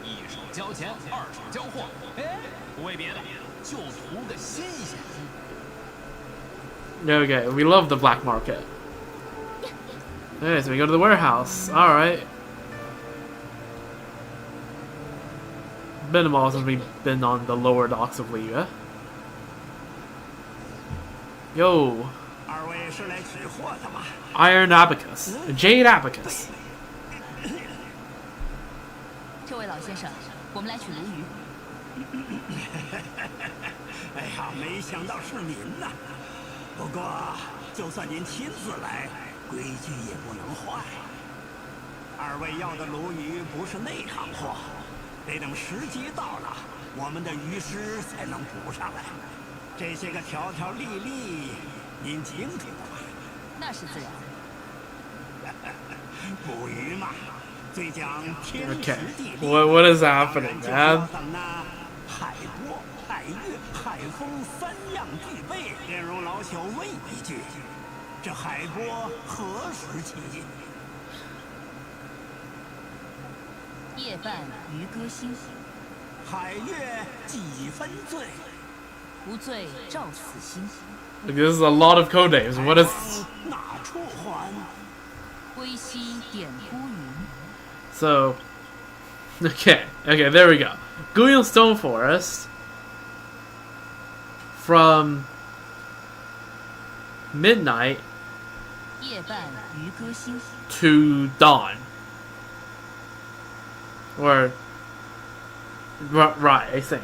一手交钱，二手交货，哎，不为别的，就图个新鲜。Okay, we love the black market. Okay, so we go to the warehouse. Alright. Been a while since we've been on the lower docks of Liyue. Yo. Iron Abacus. Jade Abacus. 这位老先生，我们来取鲈鱼。哎呀，没想到是您呐！不过，就算您亲自来，规矩也不能坏。二位要的鲈鱼不是内行货，得等时机到了，我们的鱼师才能补上来。这些个条条例例，您清楚的吧？那是自然。捕鱼嘛，最讲天时 Okay. 地利。 What is happening, 当然 man? 就是要等那海波、海月、海风三样俱备。便容老朽问一句：这海波何时起？夜半渔歌薪，海月几分醉？无罪照此心。 Like, this is a lot of code names. What is... 哪处还？归西点孤云。 So... Okay, there we go. Guiyang Stone Forest... From... midnight... 夜半渔歌薪。 to dawn. Or... Right, I think.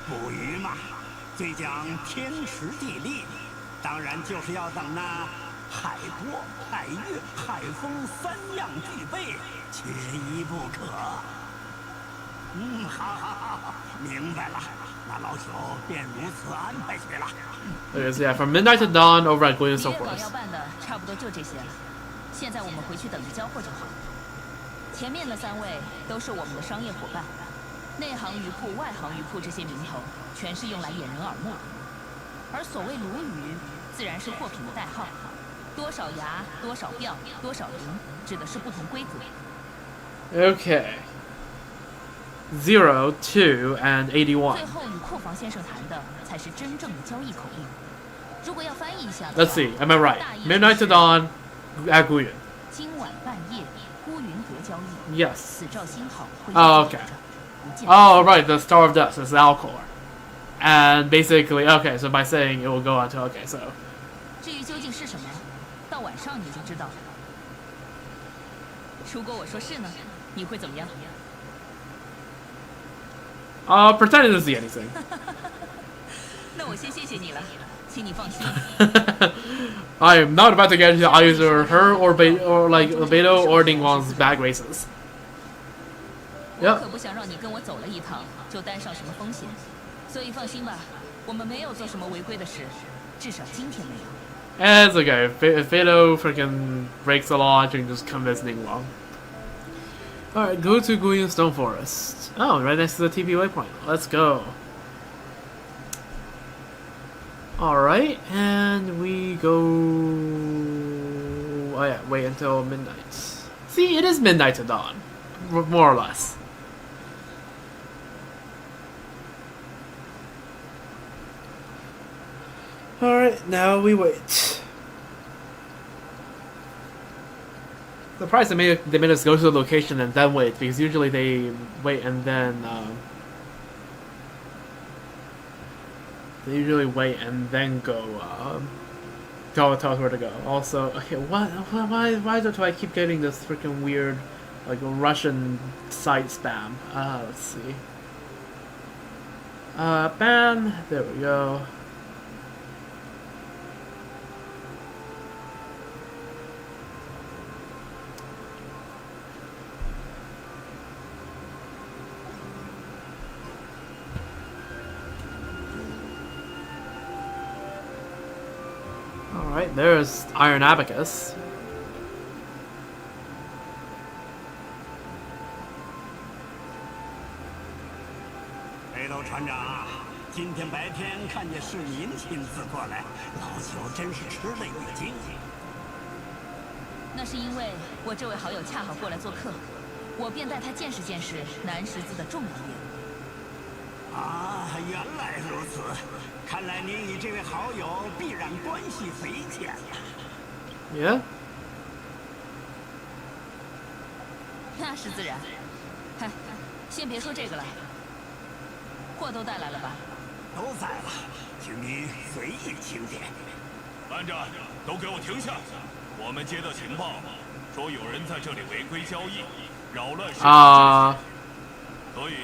捕鱼嘛，最讲天时地利，当然就是要等那海波、海月、海风三样俱备，缺一不可。好，明白了。那老朽便如此安排去了。 Okay, so yeah, from midnight to dawn over at Guiyang 渔 Stone 业馆 Forest. 要办的差不多就这些了，现在我们回去等着交货就好。前面的3位都是我们的商业伙伴。 内行鱼铺、外行鱼铺这些名头，全是用来掩人耳目的。而所谓鲈鱼，自然是货品的代号，多少牙、多少吊、多少鳞，指的是不同规格。 Okay. 0, 2, and 81. 最后与库房先生谈的，才是真正的交易口令。如果要翻译一下 Let's see, am I right? Midnight to dawn at Guiyang. 今晚半夜，孤云阁交易。 Yes. 此照新好。 Oh, okay. Oh, right, the Star of Dust is Alcor. And basically, okay, so by saying it will go on to, okay, so... 至于究竟是什么，到晚上你就知道了。如果我说是呢，你会怎么样？ pretend to see anything. 那我先谢谢你了，请你放心。 I am not about to get into either her or like Beidou or Ningguang's bad graces. 我可不想让你跟我走了一趟就担上什么风险，所以放心吧，我们没有做什么违规的事，至少今天没有。 And it's okay. If Beidou freaking breaks the law, I can just convince Ningguang. Alright, go to Guiyang Stone Forest. Oh, right next to the TP waypoint. Let's go. Alright, and we go... Oh yeah, wait until midnight. See, it is midnight to dawn. More or less. Alright, now we wait. The price they made us go to the location and then wait, because usually they wait and then they usually wait and then go tell us where to go. Also, okay, why do I keep getting this freaking weird like Russian site spam? Let's see. Bam, there we go. Alright, there's Iron Abacus. Beidou船长，今天白天看见是您亲自过来，老朽真是吃了一惊。那是因为我这位好友恰好过来做客，我便带他见识见识南十字的重要业务。啊，原来如此，看来您与这位好友必然关系匪浅了。Yeah. 那是自然。嗨，先别说这个了，货都带来了吧？都在了，请您随意清点。慢着，都给我停下！我们接到情报，说有人在这里违规交易，扰乱市场秩序。所以，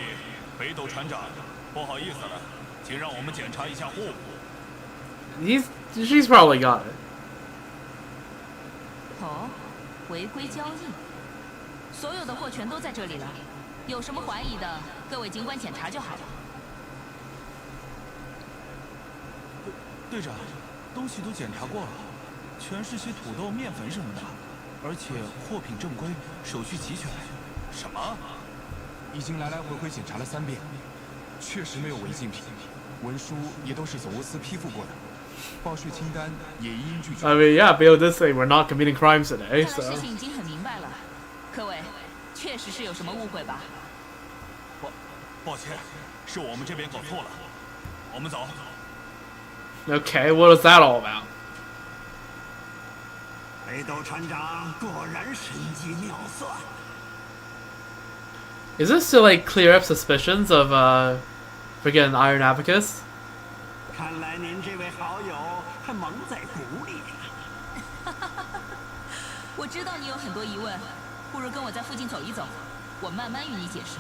北斗船长，不好意思了，请让我们检查一下货物。She's probably got it. 哦，违规交易，所有的货全都在这里了，有什么怀疑的，各位尽管检查就好了。队长，东西都检查过了，全是些土豆、面粉什么的，而且货品正规，手续齐全。什么？已经来来回回检查了3遍，确实没有违禁品，文书也都是总公司批复过的，报税清单也一应俱全。I mean, yeah, Bill did say we're not committing crimes today, 看 so. 来事情已经很明白了，各位，确实是有什么误会吧？抱歉，是我们这边搞错了，我们走。Okay, what was that all about? 北斗船长果然神机妙算。Is this to like clear up suspicions of freaking Iron Abacus? 看来您这位好友还蒙在鼓里呢。我知道你有很多疑问，不如跟我在附近走一走，我慢慢与你解释。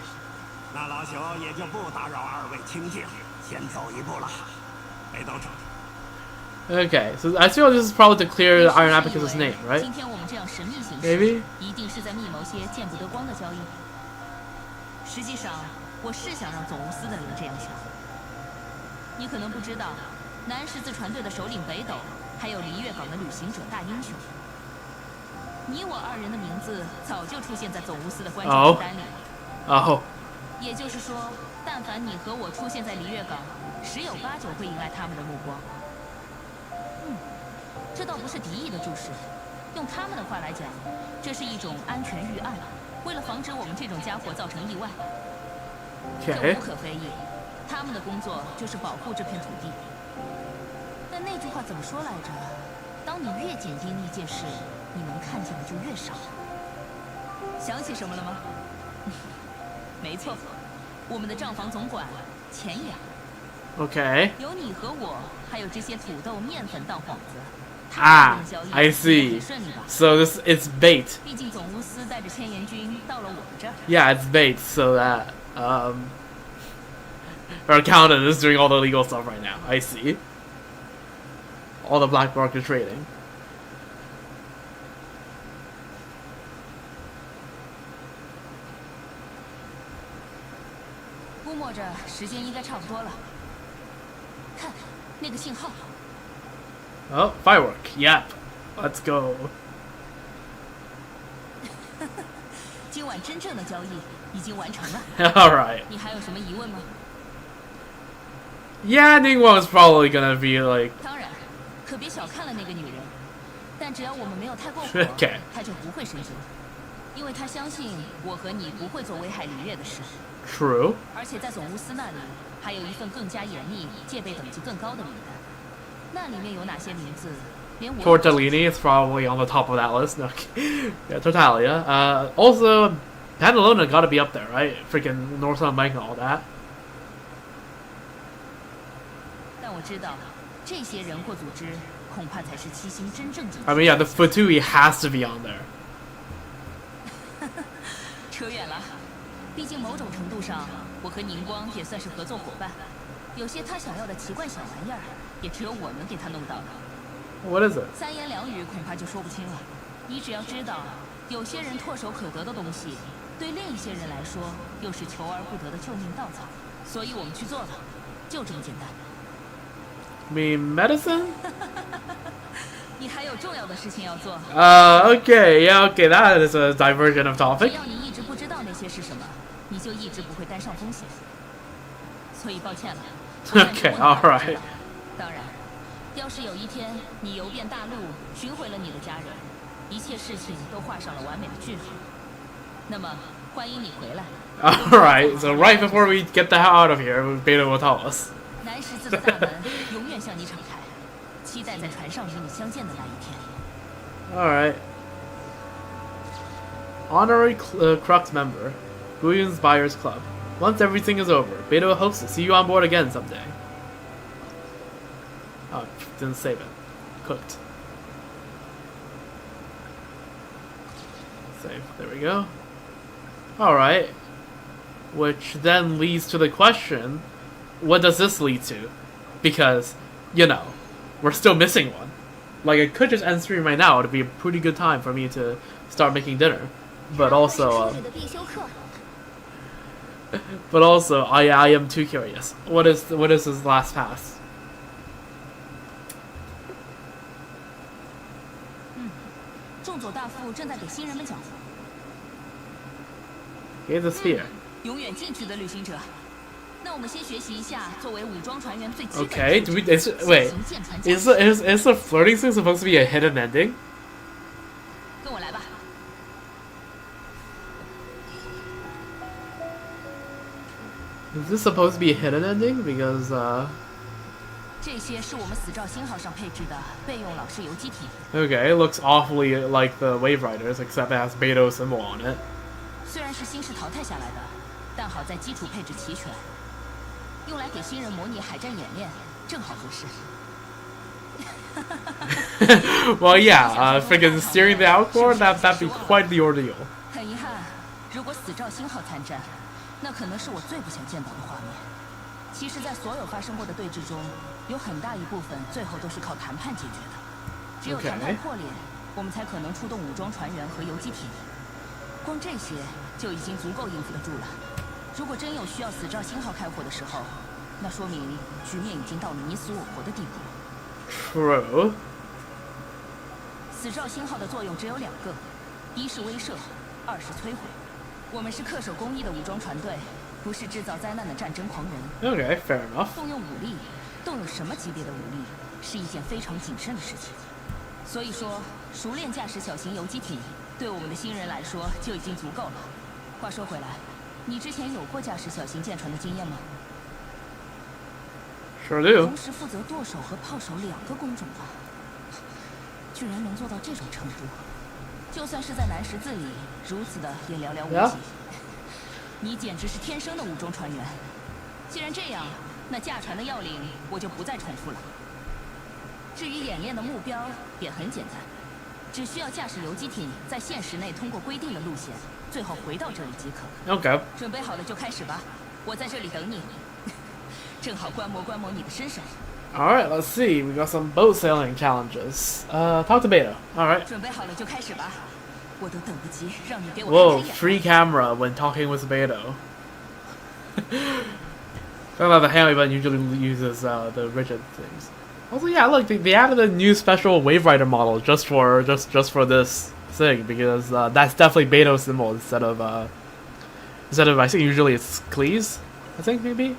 那老朽也就不打扰2位清静，先走一步了。北斗船。Okay, so I feel this is probably to clear Iron Abacus' name, right? 今天我们这样神秘行事， Maybe? 一定是在密谋些见不得光的交易。实际上，我是想让总无私的人这样想。你可能不知道，南十字船队的首领北斗，还有离月港的旅行者大英雄，你我2人的名字早就出现在总无私的关键名单里了。Oh. 也就是说，但凡你和我出现在离月港，10有8九会引来他们的目光。这倒不是敌意的注视，用他们的话来讲，这是一种安全预案，为了防止我们这种家伙造成意外。这 Okay. 无可非议，他们的工作就是保护这片土地。但那句话怎么说来着？当你越检验一件事，你能看见的就越少。想起什么了吗？没错，我们的账房总管钱养。Okay. 有你和我，还有这些土豆、面粉当幌子。Ah, I see. So this it's bait. 毕竟总无私带着千言军到了我们这儿。Yeah, it's bait so that our accountant is doing all the legal stuff right now. I see. All the black market trading. 估摸着时间应该差不多了。看那个信号。Oh, firework. Yep. Let's go. 今晚真正的交易已经完成了。All right. 你还有什么疑问吗？ Yeah, Ningguang is probably gonna be like 可别小看了那个女人。但只要我们没有太过火， Okay. 她就不会生气，因为她相信我和你不会做危害礼乐的事。 True. 而且在总巫司那里还有一份更加严密、戒备等级更高的名单，那里面有哪些名字，连我 Tortellini is probably on the top of that list. No. Yeah, Tortalia. Also, Pantalona gotta be up there, right? Freaking Northland Bank and all that. 但我知道，这些人或组织恐怕才是七星真正进。I mean, yeah, the Futui has to be on there. 扯远了，毕竟某种程度上，我和宁光也算是合作伙伴。有些他想要的奇怪小玩意儿，也只有我能给他弄到的。What is it? 三言两语恐怕就说不清了。你只要知道，有些人唾手可得的东西，对另一些人来说又是求而不得的救命稻草。所以我们去做了，就这么简单。 I mean, medicine? 你还有重要的事情要做。Okay, yeah, okay, that is a diversion of 只 topic. 要你一直不知道那些是什么，你就一直不会担上风险。所以抱歉了。Okay, alright. 当然，要是有一天你游遍大陆，寻回了你的家人，一切事情都画上了完美的句号，那么欢迎你回来。Alright, so right before we get the hell out of here, Beidou will tell us. 南十字的大门永远向你敞开，期待在船上与你相见的那一天。 Alright. Honorary Crux member, Guyon's Buyers Club. Once everything is over, Beidou hopes to see you on board again someday. Oh, didn't save it. Cooked. Save. There we go. Alright. Which then leads to the question, what does this lead to? Because, you know, we're still missing one. Like, I could just end stream right now. It'd be a pretty good time for me to start making dinner. But also, I am too curious. What is his last pass? 众佐大副正在给新人们讲话。 Okay, the spear. 永远进取的旅行者。那我们先学习一下作为武装船员最基本的 Okay, do we? Wait, is the flirting thing supposed to be a hidden ending? 跟我来吧。 Is this supposed to be a hidden ending? Because 这些是我们死照星号上配置的备用老式游击体。 okay, it looks awfully like the Wave Riders, except it has Beidou symbol on it. 虽然是新式淘汰下来的，但好在基础配置齐全，用来给新人模拟海战演练，正好合适。 Well, yeah, freaking steering the outboard, that'd be quite the ordeal. 很遗憾，如果死照星号参战，那可能是我最不想见到的画面。其实，在所有发生过的对峙中，有很大一部分最后都是靠谈判解决的。只有谈判破裂，我们才可能出动武装船员和游击体。光这些就已经足够应付得住了。如果真有需要死照星号开火的时候，那说明局面已经到了你死我活的地步。 True. 死照星号的作用只有两个，一是威慑，二是摧毁。我们是恪守公义的武装船队，不是制造灾难的战争狂人。 Okay, fair enough. 动用武力，动用什么级别的武力，是一件非常谨慎的事情。所以说，熟练驾驶小型游击体，对我们的新人来说就已经足够了。话说回来，你之前有过驾驶小型舰船的经验吗？ Sure do. 同时负责舵手和炮手两个工种啊，居然能做到这种程度，就算是在南十字里，如此的也寥寥无几。 Yeah. 你简直是天生的武装船员。既然这样，那驾船的要领我就不再重复了。至于演练的目标也很简单，只需要驾驶游击艇在限时内通过规定的路线，最后回到这里即可。 Okay. 准备好了就开始吧，我在这里等你，正好观摩观摩你的身手。 Alright, let's see. We got some boat sailing challenges. Talk to Beidou. Alright. 准备好了就开始吧，我都等不及让你给我 Whoa, 开开眼。 free camera when talking with Beidou. Talking about the hand button usually uses the rigid things. Also, yeah, look, they added a new special Wave Rider model just for this thing because that's definitely Beidou's symbol instead of I think usually it's Cleese. I think maybe.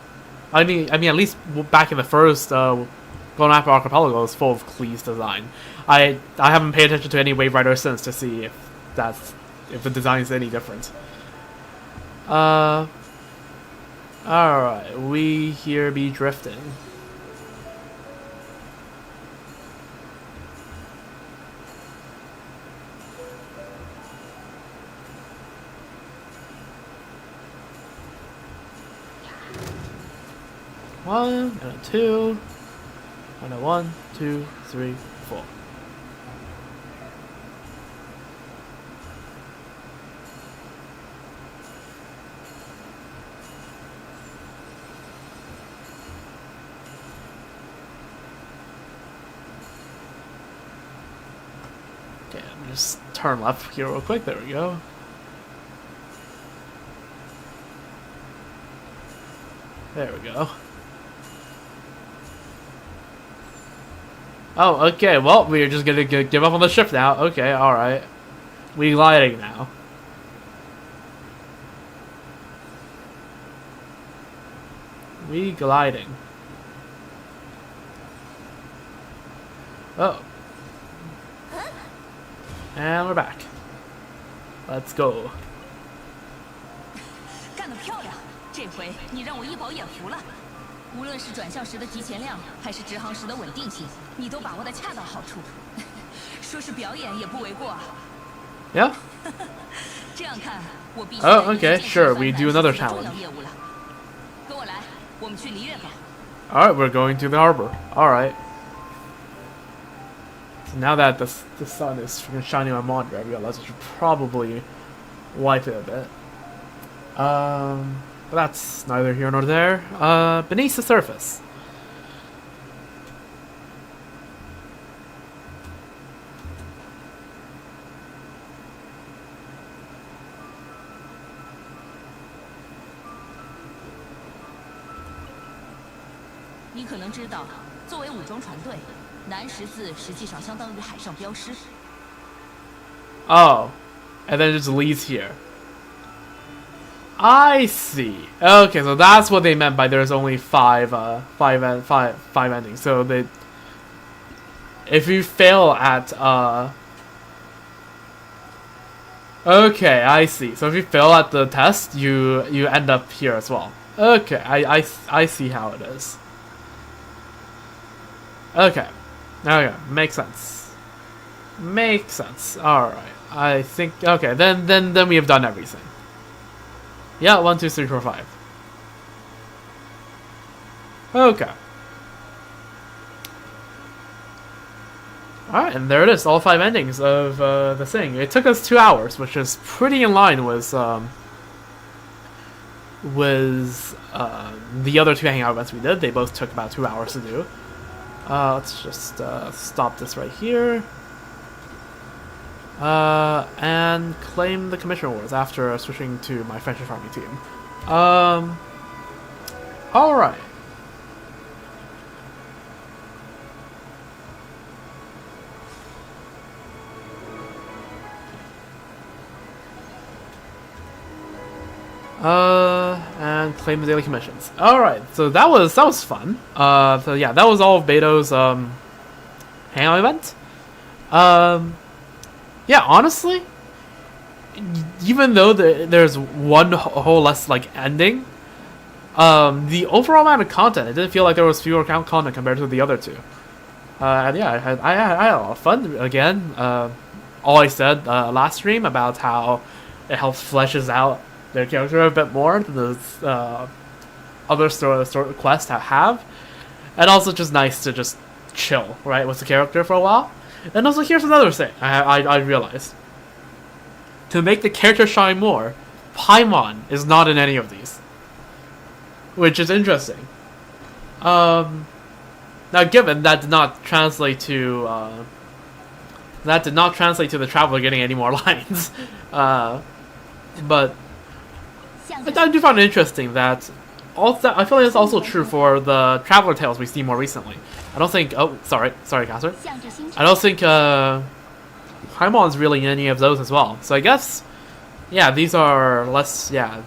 I mean at least back in the first Golden Apple Archipelago is full of Klee's design. I haven't paid attention to any Wave Rider since to see if the design is any different. Alright, we here be drifting. One and a two, and a 1, 2, 3, 4. Okay, I'm just turn left here real quick. There we go. There we go. Oh, okay, well, we're just gonna give up on the ship now. Okay, alright. We gliding now. We gliding. Oh. And we're back. Let's go. 干得漂亮！这回你让我一饱眼福了。无论是转向时的提前量，还是直航时的稳定性，你都把握得恰到好处。说是表演也不为过啊。Yeah. 这样看，我必须 Oh, okay, sure. We do another 重 challenge. 要业务了。跟我来，我们去璃月港。Alright, we're going to the harbor. Alright. So now that the sun is shining on my monitor, I realize I should probably wipe it a bit. But that's neither here nor there. Beneath the surface. "你可能知道，作为武装船队，南十字实际上相当于海上镖师。Oh, and then it just leads here. I see. Okay, so that's what they meant by there's only five endings. So if you fail at okay, I see. So if you fail at the test, you end up here as well. Okay, I see how it is. Okay, makes sense. Makes sense. All right, I think okay. Then we have done everything. Yeah, 1, 2, 3, 4, 5. Okay. Alright, and there it is, all 5 endings of the thing. It took us 2 hours, which is pretty in line with the other 2 hangout events we did. They both took about 2 hours to do. Let's just stop this right here. And claim the commission awards after switching to my French farming team. Alright. And claim the daily commissions. Alright, so that was fun. So yeah, that was all of Beidou's hangout event. Yeah, honestly, even though there's one whole less like ending, the overall amount of content, it didn't feel like there was fewer content compared to the other 2. And yeah, I had a lot of fun. Again, all I said last stream about how it helps fleshes out their character a bit more than those other story quests have, and also just nice to just chill right with the character for a while. And also, here's another thing I realized. To make the character shine more, Paimon is not in any of these. Which is interesting. Now, given that did not translate to the Traveler getting any more lines. But I do find it interesting that I feel like it's also true for the Traveler tales we see more recently. I don't think. Oh, sorry, Caster. I don't think Paimon's really in any of those as well. So I guess, yeah, these are less. Yeah,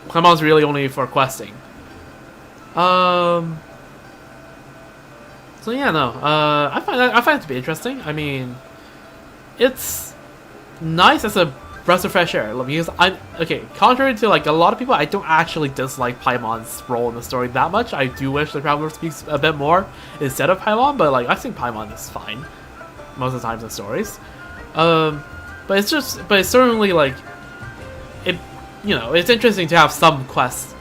Paimon's really only for questing. So yeah, no, I find it to be interesting. I mean, it's nice as a breath of fresh air because contrary to like a lot of people, I don't actually dislike Paimon's role in the story that much. I do wish the Traveler speaks a bit more instead of Paimon, but like I think Paimon is fine most of the times in stories. But it's certainly like it. You know, it's interesting to have some quests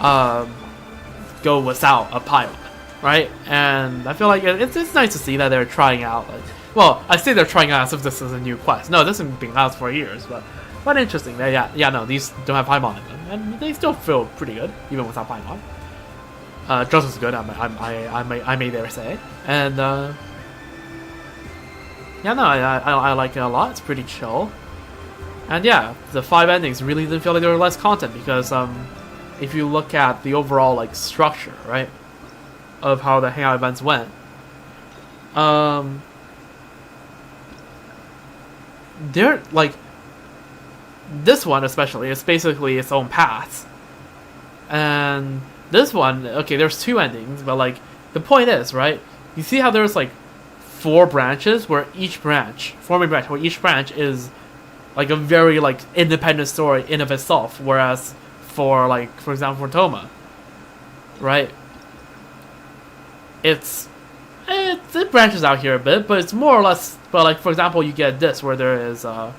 go without a Paimon, right? And I feel like it's nice to see that they're trying out. Like, well, I say they're trying out as if this is a new quest. No, this has been out for years, but interesting. No, these don't have Paimon in them, and they still feel pretty good even without Paimon. Just as good, I may dare say, and yeah, no, I like it a lot. It's pretty chill. And yeah, the 5 endings really didn't feel like there were less content because if you look at the overall like structure, right, of how the Hangout events went, they're like this one especially is basically its own path, and this one, okay, there's 2 endings, but like the point is, right, you see how there's like 4 branches where each branch is like a very like independent story in of itself, whereas for example for Toma, right, it branches out here a bit, but it's more or less, but like for example you get this where there is I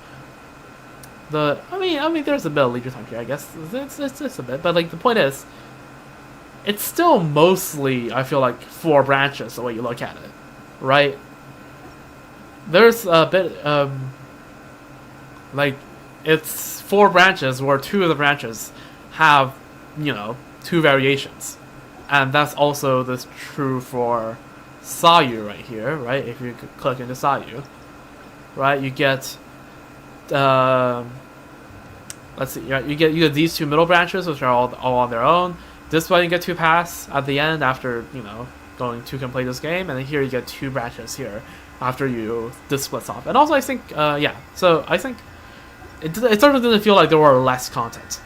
mean there's a bit of leisure time here, I guess it's a bit, but like the point is it's still mostly, I feel like, 4 branches the way you look at it, right? There's a bit like it's 4 branches where 2 of the branches have, you know, 2 variations, and that's also this true for Sayu right here, right? If you click into Sayu, right, you get let's see, you get these 2 middle branches which are all on their own. This one you get 2 paths at the end after, you know, going to complete this game, and then here you get 2 branches here after this splits off. And also I think yeah, so I think it certainly didn't feel like there were less content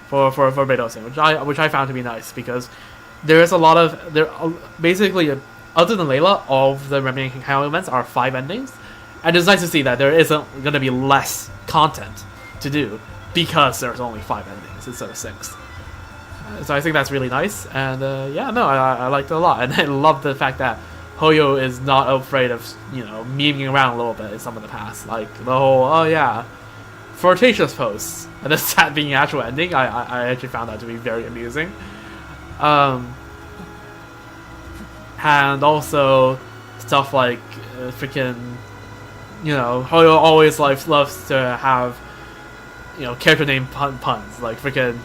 for Beidou, which I found to be nice, because there is a lot of basically, other than Layla, all of the remaining Hangout events are 5 endings, and it's nice to see that there isn't going to be less content to do because there's only 5 endings instead of 6. So I think that's really nice, and yeah, no, I liked it a lot, and I love the fact that Hoyo is not afraid of, you know, memeing around a little bit in some of the past, like the whole, oh yeah, flirtatious posts, and this that being the actual ending. I actually found that to be very amusing. And also stuff like freaking, you know, Hoyo always loves to have, you know, character name puns, like freaking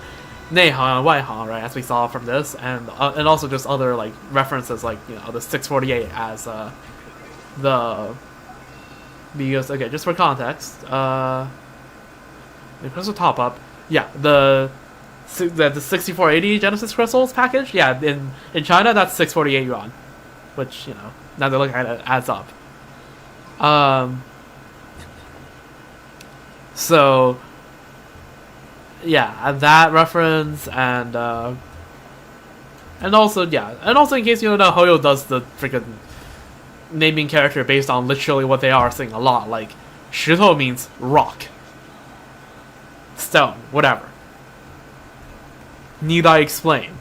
Neihang and Waihang, right, as we saw from this, and also just other like references, like, you know, the 648 as because, okay, just for context, the crystal top up, yeah, the 6480 Genesis crystals package, yeah, in China that's 648 yuan, which, you know, now that look at it, adds up. So yeah, that reference, and also, yeah, and also in case you don't know, Hoyo does the freaking naming character based on literally what they are saying a lot, like Shito means rock, stone, whatever. Need I explain,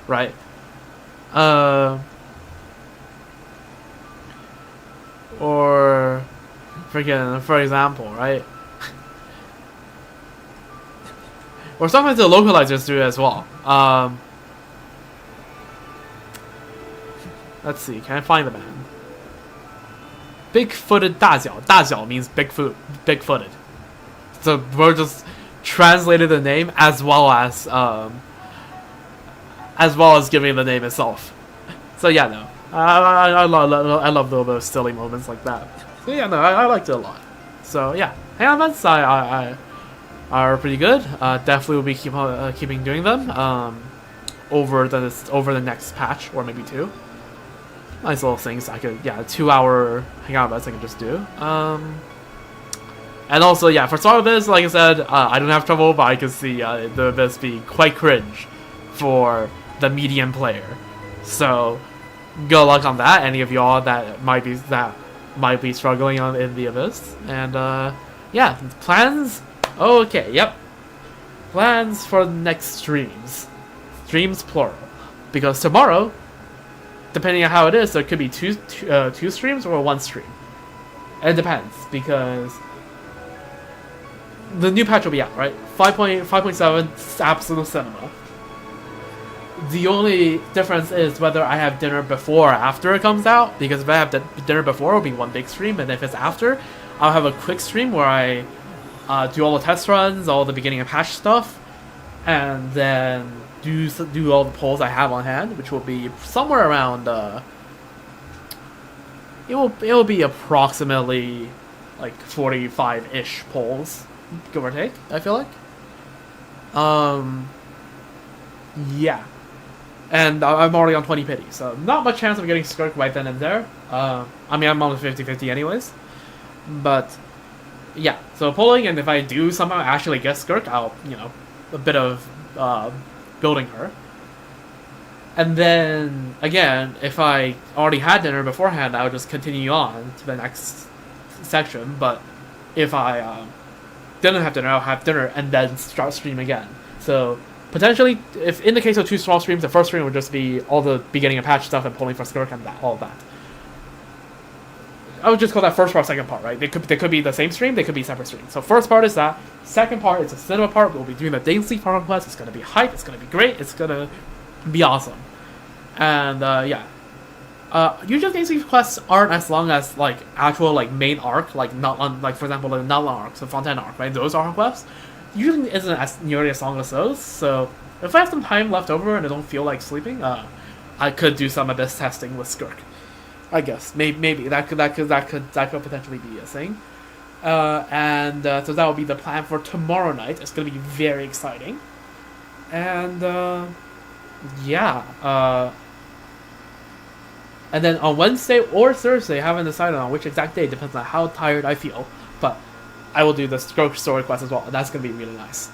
right? Or freaking, for example, right? Or sometimes the localizers do it as well. Let's see, can I find the man? Big-footed 大脚. 大脚 means big-footed. So we're just translated the name as well as giving the name itself. So yeah, no, I love those silly moments like that. So yeah, no, I liked it a lot. So yeah, Hangout events I are pretty good. Definitely will be keeping doing them over the next patch, or maybe 2. Nice little things I could, yeah, 2-hour Hangout events I can just do. And also, yeah, for Star Wars, like I said, I don't have trouble, but I can see the Abyss be quite cringe for the medium player. So good luck on that. Any of y'all that might be struggling on in the abyss. And yeah, plans. Okay, yep. Plans for the next streams. Streams plural, because tomorrow, depending on how it is, there could be two streams or one stream. It depends, because the new patch will be out, right? 5.7 absolute cinema. The only difference is whether I have dinner before or after it comes out, because if I have dinner before, it'll be one big stream, and if it's after, I'll have a quick stream where I do all the test runs, all the beginning of patch stuff, and then do all the polls I have on hand, which will be somewhere around it will be approximately like 45-ish polls, give or take, I feel like. Yeah. And I'm already on 20 pity, so not much chance of getting Skirk right then and there. I mean, I'm on 50-50 anyways. But yeah, so polling, and if I do somehow actually get Skirk, I'll, a bit of building her. And then, again, if I already had dinner beforehand, I would just continue on to the next section. But if I didn't have dinner, I'll have dinner and then start stream again. So, potentially, if in the case of 2 small streams, the first stream would just be all the beginning of patch stuff and pulling for Skirk and all of that. I would just call that first part, second part, right? They could be the same stream, they could be separate streams. So first part is that. Second part is the cinema part. We'll be doing the daily farm quest. It's going to be hype. It's going to be great. It's going to be awesome. And, yeah. Usually daily quests aren't as long as, like, actual, like, main arc, like, not on, like, for example, the Nutland arc, so Fontaine arc, right? Those are quests. Usually isn't as nearly as long as those, so if I have some time left over and I don't feel like sleeping, I could do some of this testing with Skirk. I guess maybe that could potentially be a thing, and so that will be the plan for tomorrow night. It's gonna be very exciting, and yeah, and then on Wednesday or Thursday, I haven't decided on which exact day. Depends on how tired I feel, but I will do the Skirk story quest as well, and that's gonna be really nice.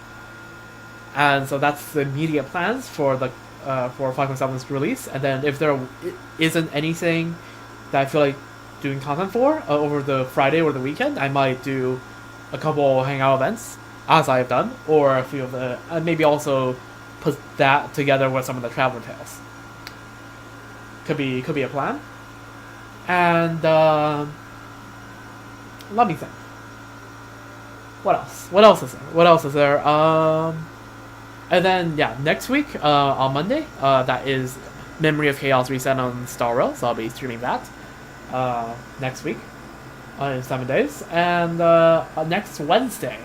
And so that's the immediate plans for the for 5.7's release, and then if there isn't anything that I feel like doing content for over the Friday or the weekend, I might do a couple hangout events, as I have done, or a few of the, and maybe also put that together with some of the traveler tales. Could be a plan. And let me think. What else? What else is there? And then yeah, next week on Monday, that is Memory of Chaos Reset on Star Rail, so I'll be streaming that next week in 7 days. And next Wednesday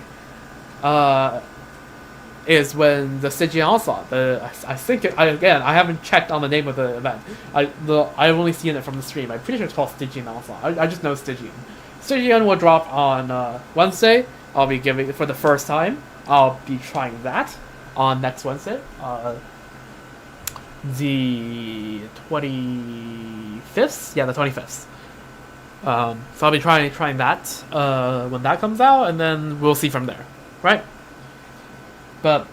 is when the Stygian Onslaught, I think I haven't checked on the name of the event. I've only seen it from the stream. I'm pretty sure it's called Stygian Onslaught. I just know Stygian. Stygian will drop on Wednesday. I'll be giving it for the first time. I'll be trying that on next Wednesday, the 25th. Yeah, the 25th. So I'll be trying that when that comes out, and then we'll see from there, right? But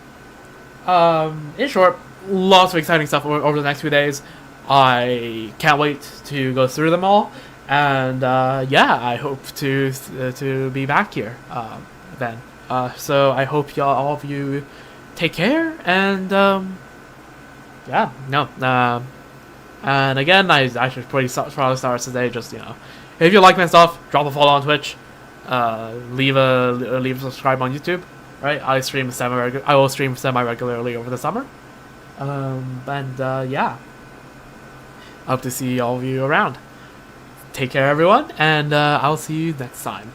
in short, lots of exciting stuff over the next few days. I can't wait to go through them all, and yeah, I hope to be back here then. So I hope all of you take care, and yeah, no. And again, I should probably start today. Just if you like my stuff, drop a follow on Twitch, leave a subscribe on YouTube. Right, I will stream semi-regularly over the summer, and yeah, hope to see all of you around. Take care, everyone, and I'll see you next time.